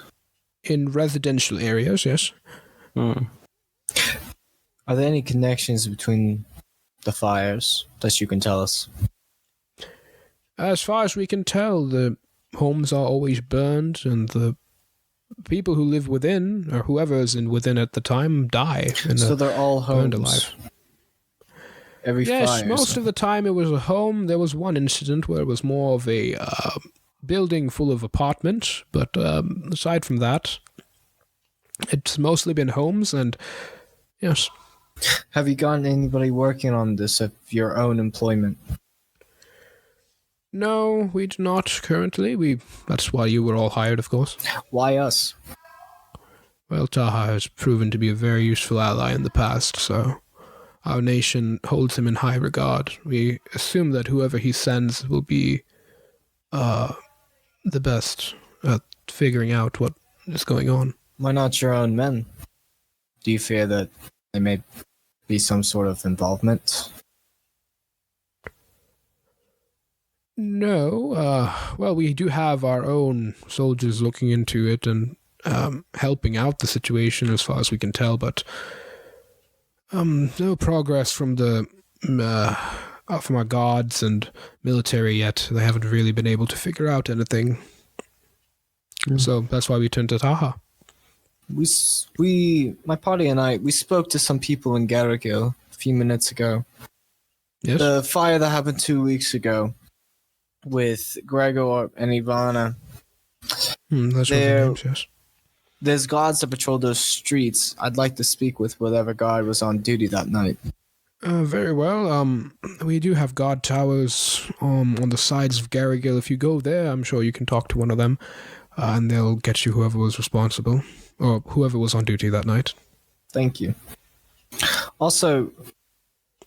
in residential areas, yes. Are there any connections between the fires that you can tell us? As far as we can tell, the homes are always burned, and the people who live within, or whoever is within at the time, die. So they're all burned homes. alive. Every Yes, fire. most of the time it was a home. There was one incident where it was more of a building full of apartments, but aside from that, it's mostly been homes, and yes. Have you gotten anybody working on this of your own employment? No, we do not currently. That's why you were all hired, of course. Why us? Well, Taha has proven to be a very useful ally in the past, so our nation holds him in high regard. We assume that whoever he sends will be the best at figuring out what is going on. Why not your own men? Do you fear that there may be some sort of involvement? No. Well, we do have our own soldiers looking into it and helping out the situation as far as we can tell, but no progress from from our guards and military yet. They haven't really been able to figure out anything. So that's why we turned to Taha. My party and I, we spoke to some people in Garrigill a few minutes ago. Yes? The fire that happened 2 weeks ago with Gregor and Ivana. That's what the names, yes. There's guards that patrol those streets. I'd like to speak with whatever guard was on duty that night. Very well. We do have guard towers on the sides of Garrigill. If you go there, I'm sure you can talk to one of them, and they'll get you whoever was responsible, or whoever was on duty that night. Thank you. Also,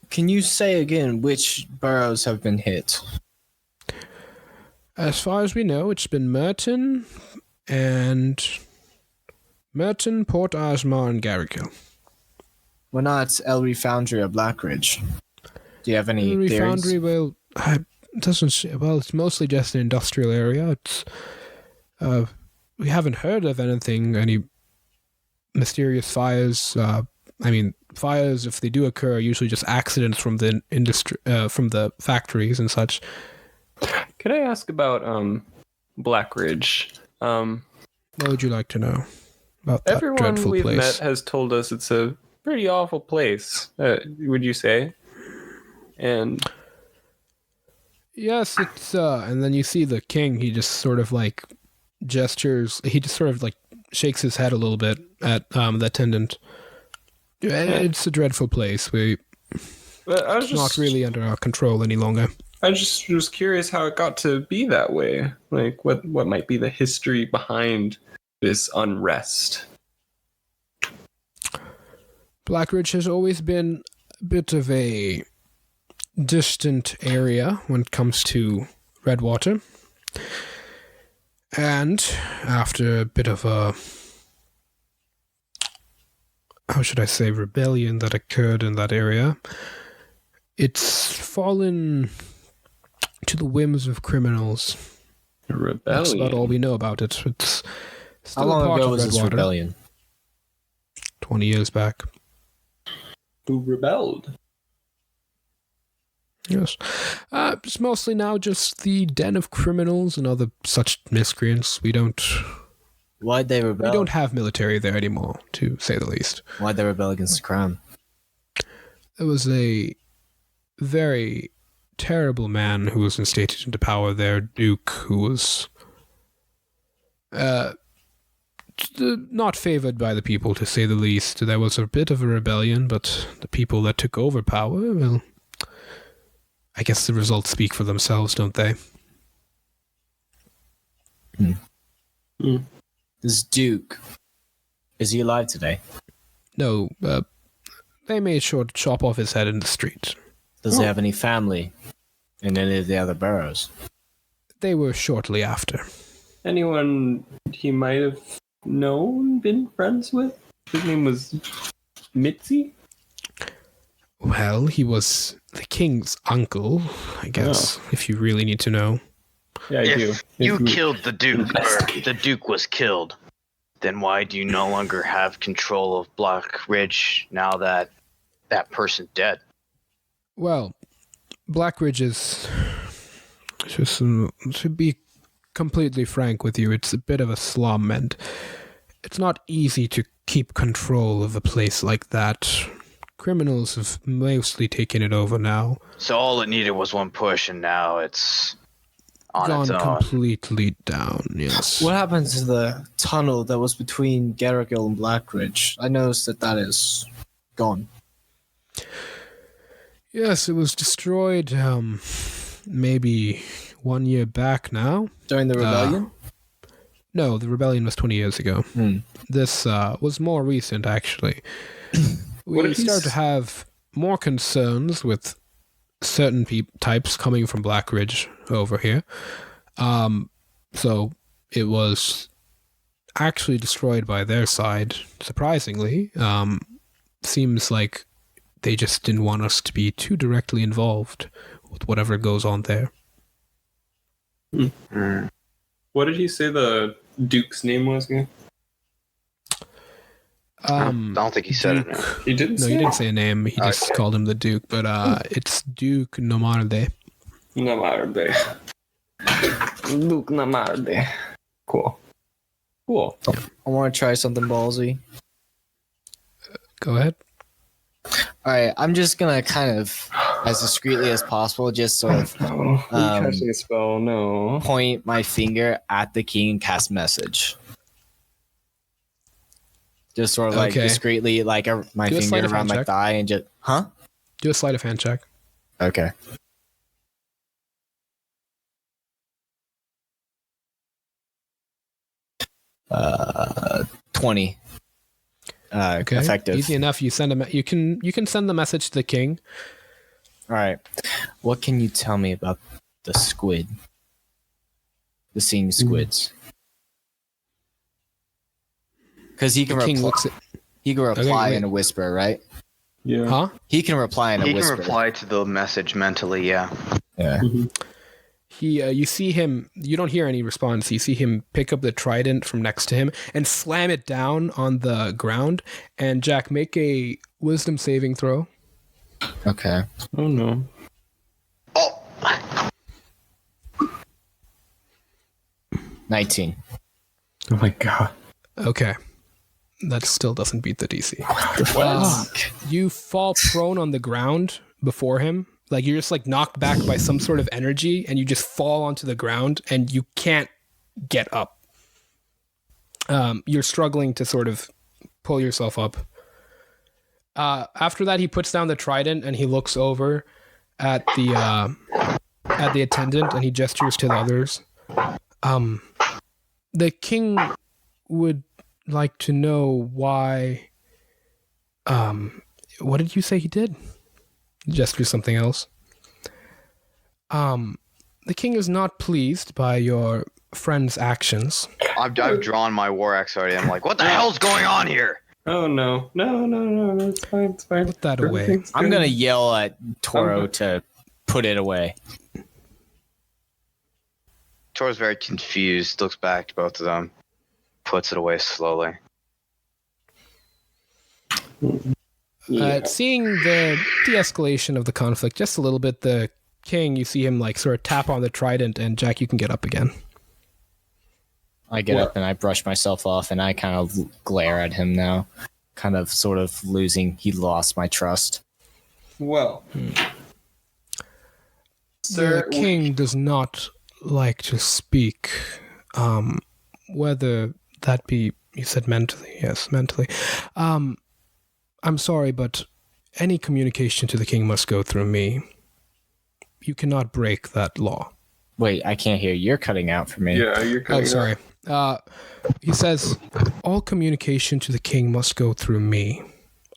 can you say again which boroughs have been hit? As far as we know, it's been Merton, Port Asmar, and Garrigill. Why not Elry Foundry or Blackridge? Do you have any Elry theories? Foundry, well, it's mostly just an industrial area. It's we haven't heard of any mysterious fires. Fires, if they do occur, are usually just accidents from the industry, from the factories and such. Could I ask about Blackridge? What would you like to know about that Everyone dreadful we've place? met has told us it's a pretty awful place. Would you say? And yes, it's and then you see the king. He just sort of like gestures. He just sort of like shakes his head a little bit at the attendant. It's a dreadful place. It's not really under our control any longer. I just was curious how it got to be that way. Like, what might be the history behind this unrest? Blackridge has always been a bit of a distant area when it comes to Redwater. And after a bit of a, how should I say, rebellion that occurred in that area, it's fallen to the whims of criminals. Rebellion. That's about all we know about it. It's still How long a part ago of was this Redwater. rebellion? 20 years back. Who rebelled? Yes. It's mostly now just the den of criminals and other such miscreants. We don't Why'd they rebel? have military there anymore, to say the least. Why'd they rebel against the crown? There was a very terrible man who was instated into power there, Duke, who was not favored by the people, to say the least. There was a bit of a rebellion, but the people that took over power, well, I guess the results speak for themselves, don't they? This Duke, is he alive today? No, they made sure to chop off his head in the street. Does he have any family in any of the other boroughs? They were shortly after. Anyone he might have known, been friends with? His name was Mitzi? Well, he was the king's uncle, I guess, if you really need to know. Yeah, I do. If you killed the Duke, or the Duke was killed, then why do you no longer have control of Black Ridge now that that person's dead? Well, Blackridge is, just to be completely frank with you, it's a bit of a slum, and it's not easy to keep control of a place like that. Criminals have mostly taken it over now. So all it needed was one push, and now it's on Gone its own. completely down, yes. What happened to the tunnel that was between Garrigill and Blackridge? I noticed that is gone. Yes, it was destroyed maybe 1 year back now. During the rebellion? No, the rebellion was 20 years ago. This was more recent, actually. We started to have more concerns with certain types coming from Blackridge over here. So it was actually destroyed by their side, surprisingly. Seems like they just didn't want us to be too directly involved with whatever goes on there. What did he say the Duke's name was again? I don't think he said it. No. He didn't No, say he didn't say a name. He just Okay. called him the Duke, but it's Duke Nomarde. Namarde. Duke Namarde. Cool. I want to try something ballsy. Go ahead. Alright, I'm just gonna kind of, as discreetly as possible, just sort of Oh, casting a spell, no. point my finger at the king and cast message. Just sort of like Okay. discreetly, like my Do a sleight finger of around hand my check. thigh and just, huh? Do a sleight of hand check. Okay. Uh, 20. Okay. Effective. Easy enough. You send you can send the message to the king. All right. What can you tell me about the squid? The seeing squids. Because he can The king reply. looks at. He can reply wait. in a whisper, right? Yeah. Huh? He can reply in a He can whisper. reply to the message mentally, yeah. Yeah. He, you see him. You don't hear any response. You see him pick up the trident from next to him and slam it down on the ground. And Jack, make a wisdom saving throw. Okay. Oh no. Oh! 19. Oh my god. Okay. That still doesn't beat the DC. What? You fall prone on the ground before him. Like you're just like knocked back by some sort of energy and you just fall onto the ground and you can't get up. You're struggling to sort of pull yourself up. After that, he puts down the trident and he looks over at the attendant and he gestures to the others. The king would like to know why. What did you say he did? Gesture something else. The king is not pleased by your friend's actions. I've drawn my war axe already. I'm like, what the hell's going on here? Oh no. No, it's fine, it's fine. Put that away. Everything's I'm good. gonna yell at Toro to put it away. Toro's very confused, looks back to both of them, puts it away slowly. Seeing the de-escalation of the conflict just a little bit, the king, you see him like sort of tap on the trident, and Jack, you can get up again. I get up and I brush myself off, and I kind of glare at him now, kind of sort of losing. He lost my trust. Well, The king does not like to speak, whether that be, you said mentally, yes, mentally. I'm sorry, but any communication to the king must go through me. You cannot break that law. Wait, I can't hear. You're cutting out for me. yeah, you're Oh, sorry. He says, all communication to the king must go through me.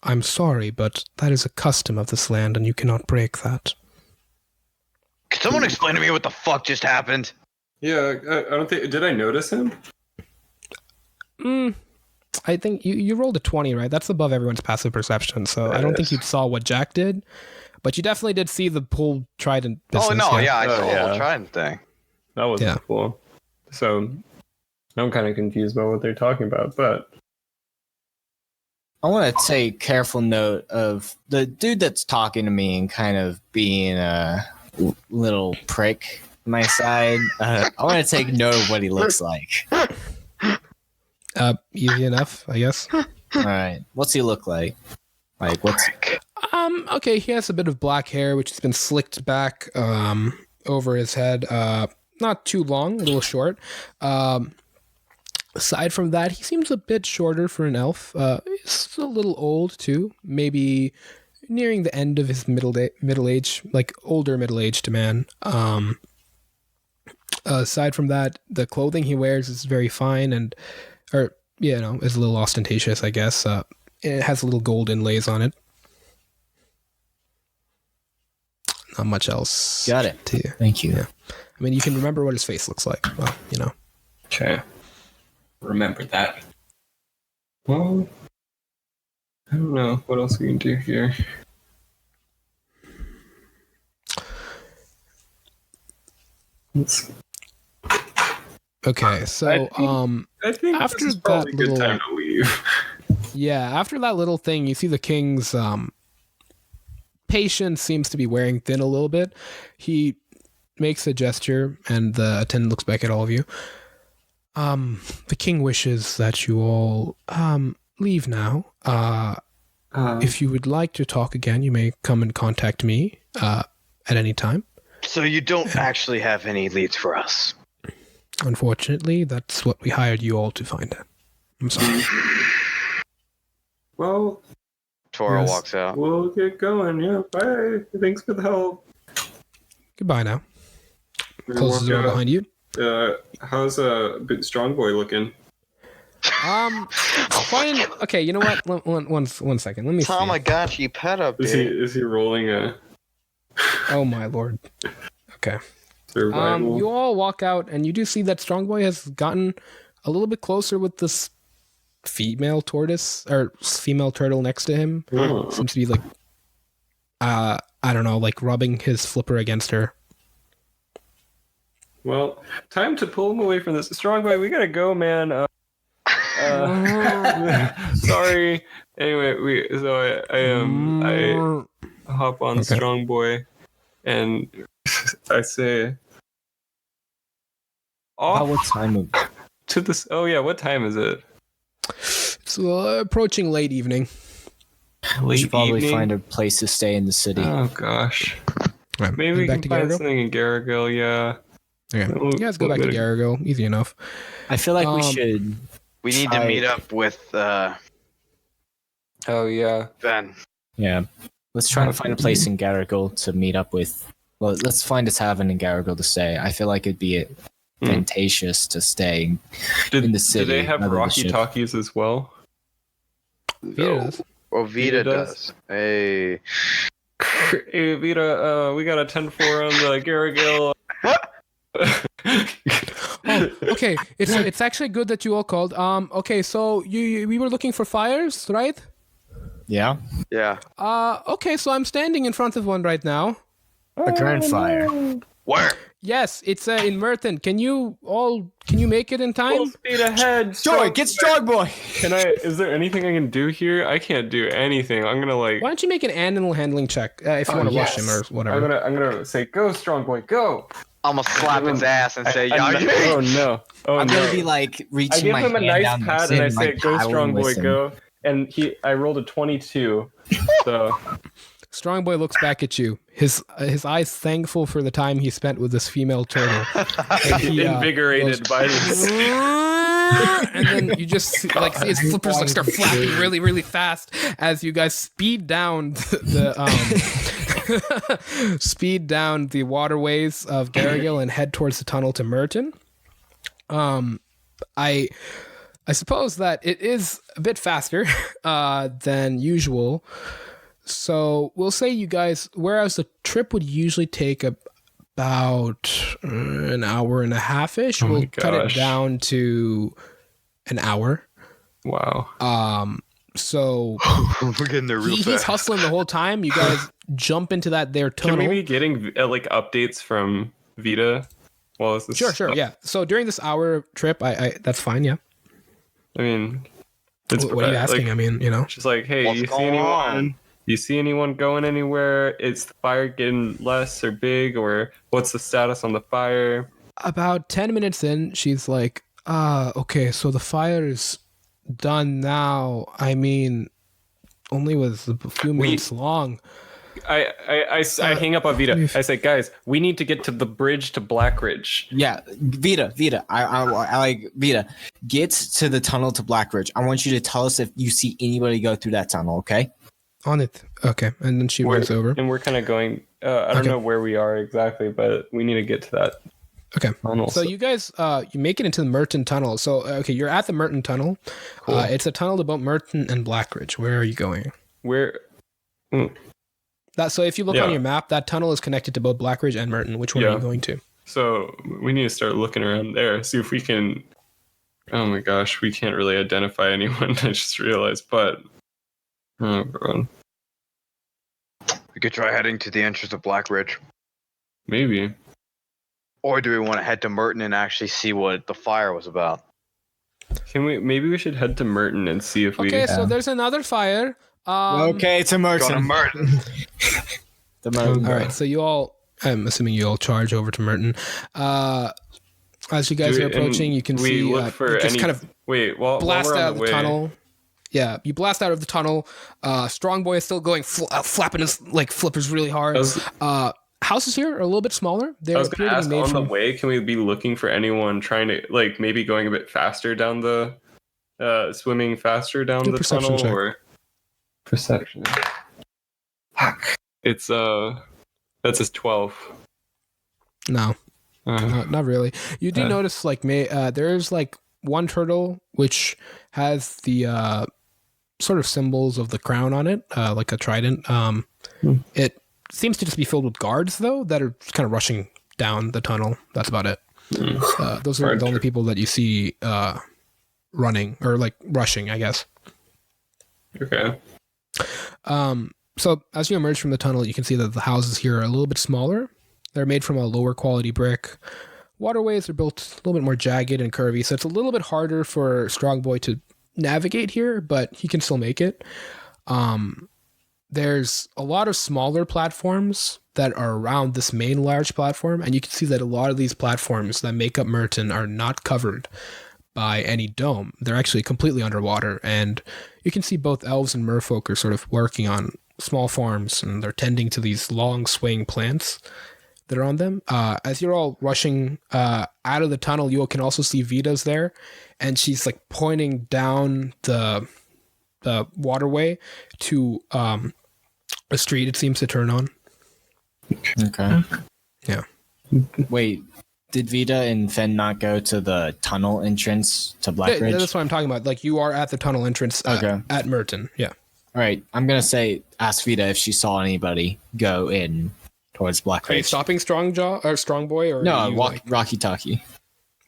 I'm sorry, but that is a custom of this land, and you cannot break that. Can someone explain to me what the fuck just happened? Yeah, I don't think. Did I notice him? I think you rolled a 20, right? That's above everyone's passive perception, so I don't think you saw what Jack did, but you definitely did see the whole trident business. Oh no, yeah, I Oh, saw the yeah. whole trident thing. That was Yeah. cool. So I'm kind of confused about what they're talking about, but I want to take careful note of the dude that's talking to me and kind of being a little prick on my side. I want to take note of what he looks like. Easy enough, I guess. All right, what's he look like? Like what's? Okay, he has a bit of black hair, which has been slicked back over his head. Not too long, a little short. Aside from that, he seems a bit shorter for an elf. He's a little old too, maybe nearing the end of his middle age, like older middle-aged man. Aside from that, the clothing he wears is very fine and, is a little ostentatious, I guess. It has a little gold inlays on it. Not much else. Got it. To, Thank you. Yeah. I mean, you can remember what his face looks like. Well, okay. Remember that. Well, I don't know what else we can do here. Okay, so I think after this is probably that a good little- time to leave. yeah, after that little thing, you see the king's patience seems to be wearing thin a little bit. He makes a gesture, and the attendant looks back at all of you. The king wishes that you all leave now. If you would like to talk again, you may come and contact me at any time. So you don't actually have any leads for us? Unfortunately, that's what we hired you all to find out. I'm sorry. Well, Toro Yes. walks out. we'll get going. Yeah, bye. Thanks for the help. Goodbye now. We Closes the door walk out. behind you. How's Big Strong Boy looking? Fine. Okay, you know what? One second. Let me see. Tom, I got you pet up, dude. Is he rolling a Oh my lord. Okay. survival? You all walk out, and you do see that Strongboy has gotten a little bit closer with this female tortoise or female turtle next to him. Oh. Seems to be like, I don't know, like rubbing his flipper against her. Well, time to pull him away from this. Strong Boy, we gotta go, man. Sorry. Anyway, I hop on Okay. Strong Boy, and I say, off What time? to this. Oh yeah, what time is it? It's approaching late evening. We should probably evening? find a place to stay in the city. Oh gosh. Right, Maybe we back can to find Garrigal? something in Garrigal. Yeah. Okay. We'll- You guys go we'll back to get a- Garrigal. Easy enough. I feel like we Um, should. We need to try- meet up with Oh yeah. Ben. Yeah. Let's try to find a place in Garrigal to meet up with. Well, let's find a tavern in Garrigal to stay. I feel like it'd be advantageous to stay. Did, In the city, do they have not in the Rocky ship. Talkies as well? Vita does. Oh, Vita Vita does. does. Hey. Hey Vita, we got a 10-4 on the Garrigal. Okay, it's actually good that you all called. Okay, so we were looking for fires, right? Yeah. Yeah. Okay, so I'm standing in front of one right now. A current fire. Where? Yes, it's in Merton. Can you make it in Full time? speed ahead. Joy, get strong, boy. Is there anything I can do here? I can't do anything. I'm gonna Why don't you make an animal handling check if you want to rush him or whatever? I'm gonna say, go, strong boy, go. I'm gonna slap his ass and say, Oh no. Oh I'm no. gonna be like I reaching give my him a hand nice down pat the and I sin, say, like, go, paddling strong boy, with him. go. And I rolled a 22. So Strong Boy looks back at you. His eyes thankful for the time he spent with this female turtle. And he, invigorated by this. and then you just see, like see his flippers like start flapping really, really fast as you guys speed down speed down the waterways of Garrigal and head towards the tunnel to Merton. I suppose that it is a bit faster than usual. So we'll say you guys, whereas the trip would usually take about an hour and a half-ish, we'll cut it down to an hour. Wow. So We're getting there real he's fast. hustling the whole time. You guys jump into that there tunnel. Can we be getting like updates from Vita? Well, is this Sure, yeah. So during this hour trip, I that's fine, yeah. I mean, it's What are you asking? like, I mean, you know. just like, hey, What's you see going anyone? on? You see anyone going anywhere? Is the fire getting less or big, or what's the status on the fire? About 10 minutes in, she's like, okay, so the fire is done now. I mean, only was a few minutes long. I hang up on Vita. I say, guys, we need to get to the bridge to Blackridge. Yeah, Vita. I like Vita. Get to the tunnel to Blackridge. I want you to tell us if you see anybody go through that tunnel. Okay. On it. Okay. And then she runs over. And we're kind of going, I don't know where we are exactly, but we need to get to that Okay. tunnel. So you guys, you make it into the Merton Tunnel. So, okay, you're at the Merton Tunnel. Cool. It's a tunnel to both Merton and Blackridge. Where are you going? Where? So if you look on your map, that tunnel is connected to both Blackridge and Merton. Which one are you going to? So we need to start looking around there, see if we can. Oh my gosh, we can't really identify anyone. I just realized, but oh god, We could try heading to the entrance of Blackridge. maybe. Or do we want to head to Merton and actually see what the fire was about? Can we? Maybe we should head to Merton and see if we. Okay, so there's another fire. Okay, to Go to Merton. Merton. The Merton. All right, so you all, I'm assuming you all charge over to Merton. As you guys are approaching, you can see look for you just any, kind of wait. While blast we're on out of the way, tunnel. Yeah, you blast out of the tunnel. Strong Boy is still going flapping his like flippers really hard. Houses here are a little bit smaller. They I was appear going to to be ask made on the from. way, can we be looking for anyone trying to, like, maybe going a bit faster down the, swimming faster down Do a the perception tunnel, check. or perception? Fuck. It's that's his 12. No, not really. You do notice like there's like one turtle which has the sort of symbols of the crown on it, like a trident. It seems to just be filled with guards though that are kind of rushing down the tunnel. That's about it. Those are the only people that you see running or like rushing, I guess. Okay. So as you emerge from the tunnel, you can see that the houses here are a little bit smaller. They're made from a lower quality brick. Waterways are built a little bit more jagged and curvy, so it's a little bit harder for Strong Boy to navigate here, but he can still make it. There's a lot of smaller platforms that are around this main large platform, and you can see that a lot of these platforms that make up Merton are not covered by any dome. They're actually completely underwater, and you can see both elves and merfolk are sort of working on small farms, and they're tending to these long swaying plants that are on them. As you're all rushing out of the tunnel, you can also see Vita's there, and she's like pointing down the waterway to a street it seems to turn on. Okay. Yeah. Wait, did Vita and Fen not go to the tunnel entrance to Blackridge? That's what I'm talking about. Like you are at the tunnel entrance at Merton. Yeah. All right, I'm gonna ask Vita if she saw anybody go in towards Blackridge. Are you stopping Strong Boy or No, are you, Rocky Talkie.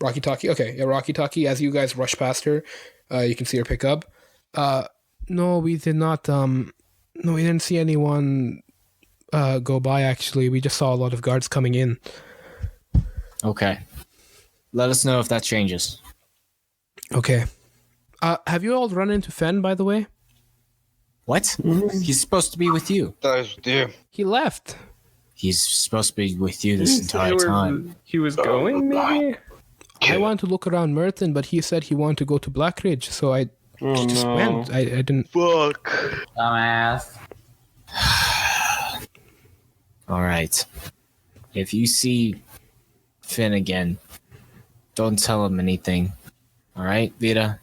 Rocky Talkie. Okay, yeah, Rocky Talkie. As you guys rush past her, you can see her pick up. No, we did not. No, we didn't see anyone go by. Actually, we just saw a lot of guards coming in. Okay. Let us know if that changes. Okay. Have you all run into Fen, by the way? What? He's supposed to be with you. He left. He's supposed to be with you this entire time. He was going, maybe? I wanted to look around Merton, but he said he wanted to go to Blackridge, so I just went. I didn't. Fuck. Dumbass. All right. If you see Finn again, don't tell him anything. All right, Vita?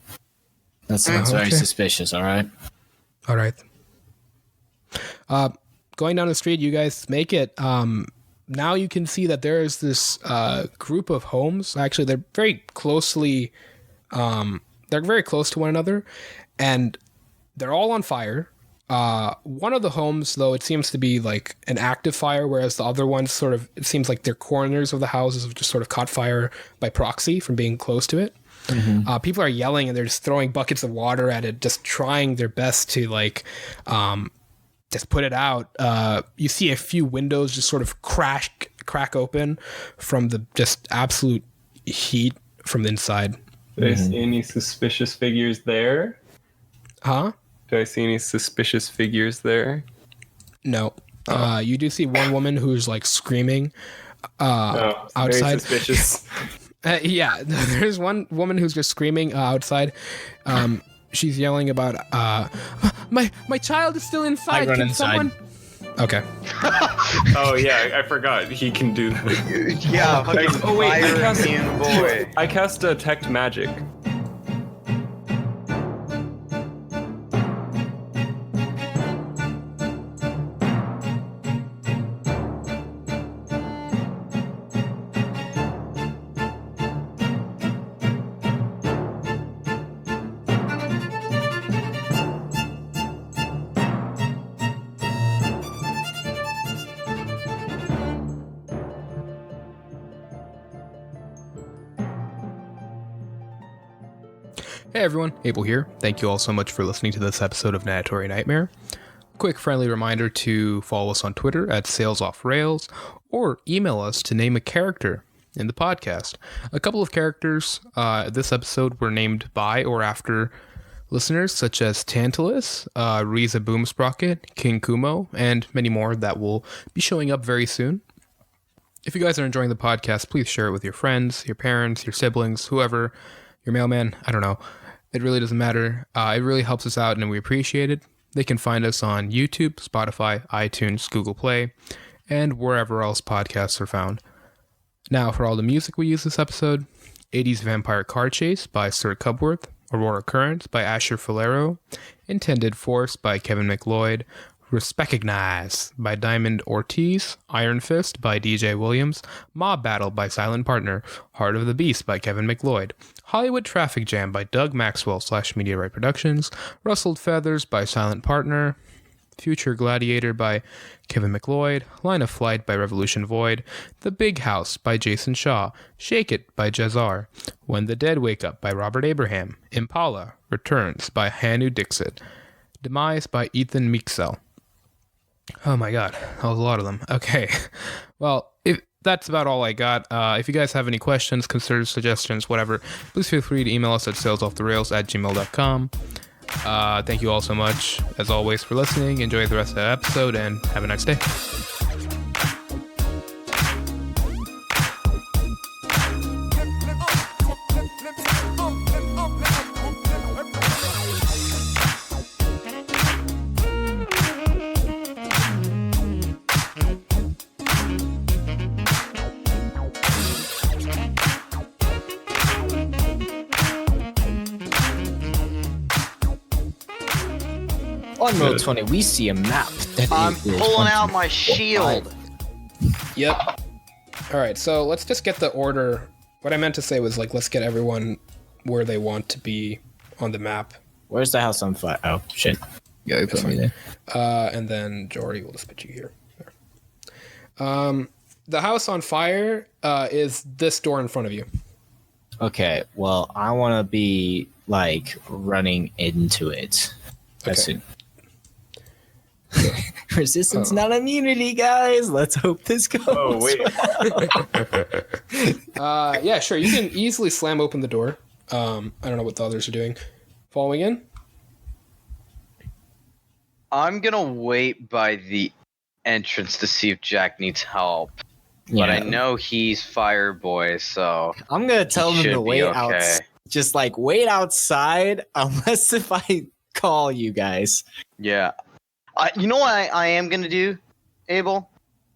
That sounds very suspicious, all right? All right. Going down the street, you guys make it. Now you can see that there is this group of homes. Actually, they're very closely. They're very close to one another, and they're all on fire. One of the homes, though, it seems to be like an active fire, whereas the other ones sort of, it seems like their corners of the houses have just sort of caught fire by proxy from being close to it. Mm-hmm. People are yelling and they're just throwing buckets of water at it, just trying their best to like just put it out. You see a few windows just sort of crack open from the just absolute heat from the inside. Do I see any suspicious figures there? Huh? Do I see any suspicious figures there? No. You do see one woman who's like screaming outside. Very suspicious. Yeah, there's one woman who's just screaming outside. She's yelling about my child is still inside. I run Can inside. someone? Okay. Oh yeah, I forgot. He can do that. Yeah, fucking Oh wait, boy. I cast detect magic. Hey everyone, Abel here. Thank you all so much for listening to this episode of Natatory Nightmare. Quick friendly reminder to follow us on Twitter at SalesOffRails or email us to name a character in the podcast. A couple of characters this episode were named by or after listeners such as Tantalus, Riza Boomsprocket, King Kumo, and many more that will be showing up very soon. If you guys are enjoying the podcast, please share it with your friends, your parents, your siblings, whoever, your mailman, I don't know. It really doesn't matter. It really helps us out and we appreciate it. They can find us on YouTube, Spotify, iTunes, Google Play, and wherever else podcasts are found. Now, for all the music we use this episode, 80s Vampire Car Chase by Sir Cubworth, Aurora Current by Asher Fulero, Intended Force by Kevin MacLeod, RESPECOGNIZE by Diamond Ortiz, Iron Fist by DJ Williams, Mob Battle by Silent Partner, Heart of the Beast by Kevin MacLeod, Hollywood Traffic Jam by Doug Maxwell / Media Right Productions, Rustled Feathers by Silent Partner, Future Gladiator by Kevin MacLeod, Line of Flight by Revolution Void, The Big House by Jason Shaw, Shake It by Jahzzar, When the Dead Wake Up by Robert Abraham, Impala Returns by Hanu Dixit, Demise by Ethan Meixsell. Oh my god, that was a lot of them. Okay, well, if that's about all I got. If you guys have any questions, concerns, suggestions, whatever, please feel free to email us at salesofftherails@gmail.com. Thank you all so much, as always, for listening. Enjoy the rest of the episode, and have a nice day. On Roll 20, we see a map. I'm pulling out my shield. Yep. All right, so let's just get the order. What I meant to say was, like, let's get everyone where they want to be on the map. Where's the house on fire? Oh, shit. Yeah, you put me there. And then Jory will just put you here. There. The house on fire is this door in front of you. Okay, well, I want to be like running into it. Okay. Resistance, not immunity, guys. Let's hope this goes. Oh wait. Yeah, sure. You can easily slam open the door. I don't know what the others are doing. Following in? I'm gonna wait by the entrance to see if Jack needs help. But I know he's fire boy, so I'm gonna tell he them to should be wait okay. out. Just like wait outside, unless if I call you guys. Yeah. You know what I am gonna do, Abel?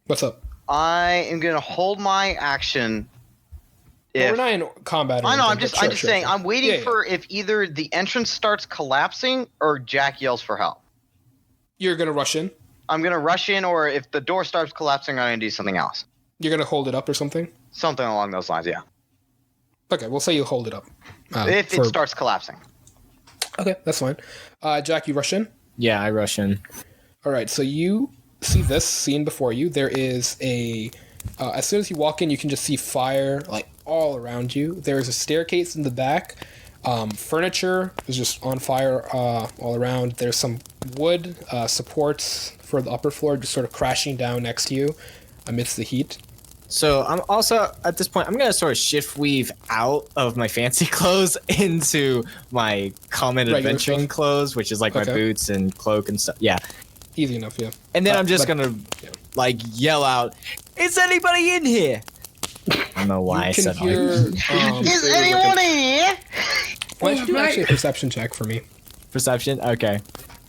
What's up? I am gonna hold my action. Well, we're not in combat. Or I know. anything, I'm just saying. sure. I'm waiting Yeah. for if either the entrance starts collapsing or Jack yells for help. You're gonna rush in. I'm gonna rush in, or if the door starts collapsing, I'm gonna do something else. You're gonna hold it up or something. Something along those lines. Yeah. Okay, we'll say you hold it up. If it starts collapsing. Okay, that's fine. Jack, you rush in. Yeah, I rush in. All right, so you see this scene before you. There is a. As soon as you walk in, you can just see fire like all around you. There is a staircase in the back. Furniture is just on fire all around. There's some wood supports for the upper floor just sort of crashing down next to you amidst the heat. So I'm also at this point I'm gonna sort of shift weave out of my fancy clothes into my common Regular adventuring stuff? clothes, which is like my Okay. boots and cloak and stuff. Yeah, Easy enough, yeah. and then I'm just but- gonna yeah. like yell out, "Is anybody in here?" I don't know why I You can said hear. Is anyone here? Why don't you do actually a perception check for me? perception. Okay,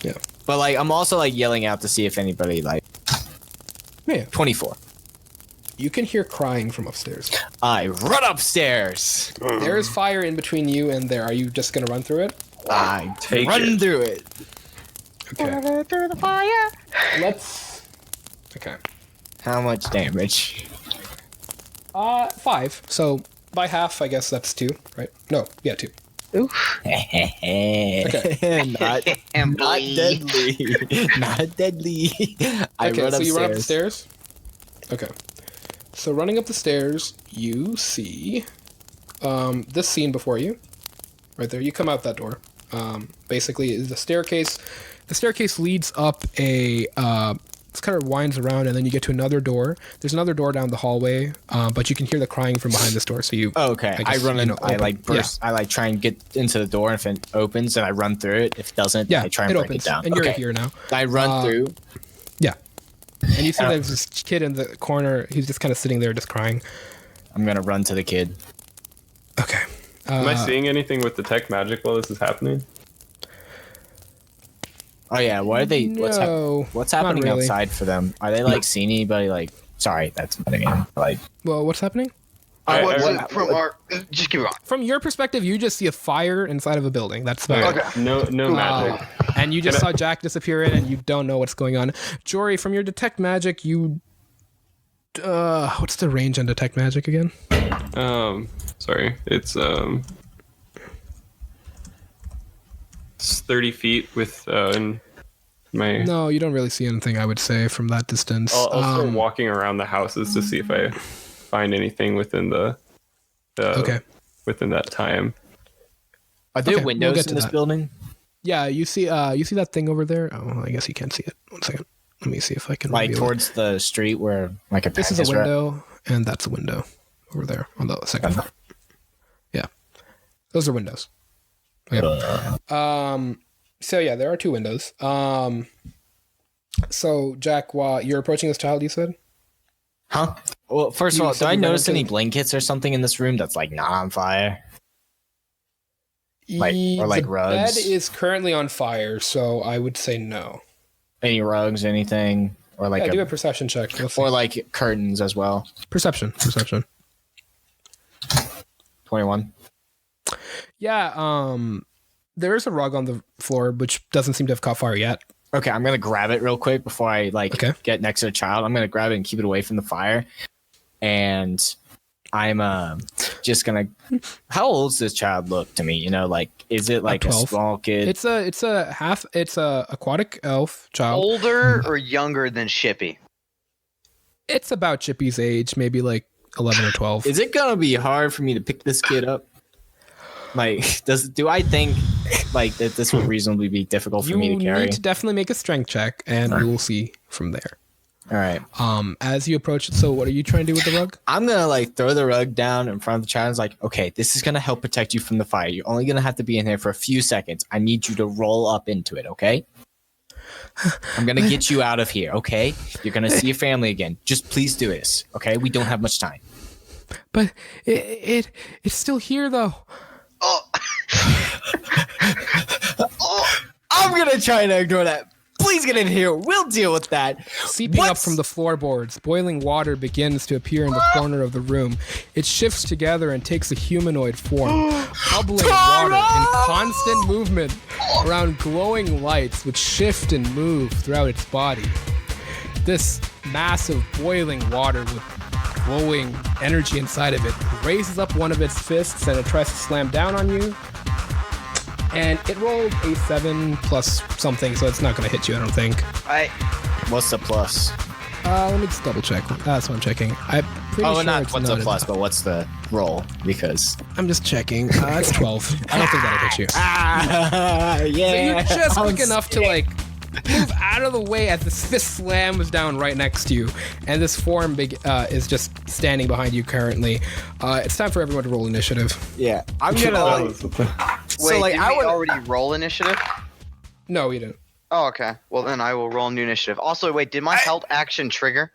Yeah. but like I'm also like yelling out to see if anybody like Yeah. 24. You can hear crying from upstairs. I run upstairs. There is fire in between you and there. Are you just gonna run through it? I Take run it. through it. Okay. Through the fire. Let's. Okay. How much damage? 5. So by half, I guess that's 2, right? No, yeah, 2. Not deadly. Not deadly. I Okay, run so upstairs. you run up the stairs. Okay. So running up the stairs, you see this scene before you, right there. You come out that door. Basically, is the staircase. The staircase leads up a. It kind of winds around, and then you get to another door. There's another door down the hallway, but you can hear the crying from behind this door. So you. Oh, okay. I guess, run in. I open- like burst. I like try and get into the door, and if it opens, then I run through it. If it doesn't, Yeah, I try and it break opens, it down. and you're Okay. here now. I run through. Yeah. And you see there's this kid in the corner. He's just kind of sitting there, just crying. I'm gonna run to the kid. Okay. Am I seeing anything with detect magic while this is happening? Oh yeah, what are they? No, What's not happening really. outside for them? Are they like seeing anybody? Like, sorry, that's what I mean. Like, Well, what's happening? What's what- it from our? Just keep it on. From your perspective, you just see a fire inside of a building. That's about it. Okay. No magic. And you just Can I- saw Jack disappear in, and you don't know what's going on. Jory, from your detect magic, you. What's the range on detect magic again? Sorry, it's 30 feet with in my. No, you don't really see anything. I would say from that distance. I'll start walking around the houses to see if I find anything within the. Okay. Within that time. are there Okay, we'll windows get in to this that. building? Yeah, you see that thing over there. Oh, well, I guess you can't see it. 1 second. Let me see if I can. Like reveal it. towards the street where like a This is a window, and that's a window over there on the second floor. Yeah, those are windows. Okay. So yeah, there are 2 windows. So Jack, while you're approaching this child, you said. Huh? Well, first of You all, said do I you ran notice into- any blankets or something in this room that's like not on fire? Like- or like the rugs? bed is currently on fire, so I would say no. Any rugs, anything, or like Yeah, do a perception check. We'll see. or like curtains as well. Perception. 21. Yeah. There is a rug on the floor, which doesn't seem to have caught fire yet. Okay, I'm gonna grab it real quick before I like Okay. get next to the child. I'm gonna grab it and keep it away from the fire. And I'm just gonna. How old does this child look to me? You know, like is it like a 12. small kid? It's a aquatic elf child. Older or younger than Shippy? It's about Chippy's age, maybe like 11 or 12. Is it gonna be hard for me to pick this kid up? Like, do I think like that this would reasonably be difficult for me to carry? You need to definitely make a strength check, and we will see from there. All right. As you approach it, so what are you trying to do with the rug? I'm gonna like throw the rug down in front of the child. It's like, okay, this is gonna help protect you from the fire. You're only gonna have to be in here for a few seconds. I need you to roll up into it, okay? I'm gonna get you out of here, okay? You're gonna see your family again. Just please do this, okay? We don't have much time. But it's still here though. Oh. I'm gonna try to ignore that. Please get in here. We'll deal with that. Seeping up from the floorboards, boiling water begins to appear in the corner of the room. It shifts together and takes a humanoid form, bubbling water in constant movement around glowing lights which shift and move throughout its body. This massive boiling water with glowing energy inside of it raises up one of its fists and it tries to slam down on you. And it rolled a 7 plus something, so it's not going to hit you, I don't think. What's the plus? Let me just double check. That's what I'm checking. I'm pretty sure not it's what's not the plus, but what's the roll? Because I'm just checking. It's 12. I don't think that'll hit you. Yeah. So you're just quick enough to like move out of the way as this fist slams down right next to you, and this form is just standing behind you currently. It's time for everyone to roll initiative. Yeah, I'm gonna. Wait, So, like, did I we would already roll initiative? No, you didn't. Oh, okay. Well, then I will roll new initiative. Also, wait, did my held action trigger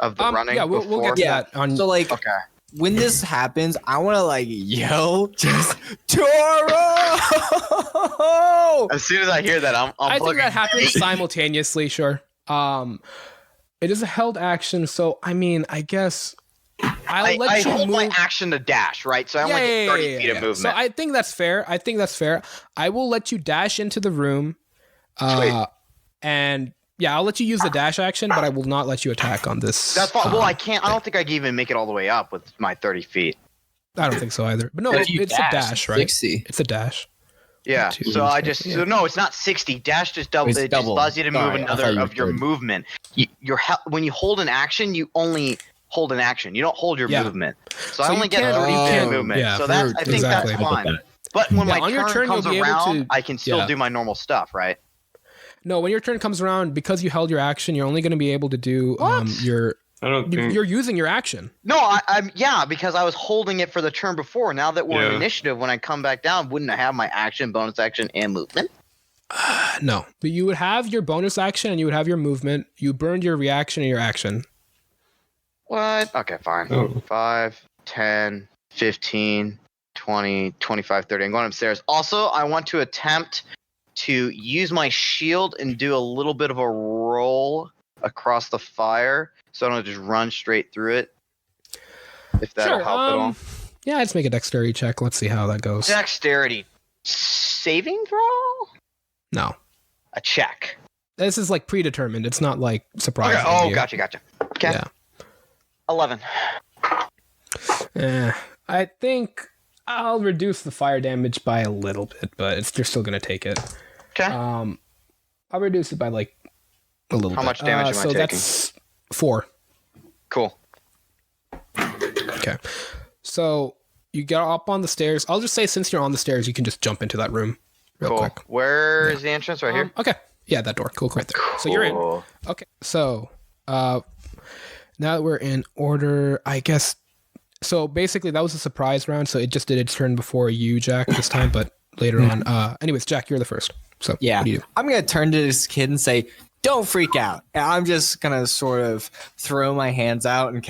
of the running? Yeah, we'll get to that. On So like, Okay. when this happens, I want to like yell, just Toro. As soon as I hear that, I'm I think fucking- that happens simultaneously. Sure. It is a held action, so I mean, I guess I'll let I you hold move. my action to dash, right? So I only get 30 feet of movement. So I think that's fair. I will let you dash into the room. Sweet. And yeah, I'll let you use the dash action, but I will not let you attack on this. That's fine. Well, I can't. I don't think I can even make it all the way up with my 30 feet. I don't think so either. But no, If you it's a dash, right? 60. It's a dash. Yeah. Two, So I just so no, it's not 60. Dash just double. It's It double. just allows you to move Sorry, I thought another you of your were- movement. When you hold an action, you only hold an action. You don't hold your Yeah. movement. So I So only you get can't- 30 you feet can't- of movement. yeah, So that's I think exactly. that's fine. But when Yeah, my on your turn, comes you'll be able around, to- I can still yeah. do my normal stuff, right? No, when your turn comes around, because you held your action, you're only going to be able to do What? I don't think. You're using your action. No, I'm because I was holding it for the turn before. Now that we're in Yeah. initiative, when I come back down, wouldn't I have my action, bonus action, and movement? No, but you would have your bonus action and you would have your movement. You burned your reaction and your action. What? Okay, fine. Oh. 5, 10, 15, 20, 25, 30. I'm going upstairs. Also, I want to attempt to use my shield and do a little bit of a roll across the fire so I don't just run straight through it. If that'll help at all. Yeah, let's make a dexterity check. Let's see how that goes. Dexterity. Saving throw? No. A check. This is like predetermined. It's not like Okay. surprising. to Oh, you. gotcha. Okay. Yeah. 11. I think I'll reduce the fire damage by a little bit, but you're still going to take it. Okay. I'll reduce it by like a little bit. How much damage am I so taking? That's 4. Cool. Okay. So you get up on the stairs. I'll just say since you're on the stairs, you can just jump into that room real Cool. quick. Where is the entrance? Right here? Okay. Yeah, that door. Cool, right there. So you're in. Cool. Okay. So now that we're in order, I guess. So basically, that was a surprise round. So it just did its turn before you, Jack, this time, but later on. Anyways, Jack, you're the first. So Yeah, what do you do? I'm gonna turn to this kid and say, "Don't freak out." And I'm just gonna sort of throw my hands out and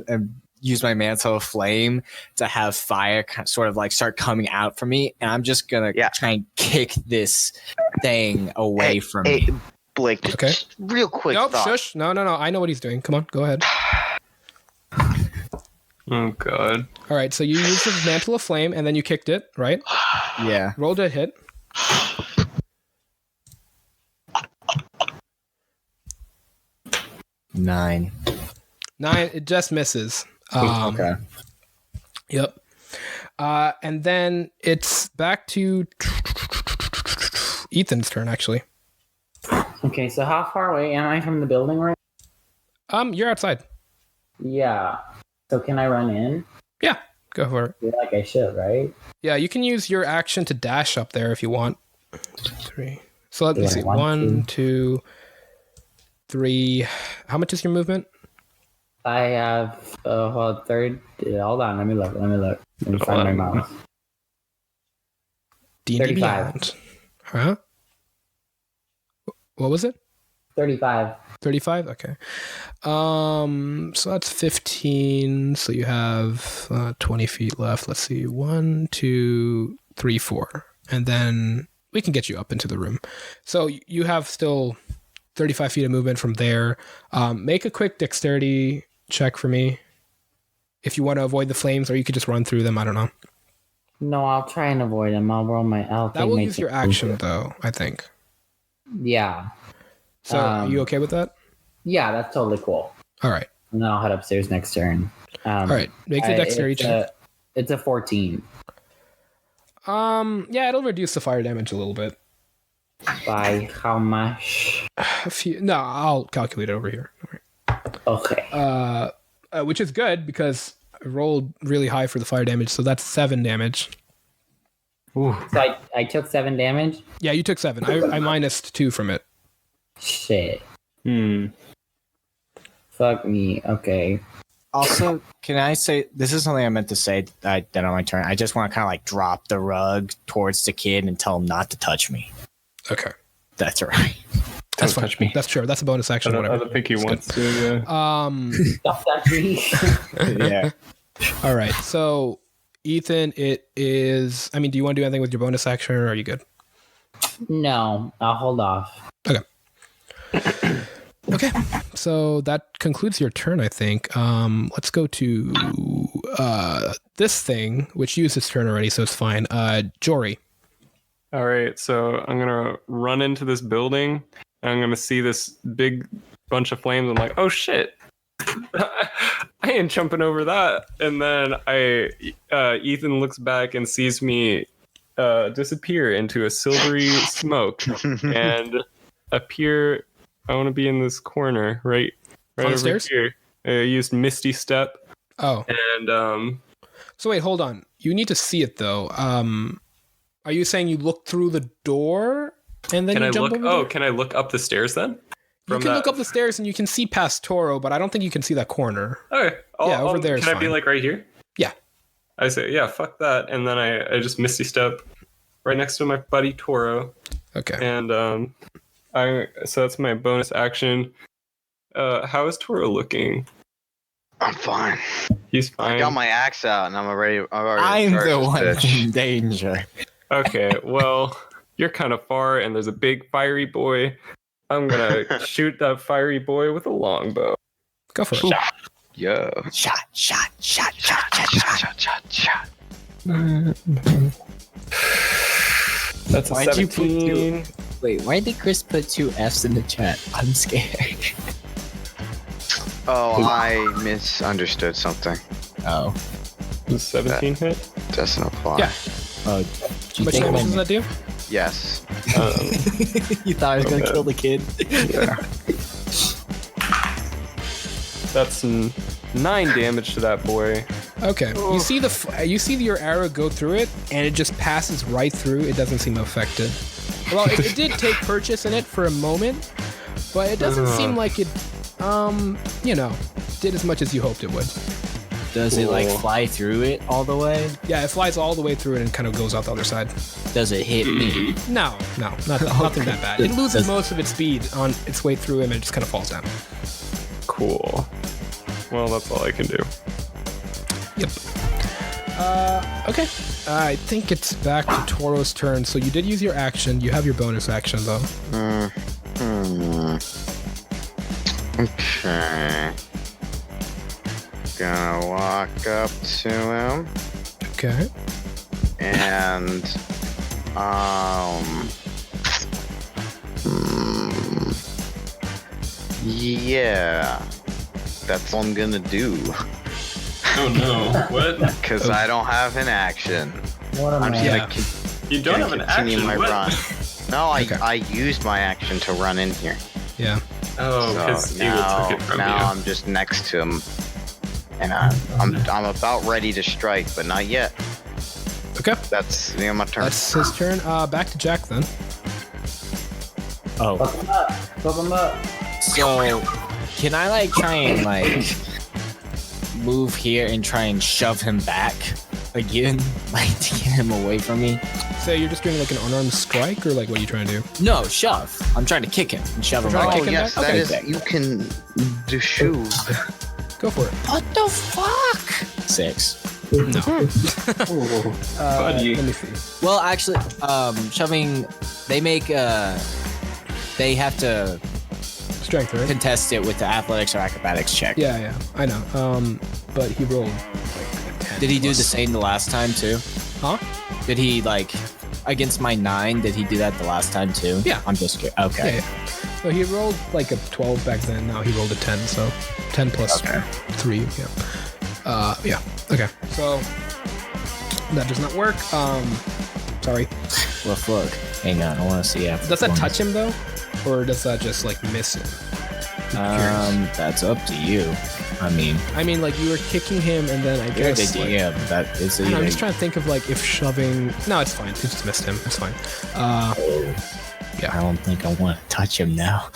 and use my mantle of flame to have fire sort of like start coming out from me, and I'm just gonna try and kick this thing away from me. Blake, just real quick Nope, thought. shush. No. I know what he's doing. Come on, go ahead. Oh god. All right, so you used the mantle of flame, and then you kicked it, right? Yeah. Rolled a hit. Nine. 9, it just misses. Okay. Yep. And then it's back to Ethan's turn, actually. Okay, so how far away am I from the building right You're outside. Yeah. So can I run in? Yeah, Go for it. feel like I should, right? Yeah, you can use your action to dash up there if you want. 3. So let me Yeah, see. 1, 1, 2, 3. How much is your movement? I have third. Hold on, let me look. Let me find my mouse. D&D 35. Beyond. Huh? What was it? 35. 35? Okay. So that's 15. So you have 20 feet left. Let's see. 1, 2, 3, 4. And then we can get you up into the room. So you have still 35 feet of movement from there. Make a quick dexterity check for me if you want to avoid the flames, or you could just run through them. I don't know. No, I'll try and avoid them. That will use your action, though, I think. Yeah. So are you okay with that? Yeah, that's totally cool. All right. And then I'll head upstairs next turn. All right. Make the dexterity check. It's a 14. Yeah, it'll reduce the fire damage a little bit. By how much? No, I'll calculate it over here. Okay. Which is good because I rolled really high for the fire damage, so that's 7 damage. Ooh. So I took 7 damage? Yeah, you took 7. I minused 2 from it. Shit. Fuck me. Okay. Also, can I say, this is something I meant to say that on my turn. I just want to kind of like drop the rug towards the kid and tell him not to touch me. Okay. That's all right. That's fine. Touch me. That's sure. That's a bonus action. I don't think he wants to. Yeah. Stop that tree. Yeah. All right. So, Ethan, it is. I mean, do you want to do anything with your bonus action, or are you good? No, I'll hold off. Okay. Okay. So that concludes your turn, I think. Let's go to this thing, which used its turn already, so it's fine. Jory. All right, so I'm gonna run into this building, and I'm gonna see this big bunch of flames. I'm like, oh shit, I ain't jumping over that. And then Ethan looks back and sees me disappear into a silvery smoke and appear. I want to be in this corner, right on the over stairs? here. I used Misty Step. Oh. And So wait, hold on. You need to see it though. Are you saying you look through the door and then can you I jump look? over Oh, there? can I look up the stairs then? You can look up the stairs and you can see past Toro, but I don't think you can see that corner. Okay. Over there is Can I be fine. like right here? Yeah. I say, yeah, fuck that. And then I just Misty Step right next to my buddy Toro. Okay. And so that's my bonus action. How is Toro looking? I'm fine. He's I fine. got my axe out and I'm already. I'm the charged one this bitch. in danger. Okay, well, you're kind of far, and there's a big fiery boy. I'm gonna shoot that fiery boy with a longbow. Go for it. Yeah. Shot. That's a Why'd you put 17. Wait, why did Chris put 2 F's in the chat? I'm scared. Oh, I misunderstood something. Oh. Does 17 hit? Doesn't apply. Yeah. Oh, do How you much think damage does that do? Yes. you thought I was gonna Okay. kill the kid? Yeah. That's 9 damage to that boy. Okay. You see you see your arrow go through it, and it just passes right through. It doesn't seem affected. Well, it did take purchase in it for a moment, but it doesn't seem like it, did as much as you hoped it would. Does it like fly through it all the way? Yeah, it flies all the way through it and kind of goes out the other side. Does it hit me? No, nothing that bad. It loses most of its speed on its way through him and it just kind of falls down. Cool. Well, that's all I can do. Yep. Okay. I think it's back to Toro's turn. So you did use your action. You have your bonus action, though. Okay. Gonna walk up to him Okay. and yeah, that's what I'm gonna do. Oh no! What? Because I don't have an action. What am I'm just I? Yeah. You don't have an continue action. my What? run. No, Okay. I used my action to run in here. Yeah. Oh, because So Eagle now, took it from now you. I'm just next to him. And I'm about ready to strike, but not yet. Okay. That's my turn. That's his turn. Back to Jack then. Oh, Fuck him up. so can I like try and like move here and try and shove him back again, like to get him away from me? So you're just doing like an unarmed strike, or like what are you trying to do? No, shove. I'm trying to kick him and shove him Trying to away. kick him yes, back? that Okay. is. You can do shoot. Go for it. What the fuck? 6. No. Buddy. Let me see. Well, actually, shoving. They make. They have to Strength, right? contest it with the athletics or acrobatics check. Yeah, I know. But he rolled like a 10. Did he do plus. the same the last time too? Huh? Did he like against my 9? Did he do that the last time too? Yeah. I'm just curious. Okay. Yeah. So he rolled like a 12 back then. Now he rolled a 10. So 10 plus 3. Yeah. Yeah. Okay. So that does not work. Sorry. Well, look. Hang on. I want to see after. Does that touch him though, or does that just like miss him? That's up to you. I mean, like you were kicking him, and then I you're the guess. Like, DM. That is I don't know, I'm either. just trying to think of like if shoving. No, it's fine. It just missed him. It's fine. I don't think I want to touch him now.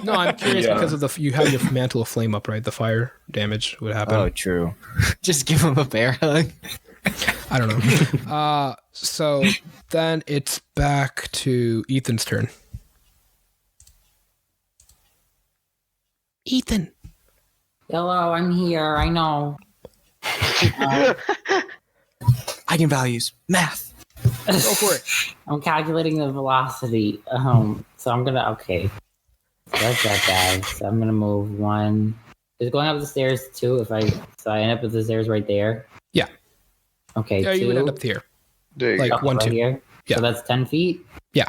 No, I'm curious Yeah. because of you have your mantle of flame up, right? The fire damage would happen. Oh, true. Just give him a bear hug. I don't know. So then it's back to Ethan's turn. Ethan. Hello, I'm here. I know. Eigenvalues. Math. Go for it. I'm calculating the velocity. So I'm gonna That's that guy. So I'm gonna move 1. Is going up the stairs 2? So I end up with the stairs right there. Yeah. Okay. Yeah, 2. you would end up here. There you Like go. 1, right 2. here. Yeah. So that's 10 feet. Yeah.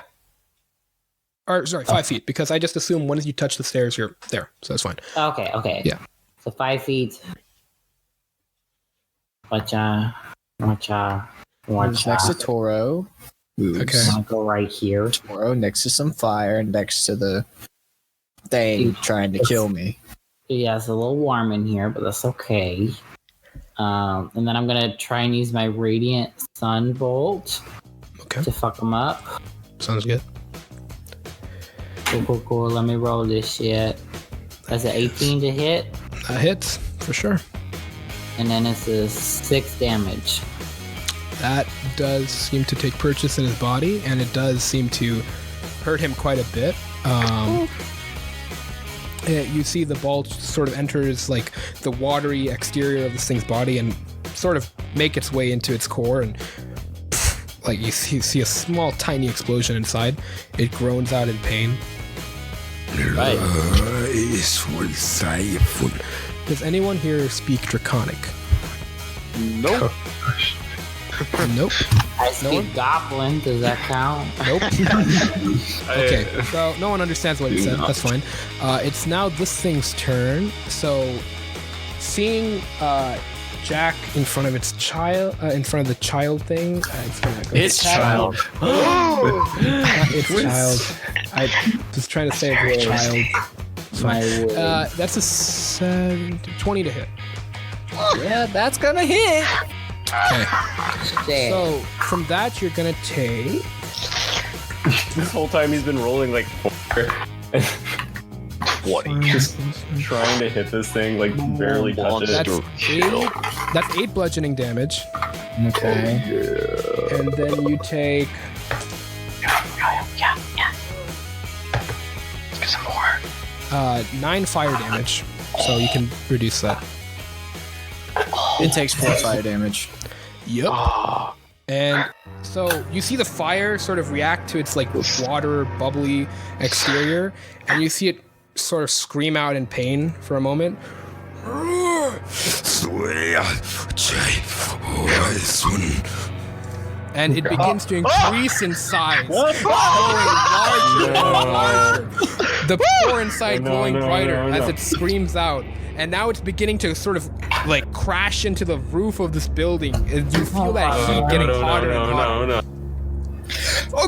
Or sorry, 5 feet, because I just assume once you touch the stairs, you're there. So that's fine. Okay. Yeah. So 5 feet. Watcha. Moves next to Toro. Moves. Okay. I'll go right here. Toro next to some fire, next to the thing trying to kill me. Yeah, it's a little warm in here, but that's okay. And then I'm gonna try and use my Radiant Sun Bolt Okay. to fuck them up. Sounds good. Cool. Let me roll this shit. That's an 18 to hit, That hits, for sure. and then it's a 6 damage. That does seem to take purchase in his body, and it does seem to hurt him quite a bit. You see the ball sort of enters like the watery exterior of this thing's body and sort of make its way into its core, and like you see a small tiny explosion inside. It groans out in pain. Right. Does anyone here speak Draconic? Nope. Nope. I speak Goblin. Does that count? Nope. Okay, so no one understands what it said. That's fine. It's now this thing's turn. So, seeing Jack in front of its child, in front of the child thing, it's gonna go. It's child. It's child. I was trying to say it's child. It's fine. That's a 20 to hit. Yeah, that's gonna hit. Okay. Shit. So from that, you're gonna take. This whole time he's been rolling like 4. 20. Just trying to hit this thing, like barely touch it. That's 8 bludgeoning damage, Okay. and then you take. Let's get some more. 9 fire damage, so you can reduce that. It takes 4 fire damage. Yep. And so you see the fire sort of react to its like water bubbly exterior, and you see it sort of scream out in pain for a moment. And it begins to increase in size, growing larger and larger. The core inside glowing brighter as it screams out. And now it's beginning to sort of like crash into the roof of this building. And you feel that heat getting hotter and hotter.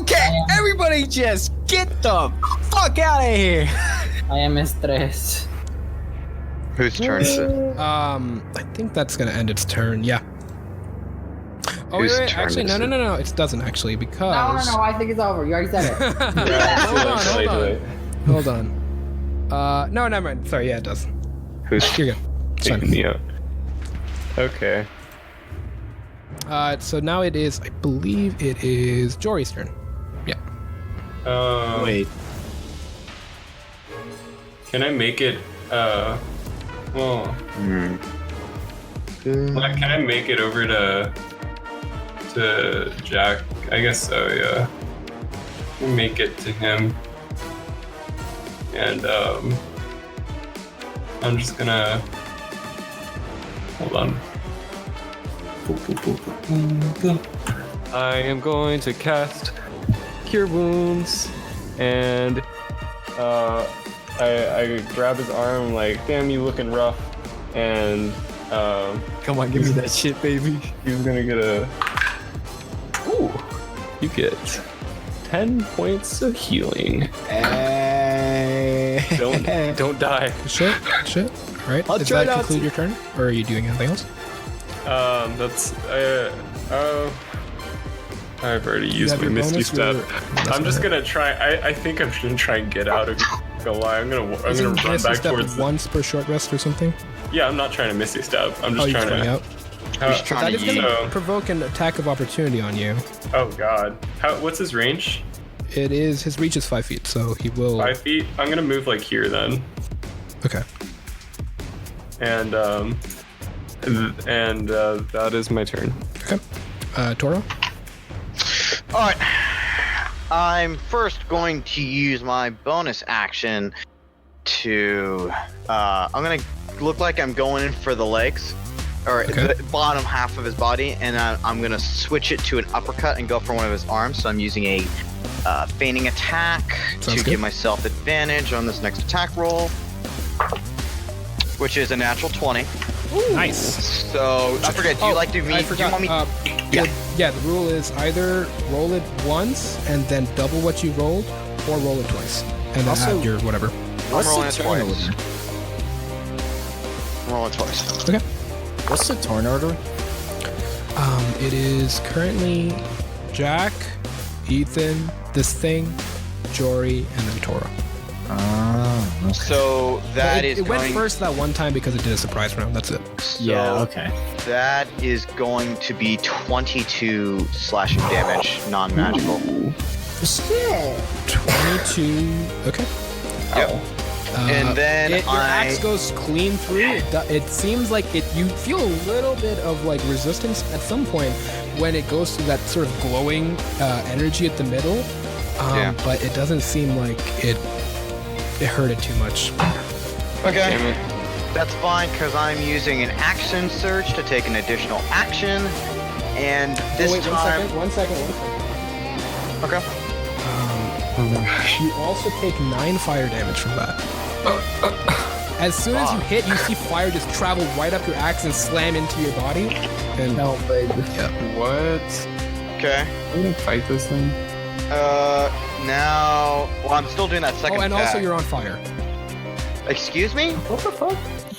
Okay, everybody just get the fuck out of here. I am stressed. Whose turn is it? I think that's gonna end its turn. Yeah. Oh Whose wait, turn actually, is no. It doesn't actually because. No, I think it's over. You already said it. Hold on. No, never mind. Sorry, yeah, it does. Who's You're good. It's taking fine. me out? Okay. So now it is, I believe it is Jory's turn. Yeah. Wait. Can I make it? Well, Hmm. can I make it over to Jack? I guess so. Yeah. We'll make it to him, and I'm just gonna hold on. I am going to cast Cure Wounds, and I grab his arm like, damn, you looking rough, and Come on, give me that shit, baby. he's gonna get a. Ooh, you get 10 points of healing. Hey. Don't die. Shit. All right. I'll Does try that not conclude to. your turn, or are you doing anything else? That's I've already used have my your Misty bonus, Step. or- I'm just gonna try. I think I'm gonna try and get out of. Gonna lie. I'm gonna Isn't run Misty back Step towards. once per short rest or something. Yeah, I'm not trying to Misty Step. I'm just Oh, you're trying trying to. out. He's trying That to is going yeet. to provoke an attack of opportunity on you. Oh God. What's his range? It is his reach is 5 feet, so he will. 5 feet. I'm gonna move like here then, Okay. and that is my turn. Okay. Toro. All right. I'm first going to use my bonus action to. I'm gonna look like I'm going in for the legs, or Okay. the bottom half of his body, and I'm gonna switch it to an uppercut and go for one of his arms. So I'm using a feigning attack Sounds to good. give myself advantage on this next attack roll, which is a natural 20. Nice. So I forget. Do you like to me? I Do forgot. you want me? Yeah. The rule is either roll it once and then double what you rolled, or roll it twice and then Also- add your whatever. What's rolling the it turn twice. order? Roll it twice. Okay. What's the turn order? It is currently Jack, Ethan, this thing, Jory, and then Toro. Okay. So that is it went going. first that one time because it did a surprise round. That's it. Yeah, So okay. That is going to be 22 slashing damage, non-magical. Shit. 22. Okay. Yep. And then your axe goes clean through. It seems like you feel a little bit of like resistance at some point when it goes through that sort of glowing energy at the middle. Yeah. But it doesn't seem like it hurt it too much. Okay. Damn it. That's fine because I'm using an action surge to take an additional action, and this time. One second. Okay. You also take 9 fire damage from that. As soon as you hit, you see fire just travel right up your axe and slam into your body. And No, baby. What? Okay. I'm gonna fight this thing. Now. Well, I'm still doing that second. and also attack. you're on fire. Excuse me. What the fuck?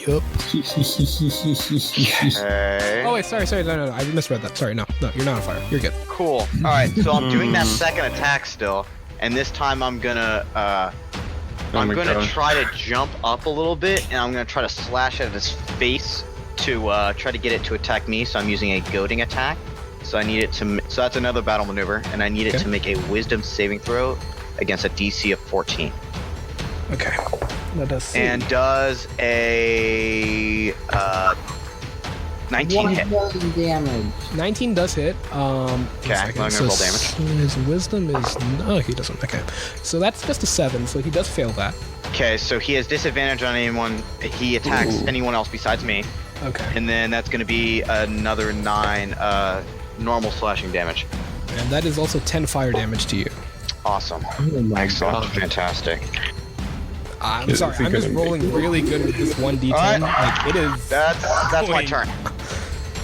Yup. Okay. Oh wait, sorry. No. I misread that. Sorry, no, you're not on fire. You're good. Cool. All right. So I'm doing that second attack still, and this time I'm gonna. I'm my gonna God. try to jump up a little bit, and I'm gonna try to slash at his face to try to get it to attack me. So I'm using a goading attack. So I need it to. So that's another battle maneuver, and I need it Okay. to make a Wisdom saving throw against a DC of 14. Okay. Let us see. And does a 19 hit. 1 million damage. 19 does hit. Okay, I'm gonna roll damage. His wisdom is no, he doesn't. Okay, so that's just a 7. So he does fail that. Okay, so he has disadvantage on anyone. He attacks anyone else besides me. Okay. And then that's going to be another 9 normal slashing damage. And that is also 10 fire damage to you. Awesome. Oh my Excellent. God. Fantastic. I'm Is sorry. he I'm just gonna rolling really good with this 1d10. Alright. Like it is. That's my Going. turn.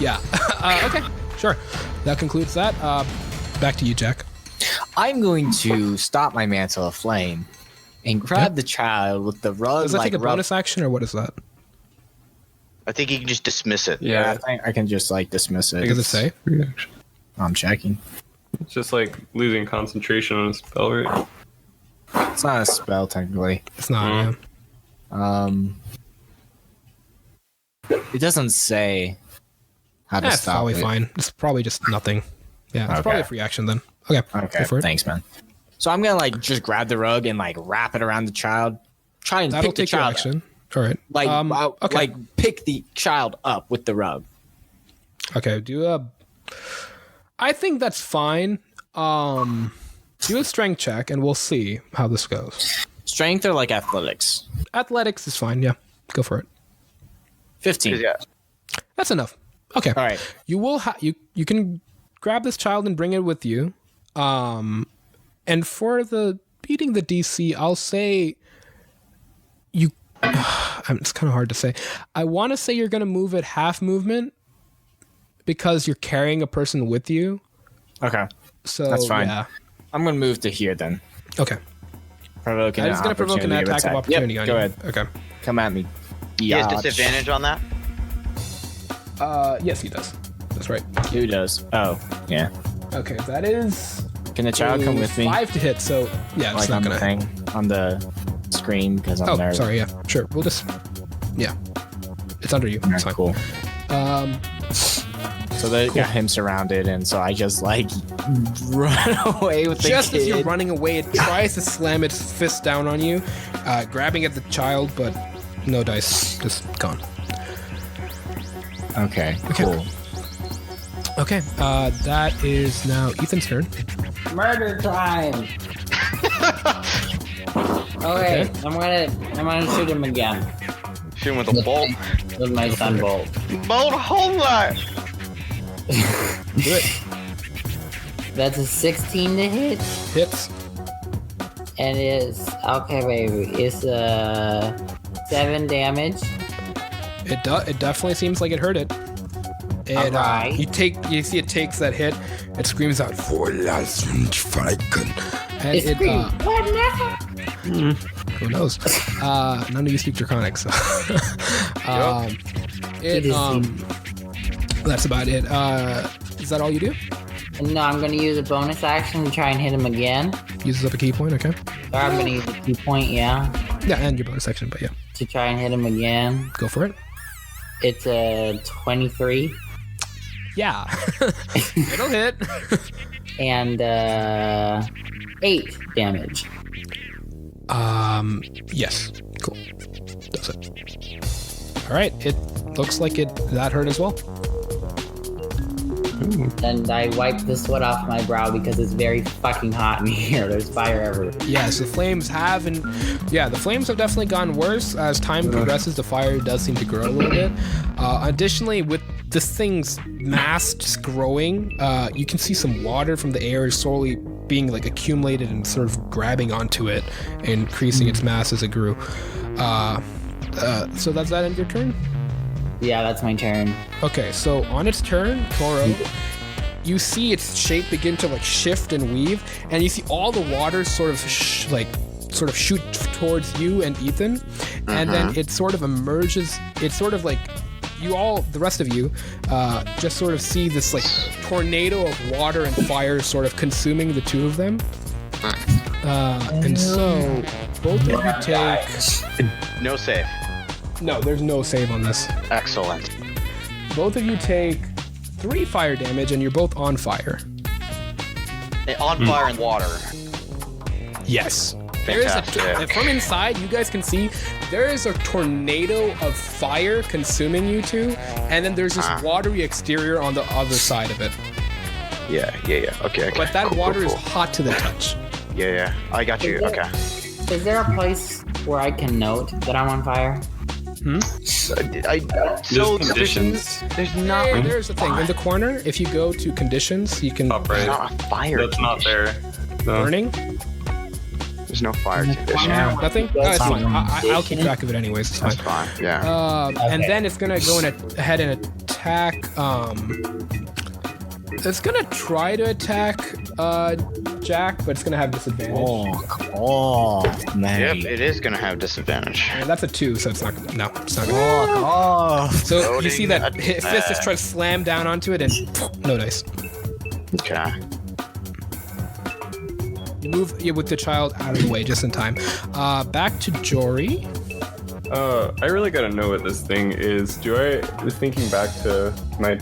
Yeah. Okay. Sure. That concludes that. Back to you, Jack. I'm going to stop my mantle of flame and grab the child with the rug Does that like take a bonus action or what is that? I think you can just dismiss it. Yeah, I think I can just like dismiss it. What does it say? I'm checking. It's just like losing concentration on a spell, right? It's not a spell technically. It's not. Yeah. It doesn't say how to That's stop probably it. fine. It's probably just nothing. Yeah, it's Okay. probably a free action then. Okay. Okay, Go for it. thanks, man. So I'm gonna like just grab the rug and like wrap it around the child. Try and That'll pick the take your child up. action. All right. Like, okay. like pick the child up with the rug. Okay. I think that's fine. Do a strength check, and we'll see how this goes. Strength or like athletics? Athletics is fine. Yeah, go for it. 15. Yeah. That's enough. Okay. All right. You will you can grab this child and bring it with you. And for the beating the DC, I'll say you. It's kind of hard to say. I want to say you're going to move at half movement because you're carrying a person with you. Okay. So That's fine. Yeah. I'm gonna move to here then. Okay. Provoking. I was going to provoke an attack of opportunity on go you. ahead. Okay. Come at me. He has disadvantage on that. Yes, he does. That's right. Who does? Oh, yeah. Okay, that is Can the child come with me? 5 to hit. So yeah, it's Like not on the gonna. thing on the screen because I'm Oh, nervous. sorry. Yeah, sure. We'll just. Yeah, it's under you. It's fine. Cool. So they got him surrounded, and so I just like run away with the Just kid. as you're running away, it tries to slam its fist down on you, grabbing at the child, but no dice, just gone. Okay, cool. Okay, that is now Ethan's turn. Murder time. Okay, I'm gonna shoot him again Shoot him with a bolt. with my sunbolt. Bolt home line. Do it. That's a 16 to hit, Hits. and it's okay, baby. It's 7 damage. It definitely seems like it hurt it. And Alright. you see it takes that hit. It screams out for last Falcon. And It's green. What now? who knows? None of you speak Draconic, so that's about it. Is that all you do? No, I'm gonna use a bonus action to try and hit him again. Uses up a key point, okay? Or I'm gonna use a key point, yeah, Yeah, and your bonus section, but yeah, to try and hit him again. go for it. It's a 23 Yeah, it'll hit. and 8 damage. Yes, cool. Does it? All right, it looks like that hurt as well. And I wipe the sweat off my brow because it's very fucking hot in here. There's fire everywhere. Yes, the flames have definitely gotten worse as time progresses. The fire does seem to grow a little bit. Additionally, with this thing's mass just growing, you can see some water from the air slowly being like accumulated and sort of grabbing onto it, increasing its mass as it grew. So that's that end your turn? Yeah, that's my turn. Okay, so on its turn, Toro, you see its shape begin to like shift and weave, and you see all the water sort of shoot towards you and Ethan, and then it sort of emerges. It's sort of like the rest of you, just sort of see this like tornado of water and fire sort of consuming the two of them. And so both of you take. No save. No, there's no save on this. Excellent. Both of you take 3 fire damage, and you're both on fire. On fire and water. Yes. There is from inside, you guys can see there is a tornado of fire consuming you two, and then there's this watery exterior on the other side of it. Yeah. Okay. But that water is hot to the touch. Yeah. I got you. Okay. Is there a place where I can note that I'm on fire? So conditions. There's not. There's the thing in the corner. If you go to conditions, you can Top right. Not a fire. That's not there. No. burning. There's no fire condition. Nothing. No, it's fine. I'll keep track of it anyways. It's fine. That's fine. Yeah. And then it's gonna go ahead and attack. It's gonna try to attack Jack, but it's gonna have disadvantage. Oh, man. Yep. It is gonna have disadvantage. And that's a 2, so it's not gonna. No, it's not gonna. Oh, So you see that Loading fist just try to slam down onto it and no dice. Okay. You move with the child out of the way just in time. Back to Jory. I really gotta know what this thing is. Thinking back to my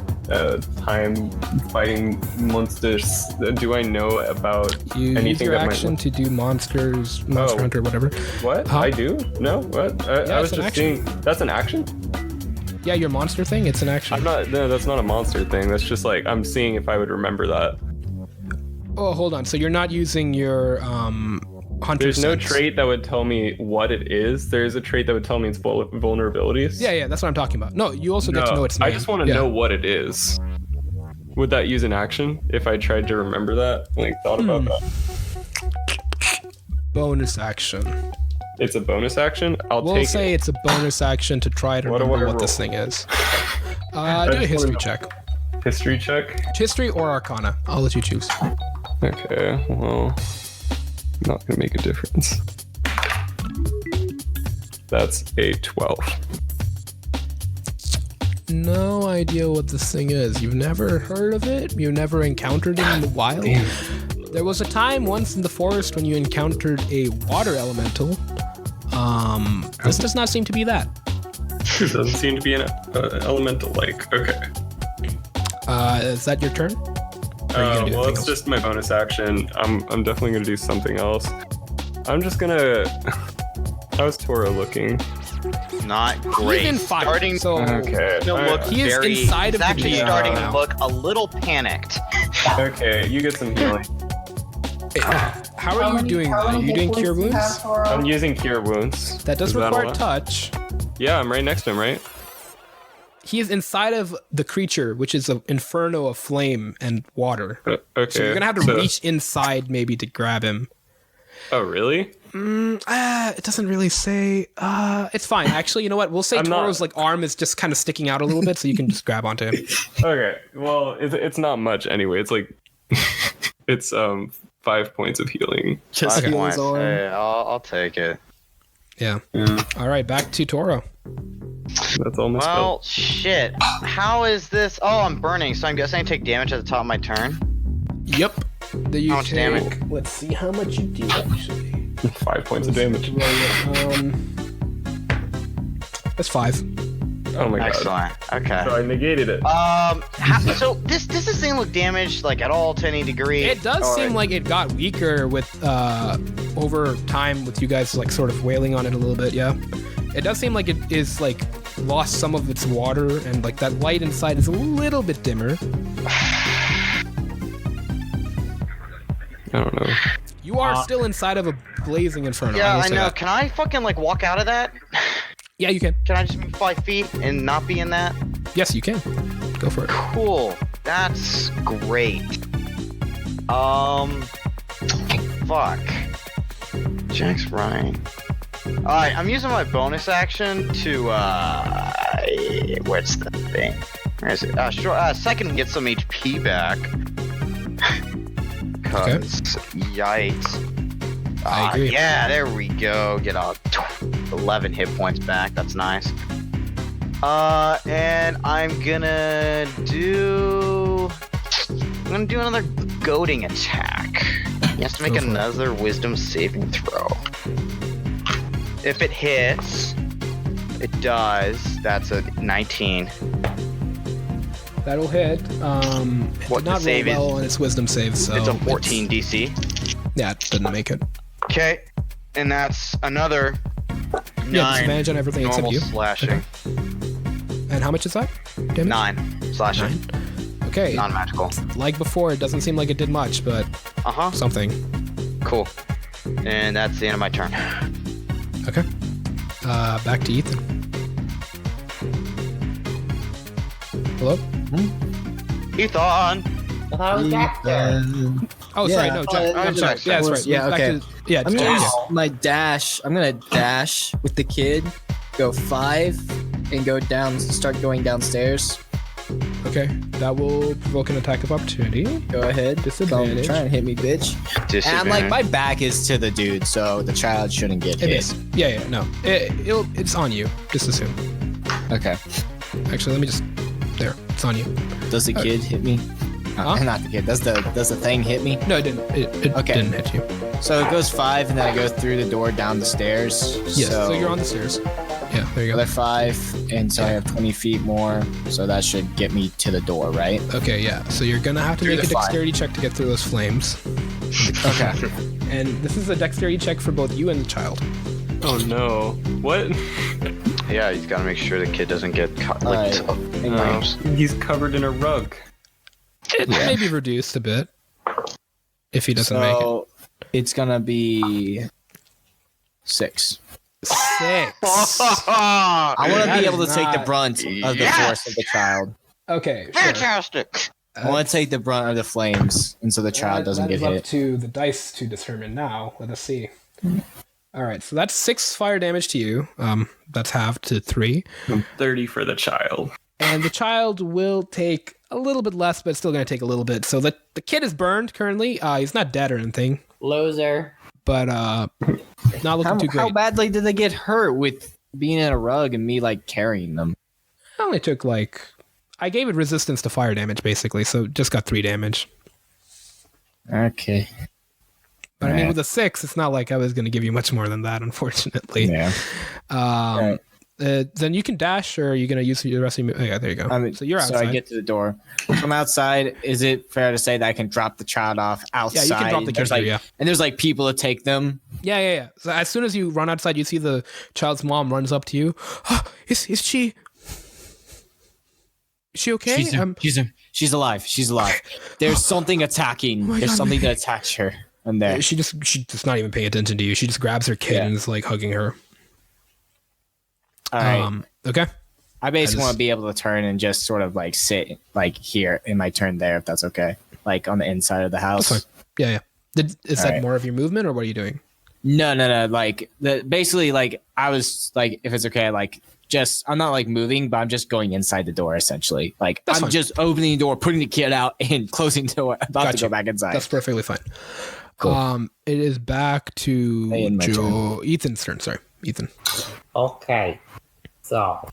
time fighting monsters, do I know about You use anything your that action might... to do Monster Oh. Hunter, whatever. What? Huh? I do? No? What? I was it's an just action. seeing... That's an action? Yeah, your monster thing, it's an action. No, that's not a monster thing. That's just like, I'm seeing if I would remember that. Oh, hold on. So you're not using your Hunter There's no sense. trait that would tell me what it is. There's a trait that would tell me its vulnerabilities. Yeah, that's what I'm talking about. No, you also get to know its name. I just want to know what it is. Would that use an action if I tried to remember that? Like, thought about that? Bonus action. It's a bonus action? We'll take say it. it's a bonus action to try to What do I remember what roll? this thing is. Do a history check. History check? History or Arcana. I'll let you choose. Okay, well... Not gonna make a difference. That's a 12. No idea what this thing is. You've never heard of it? You've never encountered it in the wild? There was a time once in the forest when you encountered a water elemental. This does not seem to be that. It doesn't seem to be an elemental-like. Okay. Is that your turn? Or are you gonna do Well, anything it's else? just my bonus action. I'm definitely gonna do something else. I'm just gonna... How's Tora looking? Not great. He's in fire, Starting so Okay. to look He is very. inside of he's the actually tree starting right to now. look a little panicked. Okay, you get some healing. how are you doing that? Are you doing Cure Wounds? I'm using Cure Wounds. That does Is that require allowed? touch. Yeah, I'm right next to him, right? He is inside of the creature, which is an inferno of flame and water. Okay. So you're gonna have to reach inside maybe to grab him. Oh, really? It doesn't really say. It's fine. Actually, you know what? We'll say I'm not- Toro's like arm is just kind of sticking out a little bit, so you can just grab onto him. Okay. Well, it's not much anyway. It's like... it's 5 points of healing. just Okay. heal his arm. Hey, I'll take it. Yeah. All right, back to Toro. That's all my Well, shit. How is this? Oh, I'm burning, so I'm guessing I take damage at the top of my turn. Yep. You How much damage? Let's see how much you do actually. spell. 5 points of damage. That's 5. Oh my god. Excellent. Okay. So I negated it. So does this thing look damaged like at all to any degree? It does Or- seem like it got weaker with over time with you guys like sort of wailing on it a little bit. Yeah. It does seem like it is like lost some of its water and like that light inside is a little bit dimmer. I don't know. You are still inside of a blazing inferno. Yeah, will I say know. that. Can I fucking like walk out of that? Yeah, you can. Can I just move 5 feet and not be in that? Yes, you can. Go for it. Cool. That's great. Fuck. Jack's running. Alright, I'm using my bonus action to, what's the thing? Where is it? Sure, second get some HP back. Cause, yikes. I agree. Yeah, there we go. Get 11 hit points back. That's nice. And I'm gonna do another goading attack. He has to make Go for it. another wisdom saving throw. If it hits, it does. That's a 19. That'll hit. It What did the not roll save is? well on its wisdom save, so It's a 14 DC. Yeah, it didn't make it. Okay, and that's another Yeah, 9 disadvantage on everything except normal you. slashing. And how much is that? Damage? 9 slashing. Okay. Non-magical. Like before, it doesn't seem like it did much, but Uh-huh. something. Cool. And that's the end of my turn. Okay. Back to Ethan. Hello? Ethan! I thought it was Jack there. Oh, sorry, no, Jack. I'm sorry. Jack, Yeah, that's right. yeah, Back okay. to- yeah, I'm gonna Jack. use my dash. I'm gonna dash with the kid, go 5, and go down. Start going downstairs. Okay, that will provoke an attack of opportunity. Go ahead. Disadvantage. Try and hit me, bitch. And like my back is to the dude, so the child shouldn't get It hit. is. Yeah, no. It's on you. Just assume. Okay. Actually, let me just. There. It's on you. Does the kid hit me? Huh? Not the kid. Does the thing hit me? No, it didn't. It Okay. didn't hit you. So it goes 5, and then I go through the door down the stairs. Yes. So you're on the stairs. Yeah. There you go. Another 5, and so I have 20 feet more. So that should get me to the door, right? Okay. Yeah. So you're gonna have to Through make a the fire. dexterity check to get through those flames. Okay. And this is a dexterity check for both you and the child. Oh no. What? Yeah, he's got to make sure the kid doesn't get caught. Like, Alright. He's covered in a rug. It may be reduced a bit if he doesn't make it. So it's gonna be 6. 6. I want to That be able is to take the not- brunt of the Yes! force of the child. Okay. Sure. fantastic. I want to take the brunt of the flames, and so the child doesn't that get is up hit. to the dice to determine now. Let us see. All right, so that's 6 fire damage to you. That's halved to 3, 30 for the child. and the child will take a little bit less, but it's still going to take a little bit. So the kid is burned currently. He's not dead or anything, Loser. but not looking too great. How badly did they get hurt with being in a rug and me like carrying them? I only took I gave it resistance to fire damage basically, so just got 3 damage. Okay. But I mean, with a 6, it's not like I was going to give you much more than that, unfortunately. Yeah. Right. Then you can dash, or are you going to use the rest of your... Oh, yeah, there you go. So you're outside. So I get to the door. From outside, is it fair to say that I can drop the child off outside? Yeah, you can drop the kid There's through, yeah. And there's like people to take them. Yeah. So as soon as you run outside, you see the child's mom runs up to you. Is she... Is she okay? She's alive. She's alive. There's something attacking. my There's God, something that attacks her. And there. She's just not even paying attention to you. She just grabs her kid and is like hugging her. All right. Okay. I basically want to be able to turn and just sort of like sit like here in my turn there, if that's okay. Like on the inside of the house. That's fine. Yeah. Is that right. more of your movement, or what are you doing? No. Like basically, like I was like, if it's okay, like just I'm not like moving, but I'm just going inside the door essentially. Like That's I'm fine. just opening the door, putting the kid out, and closing the door, about to Gotcha. go back inside. That's perfectly fine. Cool. It is back to Hey, in my Ethan's turn. Sorry, Ethan. Okay. So.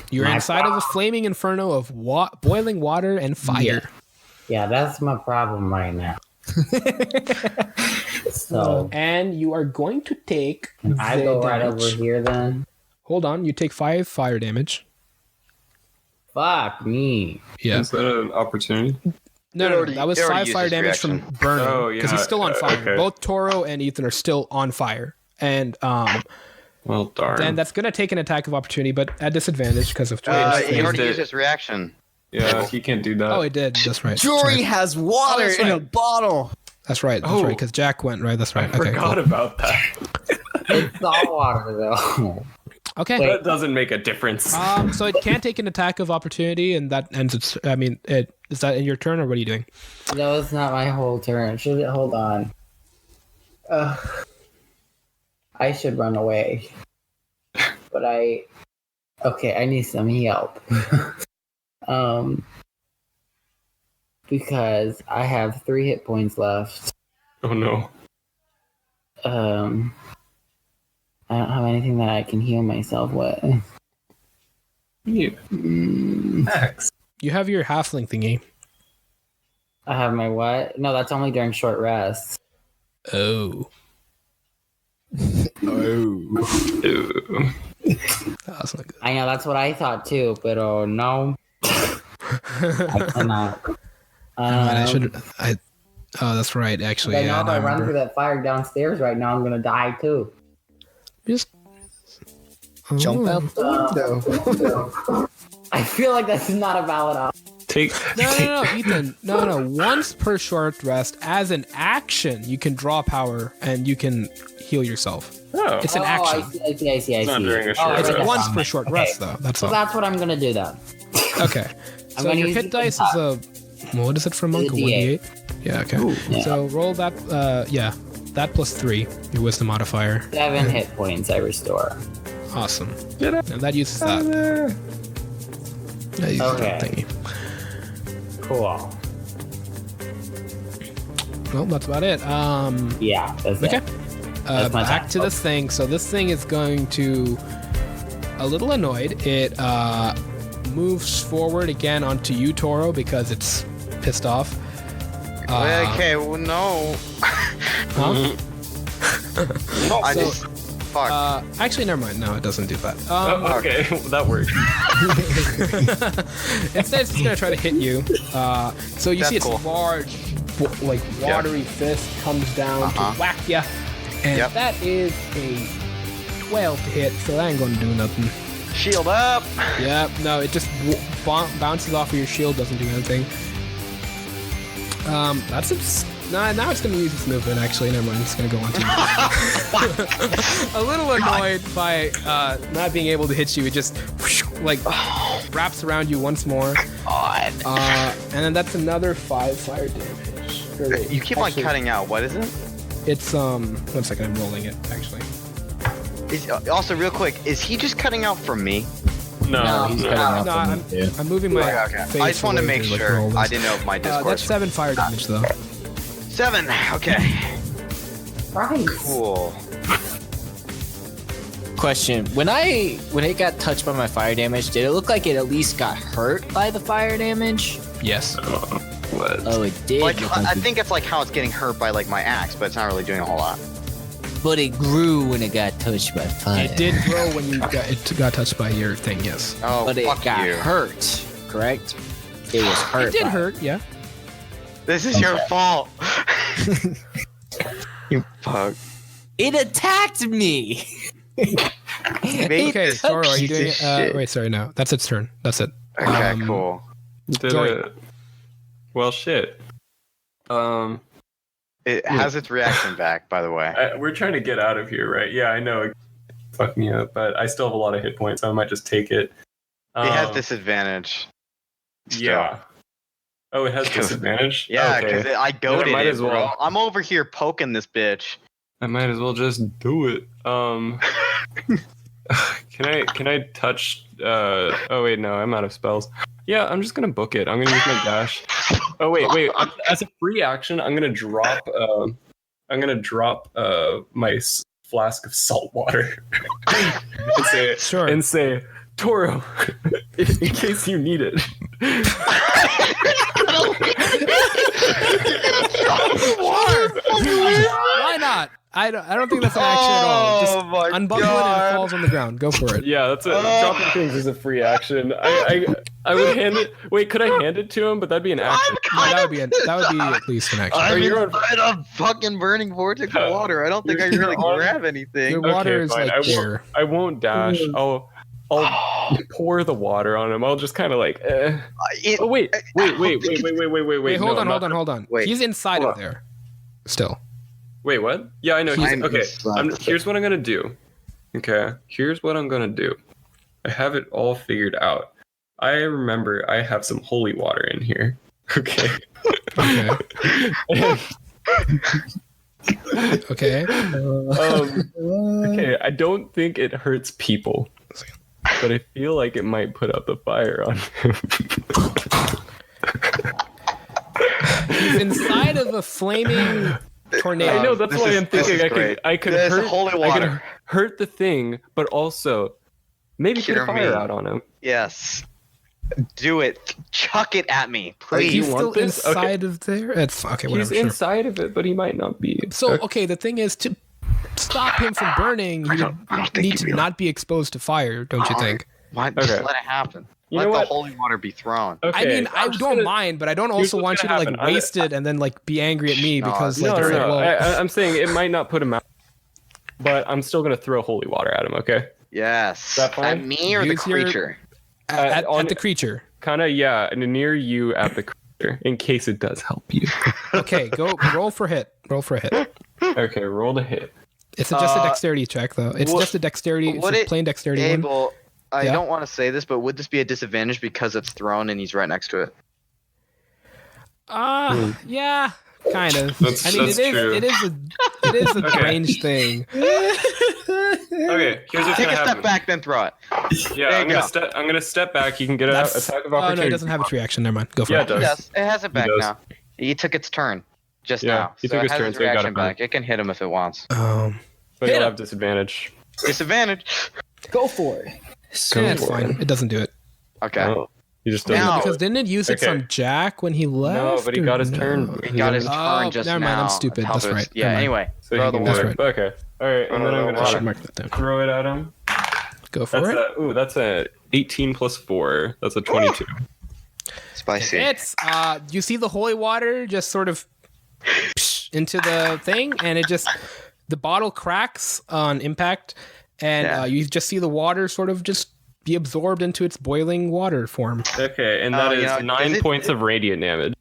You're My inside of a flaming inferno of boiling water and fire. Yeah, that's my problem right now. So And you are going to take. I the go right damage. over here then. Hold on. You take 5 fire damage. Fuck me. Yeah. Is that an opportunity? No. That was it already 5 used fire his damage from reaction. burning. Oh, Because yeah, he's still on fire. okay. Both Toro and Ethan are still on fire. And Well, darn. then that's going to take an attack of opportunity, but at disadvantage because of He Jory. already used his reaction. yeah, he can't do that. Oh, it did. That's right. Jory has water that's in a right. bottle. That's right. That's Oh. right. Because Jack went, right? That's I right. Okay, forgot cool. about that. It's salt water though. Okay. That doesn't make a difference. So it can take an attack of opportunity, and that ends its. I mean, is that in your turn, or what are you doing? No, it's not my whole turn. Hold on. I should run away. But I need some help. Because I have 3 hit points left. Oh no. I don't have anything that I can heal myself with. You. Max. You have your halfling thingy. I have my what? No, that's only during short rests. Oh. Ooh. That's not good. I know, that's what I thought too, but oh no. I cannot. I should. Oh, that's right. Actually, I yeah. know if I I run through remember. that fire downstairs right now, I'm gonna die too. Just Jump out the window. I feel like that's not a valid option. Take. No, Ethan. No. Once per short rest, as an action, you can draw power and you can heal yourself. Oh. It's an action. I see. Not during a short I It's read that once wrong. per short rest, though. That's So all. that's what I'm gonna do then. Okay. I'm So gonna your use hit the dice top. is a. Well, what is it for monk? A It's a 1d8? Yeah, okay. Yeah. So roll that. Yeah. That plus 3, your wisdom modifier. 7 hit points I restore. Awesome. Get up. And that uses that. That uses Okay. that thingy. Cool. Well, that's about it. Yeah, that's Okay. it. That's my Back time. to this thing. So this thing is going to a little annoyed. It moves forward again onto you, Toro, because it's pissed off. Okay, well, no. Huh? I So, just. Fuck. Actually, never mind. No, it doesn't do that. Oh, okay, that worked. Instead, it's just gonna try to hit you. So you That's see its cool. large, like watery fist comes down to whack you, and Yep. that is a 12 to hit. So that ain't gonna do nothing. Shield up. Yep. No, it just bounces off of your shield. Doesn't do anything. That's it. Now it's going to use its movement, actually. Never mind. It's going to go on to you. A little annoyed by not being able to hit you. It just, like, wraps around you once more. God. And then that's another 5 fire damage. Or wait, You keep actually, on cutting out. What is it? It's, 1 second. I'm rolling it, actually. Also, real quick, is he just cutting out from me? No, he's cutting off No, from me too. I'm moving my Okay. face I just wanted to away make like, sure. roll this. I didn't know if my Discord. That's 7 fire damage, though. 7. Okay. Right. Cool. Question: when it got touched by my fire damage, did it look like it at least got hurt by the fire damage? Yes. What? Oh, it did. Like, look I it- think it's like how it's getting hurt by like my axe, but it's not really doing a whole lot. but it grew when it got touched by fire. It did grow when you got touched by your thing, yes. Oh, but it fuck got you. hurt. Correct? It was hurt. It did by- hurt, yeah. This is your fault. You fuck. It attacked me. Okay, Toro, are you doing piece it? of shit. Wait, sorry, no. That's its turn. That's it. Okay, cool. Did Joy. it? Well, shit. It has its reaction back, by the way. We're trying to get out of here, right? Yeah, I know. It fucked me up, but I still have a lot of hit points, so I might just take it. It has disadvantage. Still. Yeah. Oh, it has disadvantage? Yeah, Okay. because I goaded might it, as well. bro. I'm over here poking this bitch. I might as well just do it. Can I touch? Oh wait, no, I'm out of spells. Yeah, I'm just gonna book it. I'm gonna use my dash. Oh wait. As a free action, I'm gonna drop. My flask of salt water and say, Toro, in case you need it. Why not? I don't think that's an action at all. Just Oh my unbuckle it and it falls on the ground. Go for it. Yeah, that's it. Dropping things is a free action. I would hand it. Wait, could I hand it to him? But that'd be an action. No, that would be at least an action. I'm you're inside a fucking burning vortex of water. I don't think I can really grab anything. Your water Okay, is fine. like there. I won't dash. I'll pour the water on him. I'll just kind of like. Oh wait. Wait, hold on. Wait, He's inside hold of on. there. Still. Wait, what? Yeah, I know. I'm Okay, inside of here's what I'm gonna do. Okay, here's what I'm gonna do. I have it all figured out. I remember I have some holy water in here. Okay. Okay. Okay. Okay, I don't think it hurts people, but I feel like it might put out the fire on him. He's inside of a flaming tornado. I know, that's This why is- I'm this thinking is great. I could This hurt holy I could water. hurt the thing, but also maybe put Cure a fire me. out on him. Yes. Do it. Chuck it at me, please. He's you want still this? Okay. inside of there. It's okay. He's Whatever. Sure. inside of it, but he might not be. So okay, the thing is to stop him from burning, I you don't think need he to really- not be exposed to fire, don't you think? Why Okay. just let it happen? You Let know the what? holy water be thrown. Okay, I mean, I I'm just don't gonna- mind, but I don't here's also what's want you to gonna like happen. waste it and then like be angry at me No, because no, like No, it's no, like, no. well, I'm saying it might not put him out, but I'm still gonna throw holy water at him. Okay. Yes. that fine? At me or the Use your- creature? at on- the creature. Kind of, yeah, and near you at the creature, in case it does help you. Okay, go roll for hit. Roll for a hit. Okay, roll to hit. It's just a dexterity check though. It's what- just a dexterity. It's would a it- plain dexterity one. Abel, I Yeah. don't want to say this, but would this be a disadvantage because it's thrown and he's right next to it? Yeah, kind of. That's- I mean, that's it is. true. It is a Okay. range thing. Okay, here's what's Take gonna a step happen. back, then throw it. Yeah, There I'm you gonna go. step. I'm gonna step back. You can get an That's- attack of Oh opportunity. no, it doesn't have its reaction. Never mind. Go for Yeah, it. it does. Yes, it has it back does. now. He took its turn just Yeah, now. he So took it his has turn, its so he got reaction it back. It can hit him if it wants. But Hit you'll him. have disadvantage. Disadvantage. Go for it. Yeah, it's fine. It doesn't do it. Okay. Oh, he just Now- doesn't. Because didn't it use its Okay. on Jack when he left? No, but he got his or turn. no? He got his turn Oh, just never now. mind, I'm stupid. Help That's us. right. Yeah. Never mind. Anyway, So throw he the can That's water. right. Okay. All right, and then I'm I should gonna mark that down. throw it at him. Go for That's it. that's a 18 plus 4. That's a 22. Spicy. It's you see the holy water just sort of into the thing, and it just the bottle cracks on impact, and Yeah. you just see the water sort of just be absorbed into its boiling water form. Okay, and that you is know, 9 is it- points of radiant damage.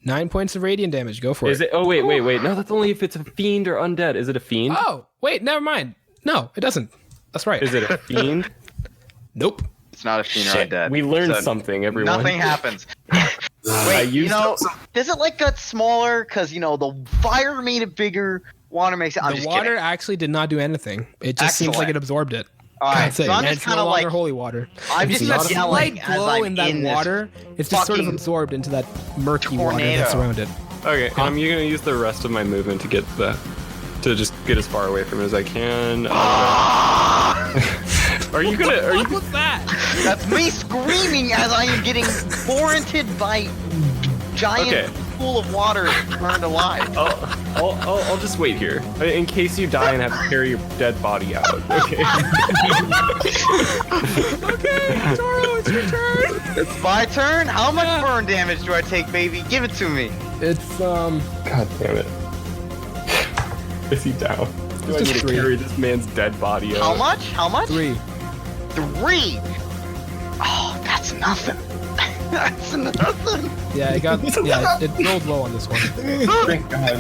9 points of radiant damage. Go for Is it. it? Oh wait. No, that's only if it's a fiend or undead. Is it a fiend? Oh wait, never mind. No, it doesn't. That's right. Is it a fiend? Nope. It's not a fiend or Shit, undead. we learned So something, everyone. Nothing happens. I Wait, you used know, does it like get smaller? Because the fire made it bigger. Water makes it. I'm The just water kidding. actually did not do anything. It just seems like Excellent. it absorbed it. All right, That's it. so I'm And just it's kind no of longer like holy water. I'm You just see that yelling slight as glow I'm in that in this water. It's just sort of fucking absorbed into that murky water tornado. that's around it. Okay, I'm gonna use the rest of my movement to get to just get as far away from it as I can. Are you gonna? Are you? What was that? That's me screaming as I am getting torrented by giant Okay. pool of water burned alive. I'll just wait here in case you die and have to carry your dead body out. Okay. Okay, Toro, it's your turn. It's my turn. How much burn damage do I take, baby? Give it to me. It's God damn it. Is he down? Do I just need to 3. carry this man's dead body out? How much? How much? 3. 3. Oh, that's nothing. That's nothing. Yeah, it got. Yeah, it rolled low on this one. Thank God.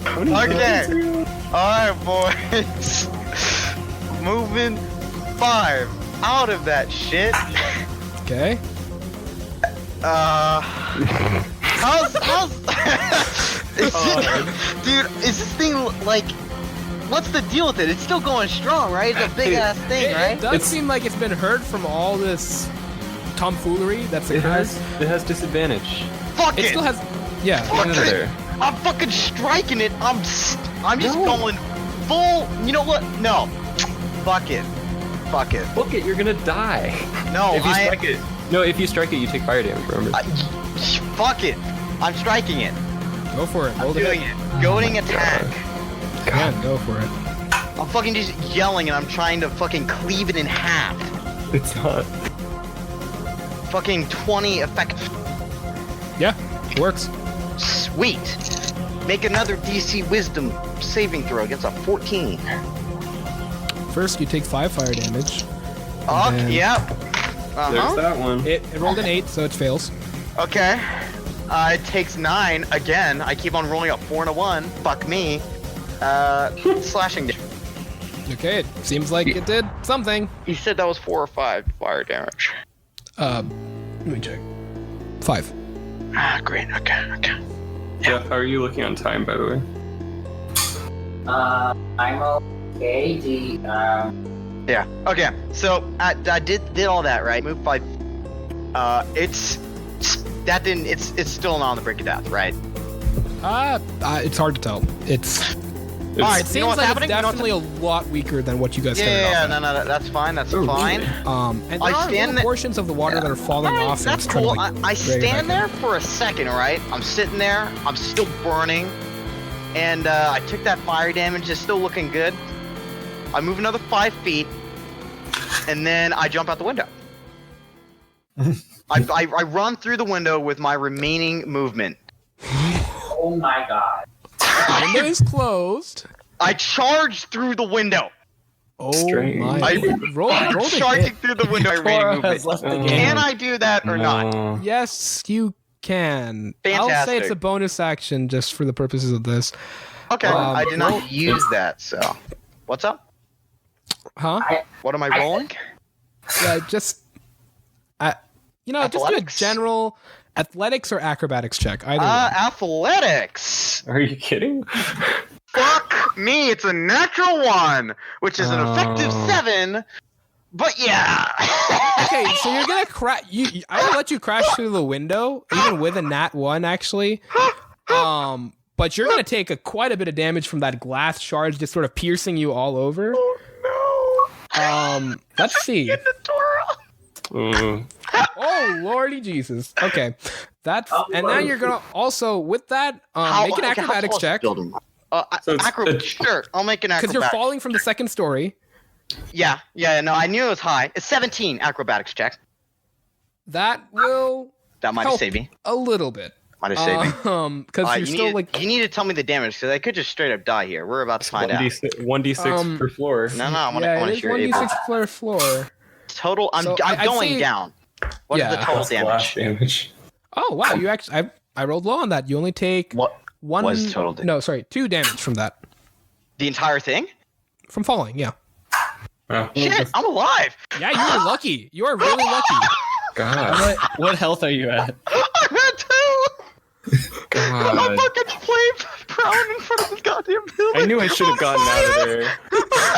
How many Okay. rounds are you on? All right, boys. Moving 5 out of that shit. Okay. How's dude? Is this thing like? What's the deal with it? It's still going strong, right? It's a big ass thing, It right? does seem like it's been hurt from all this tomfoolery that's occurred. It has disadvantage. Fuck It it! still has. Yeah. Fuck Get out of it! there. I'm fucking striking it. I'm just going full. You know what? No. Fuck it. Fuck it. Look it, you're gonna die. No, If you strike it. No, if you strike it, you take fire damage. Remember? Fuck it. I'm striking it. Go for it. Roll I'm the doing hit. it. Goading attack. Yeah, go for it. I'm fucking just yelling and I'm trying to fucking cleave it in half. It's not. Fucking 20 effective. Yeah, works. Sweet. Make another DC Wisdom saving throw against a 14. First, you take 5 fire damage. Okay, then- yep. There's that one. It rolled an 8, so it fails. Okay. It takes 9 again. I keep on rolling a 4 and a 1. Fuck me. Slashing damage. Okay, it seems like it did something. You said that was 4 or 5 fire damage. Let me check. 5. Ah, great. Okay. Jeff, how are you looking on time, by the way? I'm okay. Yeah. Okay. So I did all that right. Move 5. It's still not on the brink of death, right? It's hard to tell. It's. All right. It You know seems what's like happening? it's You know what's- definitely a lot weaker than what you guys started Yeah. off at. No. That's fine. That's Oh, fine. And there I are stand little there- portions of the water that are falling off. and That's it's trying to, cool. like, I drag it stand back there for a second, right? I'm sitting there. I'm still burning. And I took that fire damage. It's still looking good. I move another 5 feet. And then I jump out the window. I run through the window with my remaining movement. Oh my god. The window is closed. I charge through the window. Oh Strange. my! Roll I'm the charging hit. through the window. My remaining Cora movement. has left the Oh. game. Can I do that or not? No. Yes, you can. I'll say Fantastic. it's a bonus action just for the purposes of this. Okay, I did roll- not use that. So, what's up? Huh? What am I rolling? Yeah, just. Just do a Athletics? general athletics or acrobatics check. Either one. Athletics. Are you kidding? Fuck Me, it's a natural 1, which is an effective 7. But yeah. Okay, so you're gonna crash. I will let you crash through the window, even with a nat 1, actually. But you're gonna take quite a bit of damage from that glass shard, just sort of piercing you all over. Oh no. Let's see. Mm. Oh lordy Jesus. Okay, that's and now you're gonna also with that make an acrobatics check So it's- sure, I'll make an because acrobatics. you're falling from the second story. Yeah, no, I knew it was high. It's 17 acrobatics check. That will That might have help saved me. a little bit. Might have saved me. Because you're still you need to tell me the damage because I could just straight up die here. We're about to find out. 1d6 per floor. No, I want yeah, to it is hear 1d6 per floor. Total. I'm So I'd going say- down. What is Yeah. the total Plus damage? splash damage. Oh wow, you actually I rolled low on that. You only take What one. was total damage? No, sorry, 2 damage from that The entire thing? from falling. Yeah. Oh, Shit, I'm alive. Yeah, you are lucky. You are really lucky. God. What health are you at? I'm at 2. I'm God. fucking playing prone in front of this goddamn building. I knew I should have gotten out of there.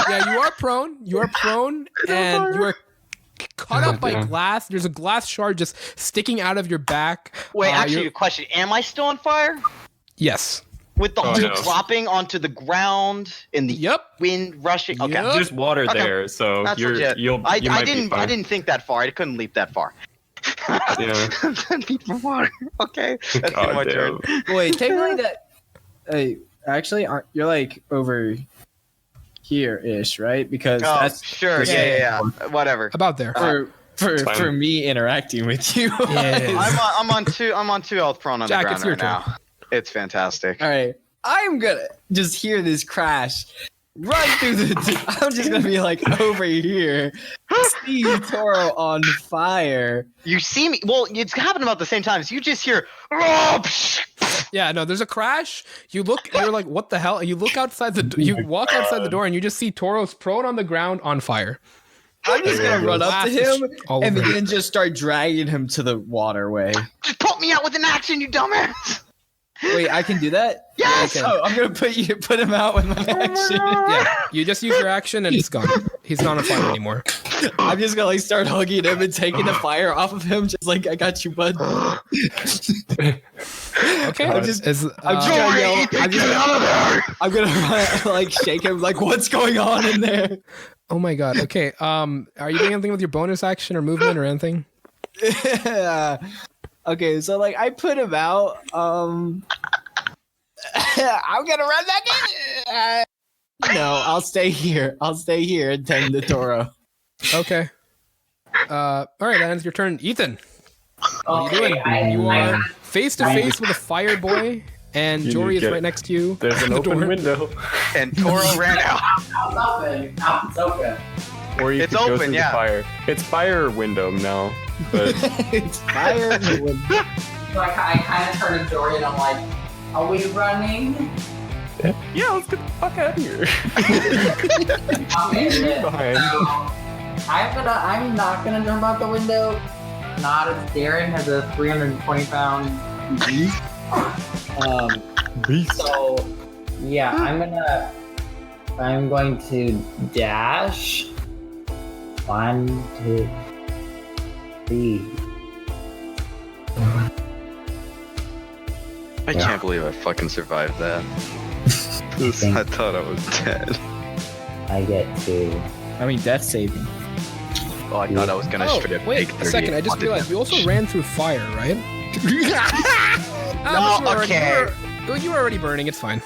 Yeah, you are prone. You are prone, and you are cut up by Goddamn. glass. There's a glass shard just sticking out of your back. Wait, actually, you're- a question. Am I still on fire? Yes. With the Oh, whole no. dropping onto the ground in the Yep. wind rushing? Okay. Yep. There's water Okay. there, so That's you legit. might be I fine. didn't think that far. I couldn't leap that far. Yeah. 10 feet from water. Okay. That's God my turn. Wait, technically that. Actually, aren't you're like over here ish, right? Because Oh, that's sure. Yeah. Whatever. About there. for fine. for me interacting with you. Yeah. I'm on two health prone on Jack, the ground it's your right now. It's fantastic. All right, I'm gonna just hear this crash, run through the. I'm just gonna be like over here, see Toro on fire. You see me? Well, it's happening about the same time. So you just hear. "Oh, psh." Yeah, no, there's a crash. You look, you're like, what the hell? You look outside you walk outside the door, and you just see Toro's prone on the ground on fire. I'm just gonna run up to him All and over. then just start dragging him to the waterway. Just put me out with an action, you dumbass. Wait, I can do that? Yes. Okay. Oh, I'm gonna put him out with my action. Yeah, you just use your action, and it's gone. He's not on fire anymore. I'm just gonna like start hugging him and taking the fire off of him, just like I got you, bud. Okay, I'm just- is, I'm just gonna yell. I'm gonna run, like shake him, like what's going on in there? oh my god. Okay, are you doing anything with your bonus action or movement or anything? Okay, so like I put him out. I'm gonna run back in. No, I'll stay here. I'll stay here and tend the Toro. Okay. All right, that ends your turn, Ethan. What are you doing? I- You I- are face to face with a fire boy, and You Jory need is to get- right next to you. There's an The open door. window. And Toro ran out. It's open. Or you It's could go open, through yeah. the fire. It's fire window now. But It's fire. So I kind of turn to Jory and I'm like, are we running? yeah, let's get the fuck out of here. I'm in it. Fine. I'm not gonna jump out the window. Not as daring as a 320-pound beast. Beast. So yeah, I'm going to dash. 1, 2, 3. I can't believe I fucking survived that. I thought I was dead. I get to. I mean, death saving. Oh, I thought I was gonna Oh, straight up wait take a second. I just 38 realized we also ran through fire, right? No, okay. You were already burning. It's fine.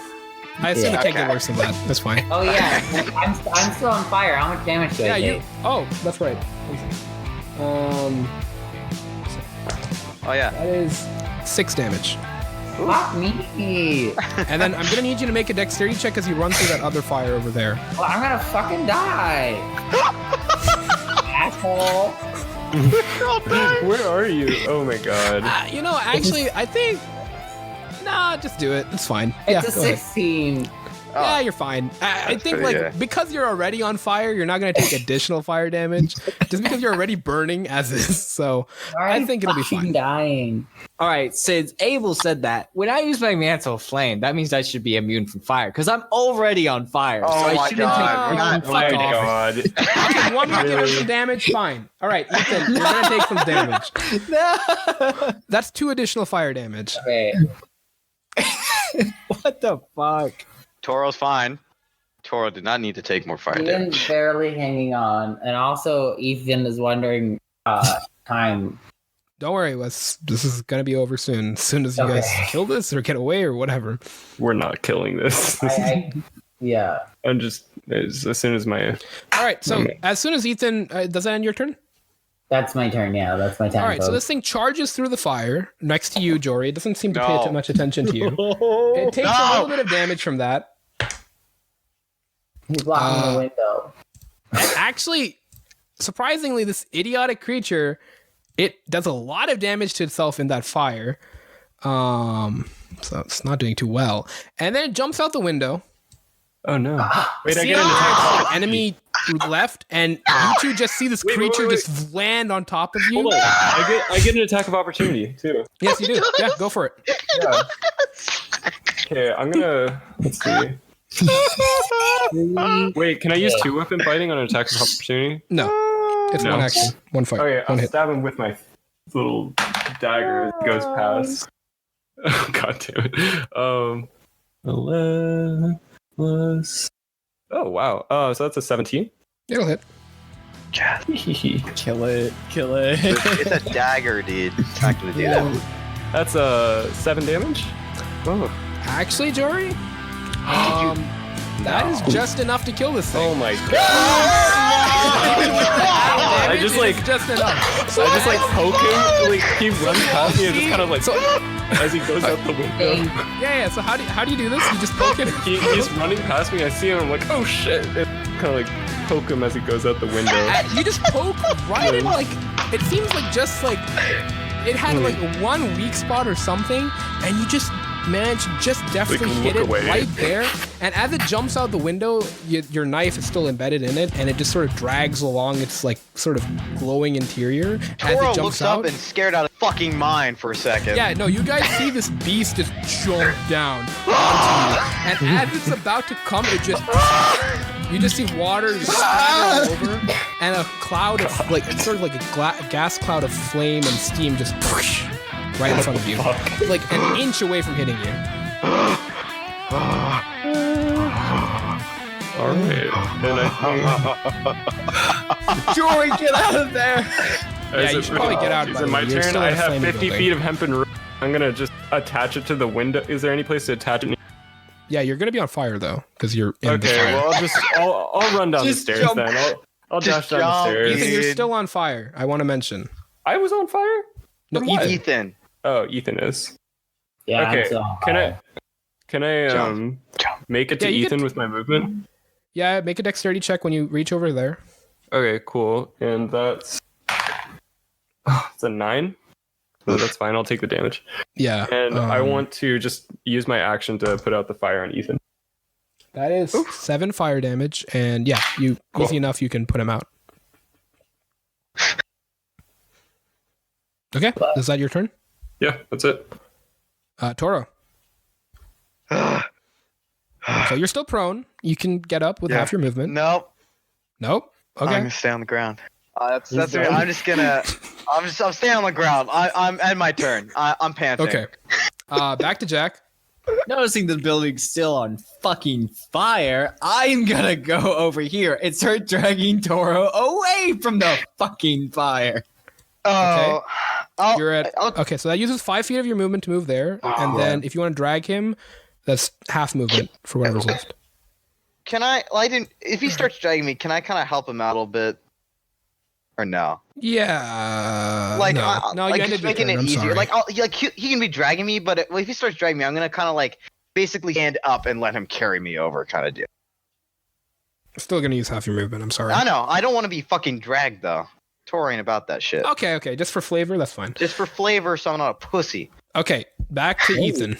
I assume Yeah. it can't get Okay. worse than that. That's fine. Oh yeah, I'm still on fire. How much damage do I Yeah, you. take? Oh, that's right. Oh yeah. That is 6 damage. Fuck me. And then I'm gonna need you to make a dexterity check as you run through that other fire over there. Well, I'm gonna fucking die. Asshole. Where are you? Oh my god. You know, actually, I think. Nah, just do it. It's fine. It's yeah, a go ahead. 16. Yeah, you're fine. I think because you're already on fire, you're not gonna take additional fire damage just because you're already burning as is. So I think it'll be fine. Dying. All right, since Abel said that, when I use my mantle of flame, that means I should be immune from fire because I'm already on fire. Oh so my I shouldn't God. Oh, fuck off. God. Okay, one more give him some damage. Fine. All right, Ethan, you're gonna take some damage. No. That's 2 additional fire damage. Okay. What the fuck? Toro's fine. Toro did not need to take more fire Ethan's damage. barely hanging on, and also Ethan is wondering time. Don't worry, Wes. This is gonna be over soon. As soon as you guys kill this or get away or whatever. We're not killing this. Yeah. I'm just as soon as my. All right. So as soon as Ethan, does that end your turn? That's my turn. Yeah, that's my time. All right. So code. this thing charges through the fire next to you, Jory. It doesn't seem to pay No. too much attention to you. It takes a little bit of damage from that. He's blocking the window. And actually, surprisingly, this idiotic creature, it does a lot of damage to itself in that fire. So it's not doing too well. And then it jumps out the window. Oh no! Wait, I See get an how attack. there's an enemy left, and you two just see this Wait, creature wait. just land on top of you. Hold on. I get an attack of opportunity too. Yes, you do. Yeah, go for it. Yeah. Okay, I'm gonna. Let's see. Wait, can I use 2-weapon fighting on an attack of opportunity? No, it's No. one action, one fight, Okay, one I'll hit. stab him with my little dagger as it goes past. Oh, God damn it. 11 plus. Oh wow. So that's a 17. It'll hit. Kill it. Kill it. It's a dagger, dude. It's not gonna do that. That's 7 damage. Oh. Actually, Jory, that is just enough to kill this thing. Oh my god. I just like just enough. I just like poke him, like he runs past me and just kind of like So as he goes out the window. yeah. So how do you do this? You just poke him. He's running past me. I see him. I'm like, oh shit! And kind of like poke him as he goes out the window. You just poke right in, like it seems like just like it had like one weak spot or something, and you just managed to just deftly Like, hit look it away. right there. And as it jumps out the window, your knife is still embedded in it, and it just sort of drags along its like sort of glowing interior as Toro it jumps looks out. up and scared out of fucking mind for a second. Yeah, no, you guys see this beast just jump down onto you, and as it's about to come, it just you just see water just splatter all over, and a cloud of like it's sort of like a gas cloud of flame and steam just right in front of you, like an inch away from hitting you. All right. And I Jory, get out of there. Yeah, you should probably get out. Is by it the my way. You're turn? still I in a have flaming 50 building. feet of hempen rope. I'm gonna just attach it to the window. Is there any place to attach it? Yeah, you're gonna be on fire though, because you're in the Okay, fire. well I'll run down the Just stairs jump. then. I'll dash Just down the jump, stairs. Ethan, you're Dude. still on fire. I want to mention. I was on fire? No, From what? Ethan. Ethan. Oh, Ethan is. Yeah. I'm Okay. still on Can fire. I Jump. make it to Yeah, you Ethan can- with my movement? Yeah, make a dexterity check when you reach over there. Okay, cool. And that's it's a 9. So that's fine. I'll take the damage. Yeah. And I want to just use my action to put out the fire on Ethan. That is 7 fire damage, and yeah, you Cool. easy enough. You can put him out. Okay, is that your turn? Yeah, that's it. Toro. So you're still prone. You can get up with Yeah. half your movement. Nope. Nope. I'm Okay. gonna stay on the ground. That's He's me. done. I'm just gonna. I'm staying on the ground. I'm at my turn. I'm panting. Okay. Back to Jack. Noticing the building's still on fucking fire, I'm gonna go over here and start dragging Toro away from the fucking fire. Oh. You're at okay. So that uses 5 feet of your movement to move there, and then if you want to drag him, that's half movement for whatever's left. Can I? Well, I didn't. If he starts dragging me, can I kind of help him out a little bit? Or no? Yeah. Like, no, like you ended just your making turn. it I'm easier. sorry. Like, he can be dragging me, but if he starts dragging me, I'm gonna kind of like basically stand up and let him carry me over, kind of deal. Still gonna use half your movement. I'm sorry. I know. I don't want to be fucking dragged though. Tori ain't about that shit. Okay. Just for flavor, that's fine. Just for flavor, so I'm not a pussy. Okay, back to Ethan.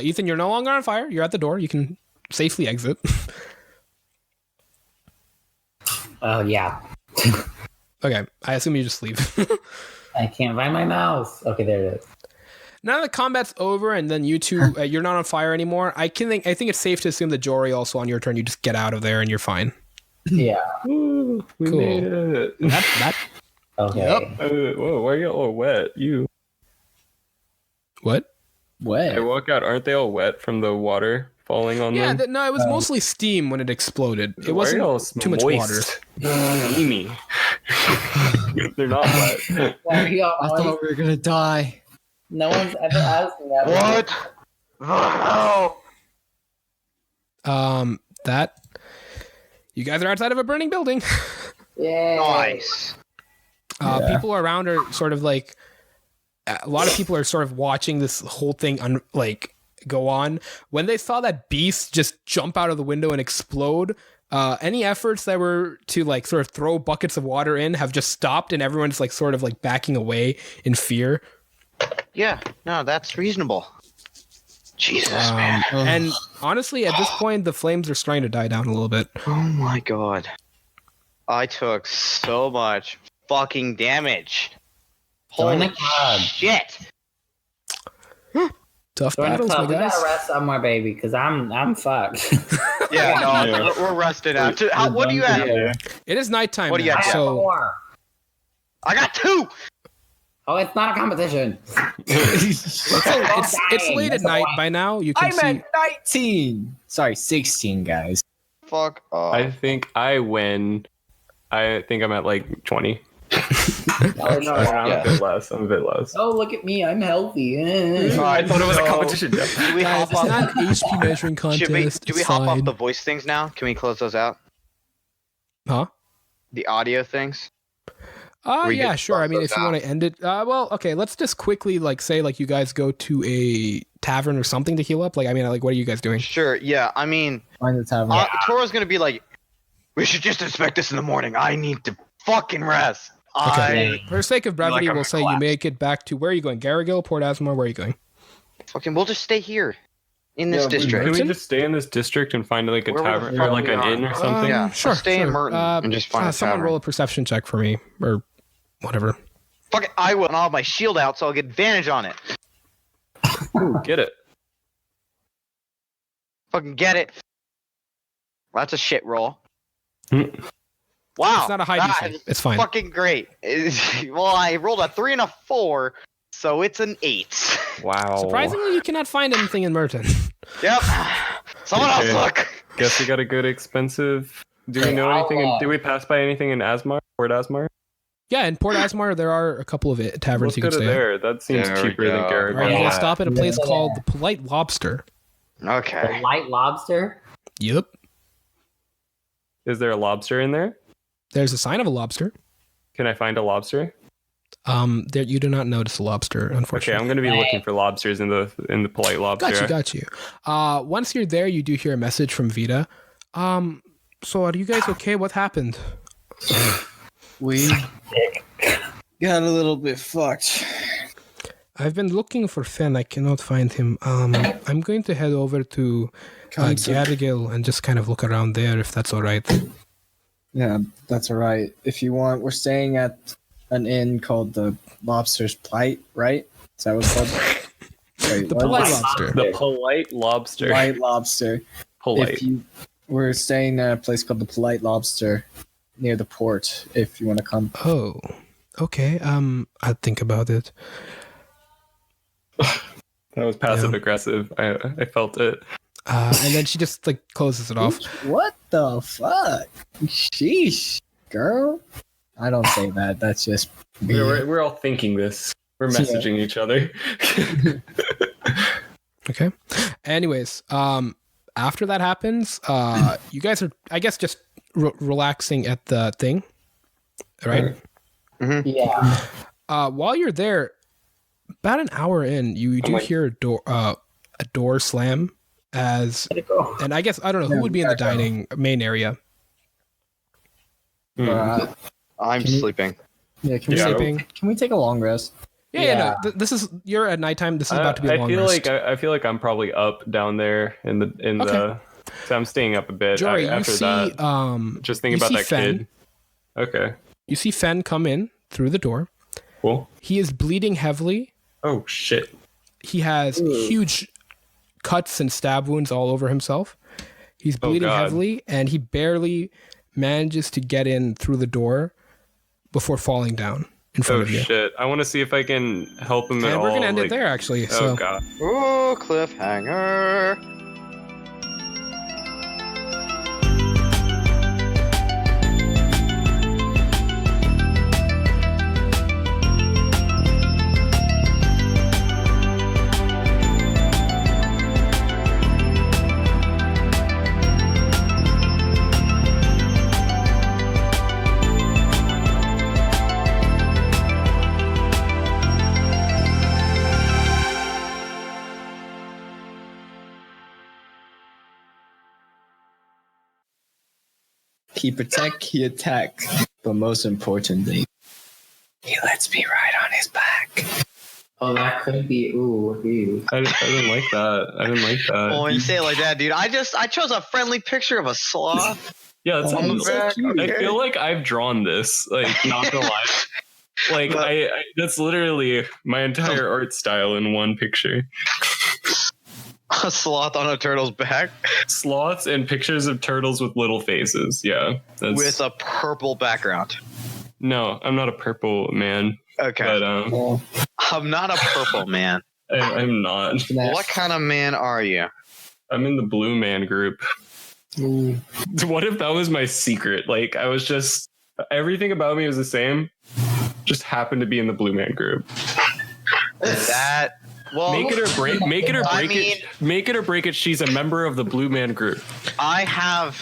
Ethan, you're no longer on fire. You're at the door. You can safely exit. Oh yeah. Okay, I assume you just leave. I can't find my mouse. Okay, there it is. Now that the combat's over and then you two, you're not on fire anymore, I think it's safe to assume that Jory also on your turn, you just get out of there and you're fine. Yeah. Ooh, we Cool. made it. That Okay. Whoa, why are you all wet? You. what? I What? walk out. Aren't they all wet from the water falling on Yeah, them? no, it was mostly steam when it exploded. It Why are wasn't y'all too much water. Steamy. They're not wet. Why are you I all- thought we were gonna die. No one's ever asked me that. What the hell? That you guys are outside of a burning building. Yeah. Nice. People around are sort of like a lot of people are sort of watching this whole thing go on. When they saw that beast just jump out of the window and explode, any efforts that were to like sort of throw buckets of water in have just stopped, and everyone's like sort of like backing away in fear. Yeah, no, that's reasonable. Jesus, man. And honestly, at this point, the flames are starting to die down a little bit. Oh my god. I took so much fucking damage. Join the Holy club. shit. Tough Join the battles, my club. We guys. gotta rest somewhere, baby, because I'm fucked. Yeah, no, Yeah. we're rested out. What do you have? Yeah. It is nighttime What do you now, got? I have so 4. I got 2! Oh, it's not a competition. it's late at night by now. You can I'm see. at 19. Sorry, 16, guys. Fuck off. I think I win. I think I'm at like 20. Oh, no. I'm a bit less. Oh, look at me. I'm healthy. I thought it was a competition. Do we Guys, hop it's not off? an HP measuring contest. Do we it's hop off fine. the voice things now? Can we close those out? Huh? The audio things? We Yeah, could sure. I close mean, those if you want to end it, well, okay. Let's just quickly say you guys go to a tavern or something to heal up. What are you guys doing? Sure, yeah. I mean, Find the tavern. Toro's gonna be like, we should just inspect this in the morning. I need to fucking rest. Okay. For the sake of brevity, like we'll a say you make it back to where are you going? Garrigill, Port Asmar. Where are you going? We'll just stay here in this district. Can we just stay in this district and find like a Where the tavern fuck or like we an are? inn or something? Yeah, Sure. let's stay in Merton and just find a someone tavern. roll a perception check for me, or whatever. Fuck it, I will. And I'll have my shield out, so I'll get advantage on it. Ooh, get it. Fucking get it. Well, that's a shit roll. Hmm. Wow. It's not a high that DC. is It's fine. Fucking great. Well, I rolled a 3 and a 4, so it's an 8. Wow. Surprisingly, you cannot find anything in Merton. Yep. Someone else Okay. look. Guess we got a good expensive. Do we know anything? Do we pass by anything in Asmar? Port Asmar? Yeah, in Port Asmar, there are a couple of taverns Let's you go can to stay at. there. That seems There we cheaper than go. Garrick. All right, you Yeah. guys stop at a place Yeah. called the Polite Lobster. Okay. The light lobster. Yep. Is there a lobster in there? There's a sign of a lobster. Can I find a lobster? There you do not notice a lobster, Okay, unfortunately. I'm gonna be looking for lobsters in the polite lobster. Got you. Once you're there, you do hear a message from Vita. So are you guys okay? What happened? We got a little bit fucked. I've been looking for Fenn. I cannot find him. I'm going to head over to Garrigill and just kind of look around there, if that's all right. Yeah, that's all right. If you want, we're staying at an inn called the Lobster's Plight, right? Is that what it's called? Wait, The what? Polite Lobster. The polite lobster. Polite Lobster. Polite. We're staying at a place called the Polite Lobster near the port. If you want to come. Oh, okay. I'll think about it. That was passive aggressive. I felt it. And then she just closes it off. What the fuck? Sheesh, girl. I don't say that. That's just me. We're all thinking this. We're messaging each other. Okay. Anyways, after that happens, you guys are, I guess, just relaxing at the thing, right? Yeah. While you're there, about an hour in, you do hear a door slam. And I guess I don't know who would be in the dining main area. I'm sleeping. Yeah, can we, Sleeping. can we take a long rest? Yeah. No, this is you're at nighttime. This is about to be a long rest. I feel like I'm probably up down there in the. So I'm staying up a bit Jory, after you see, that. Just thinking you about see that Fen. kid. Okay, You see Fen come in through the door. cool. He is bleeding heavily. Oh shit. He has huge cuts and stab wounds all over himself. He's bleeding God. heavily, and he barely manages to get in through the door before falling down in front Oh of you. shit. I want to see if I can help him at And all. we're gonna end it like- there, actually. Oh So god. Ooh, cliffhanger. He protect, he attack, but most importantly, he lets me ride on his back. Oh, that could be. Ooh. I didn't like that. I didn't like that. Well, when you say it like that, dude, I chose a friendly picture of a sloth. Yeah, that's on the almost. back. I feel like I've drawn this. Like, not gonna lie. Like, But- I that's literally my entire art style in one picture. A sloth on a turtle's back Sloths and pictures of turtles with little faces. Yeah, that's, with a purple background. no, I'm not a purple man, Okay. but Oh, I'm not a purple man. I'm not. What kind of man are you? I'm in the blue man group. Ooh. What if that was my secret? Like, I was just everything about me was the same, just happened to be in the blue man group. That well, Make it or break. Make it or I break mean- it. Make it or break it. She's a member of the blue man group. I have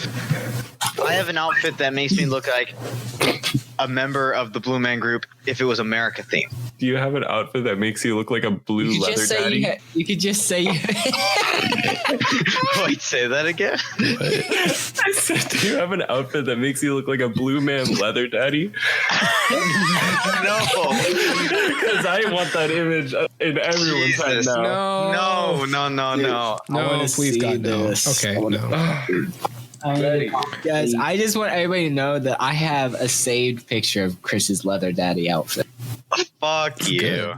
an outfit that makes me look like a member of the Blue Man Group if it was America themed. Do you have an outfit that makes you look like a blue You could leather just say daddy? you could just say Wait, say that again? I said, do you have an outfit that makes you look like a blue man leather daddy? No. Because I want that image in everyone's head Jesus, now. No. I No, wanna please, see God, no. this. Okay, I wanna- no. Guys, I just want everybody to know that I have a saved picture of Chris's leather daddy outfit. Fuck you. good.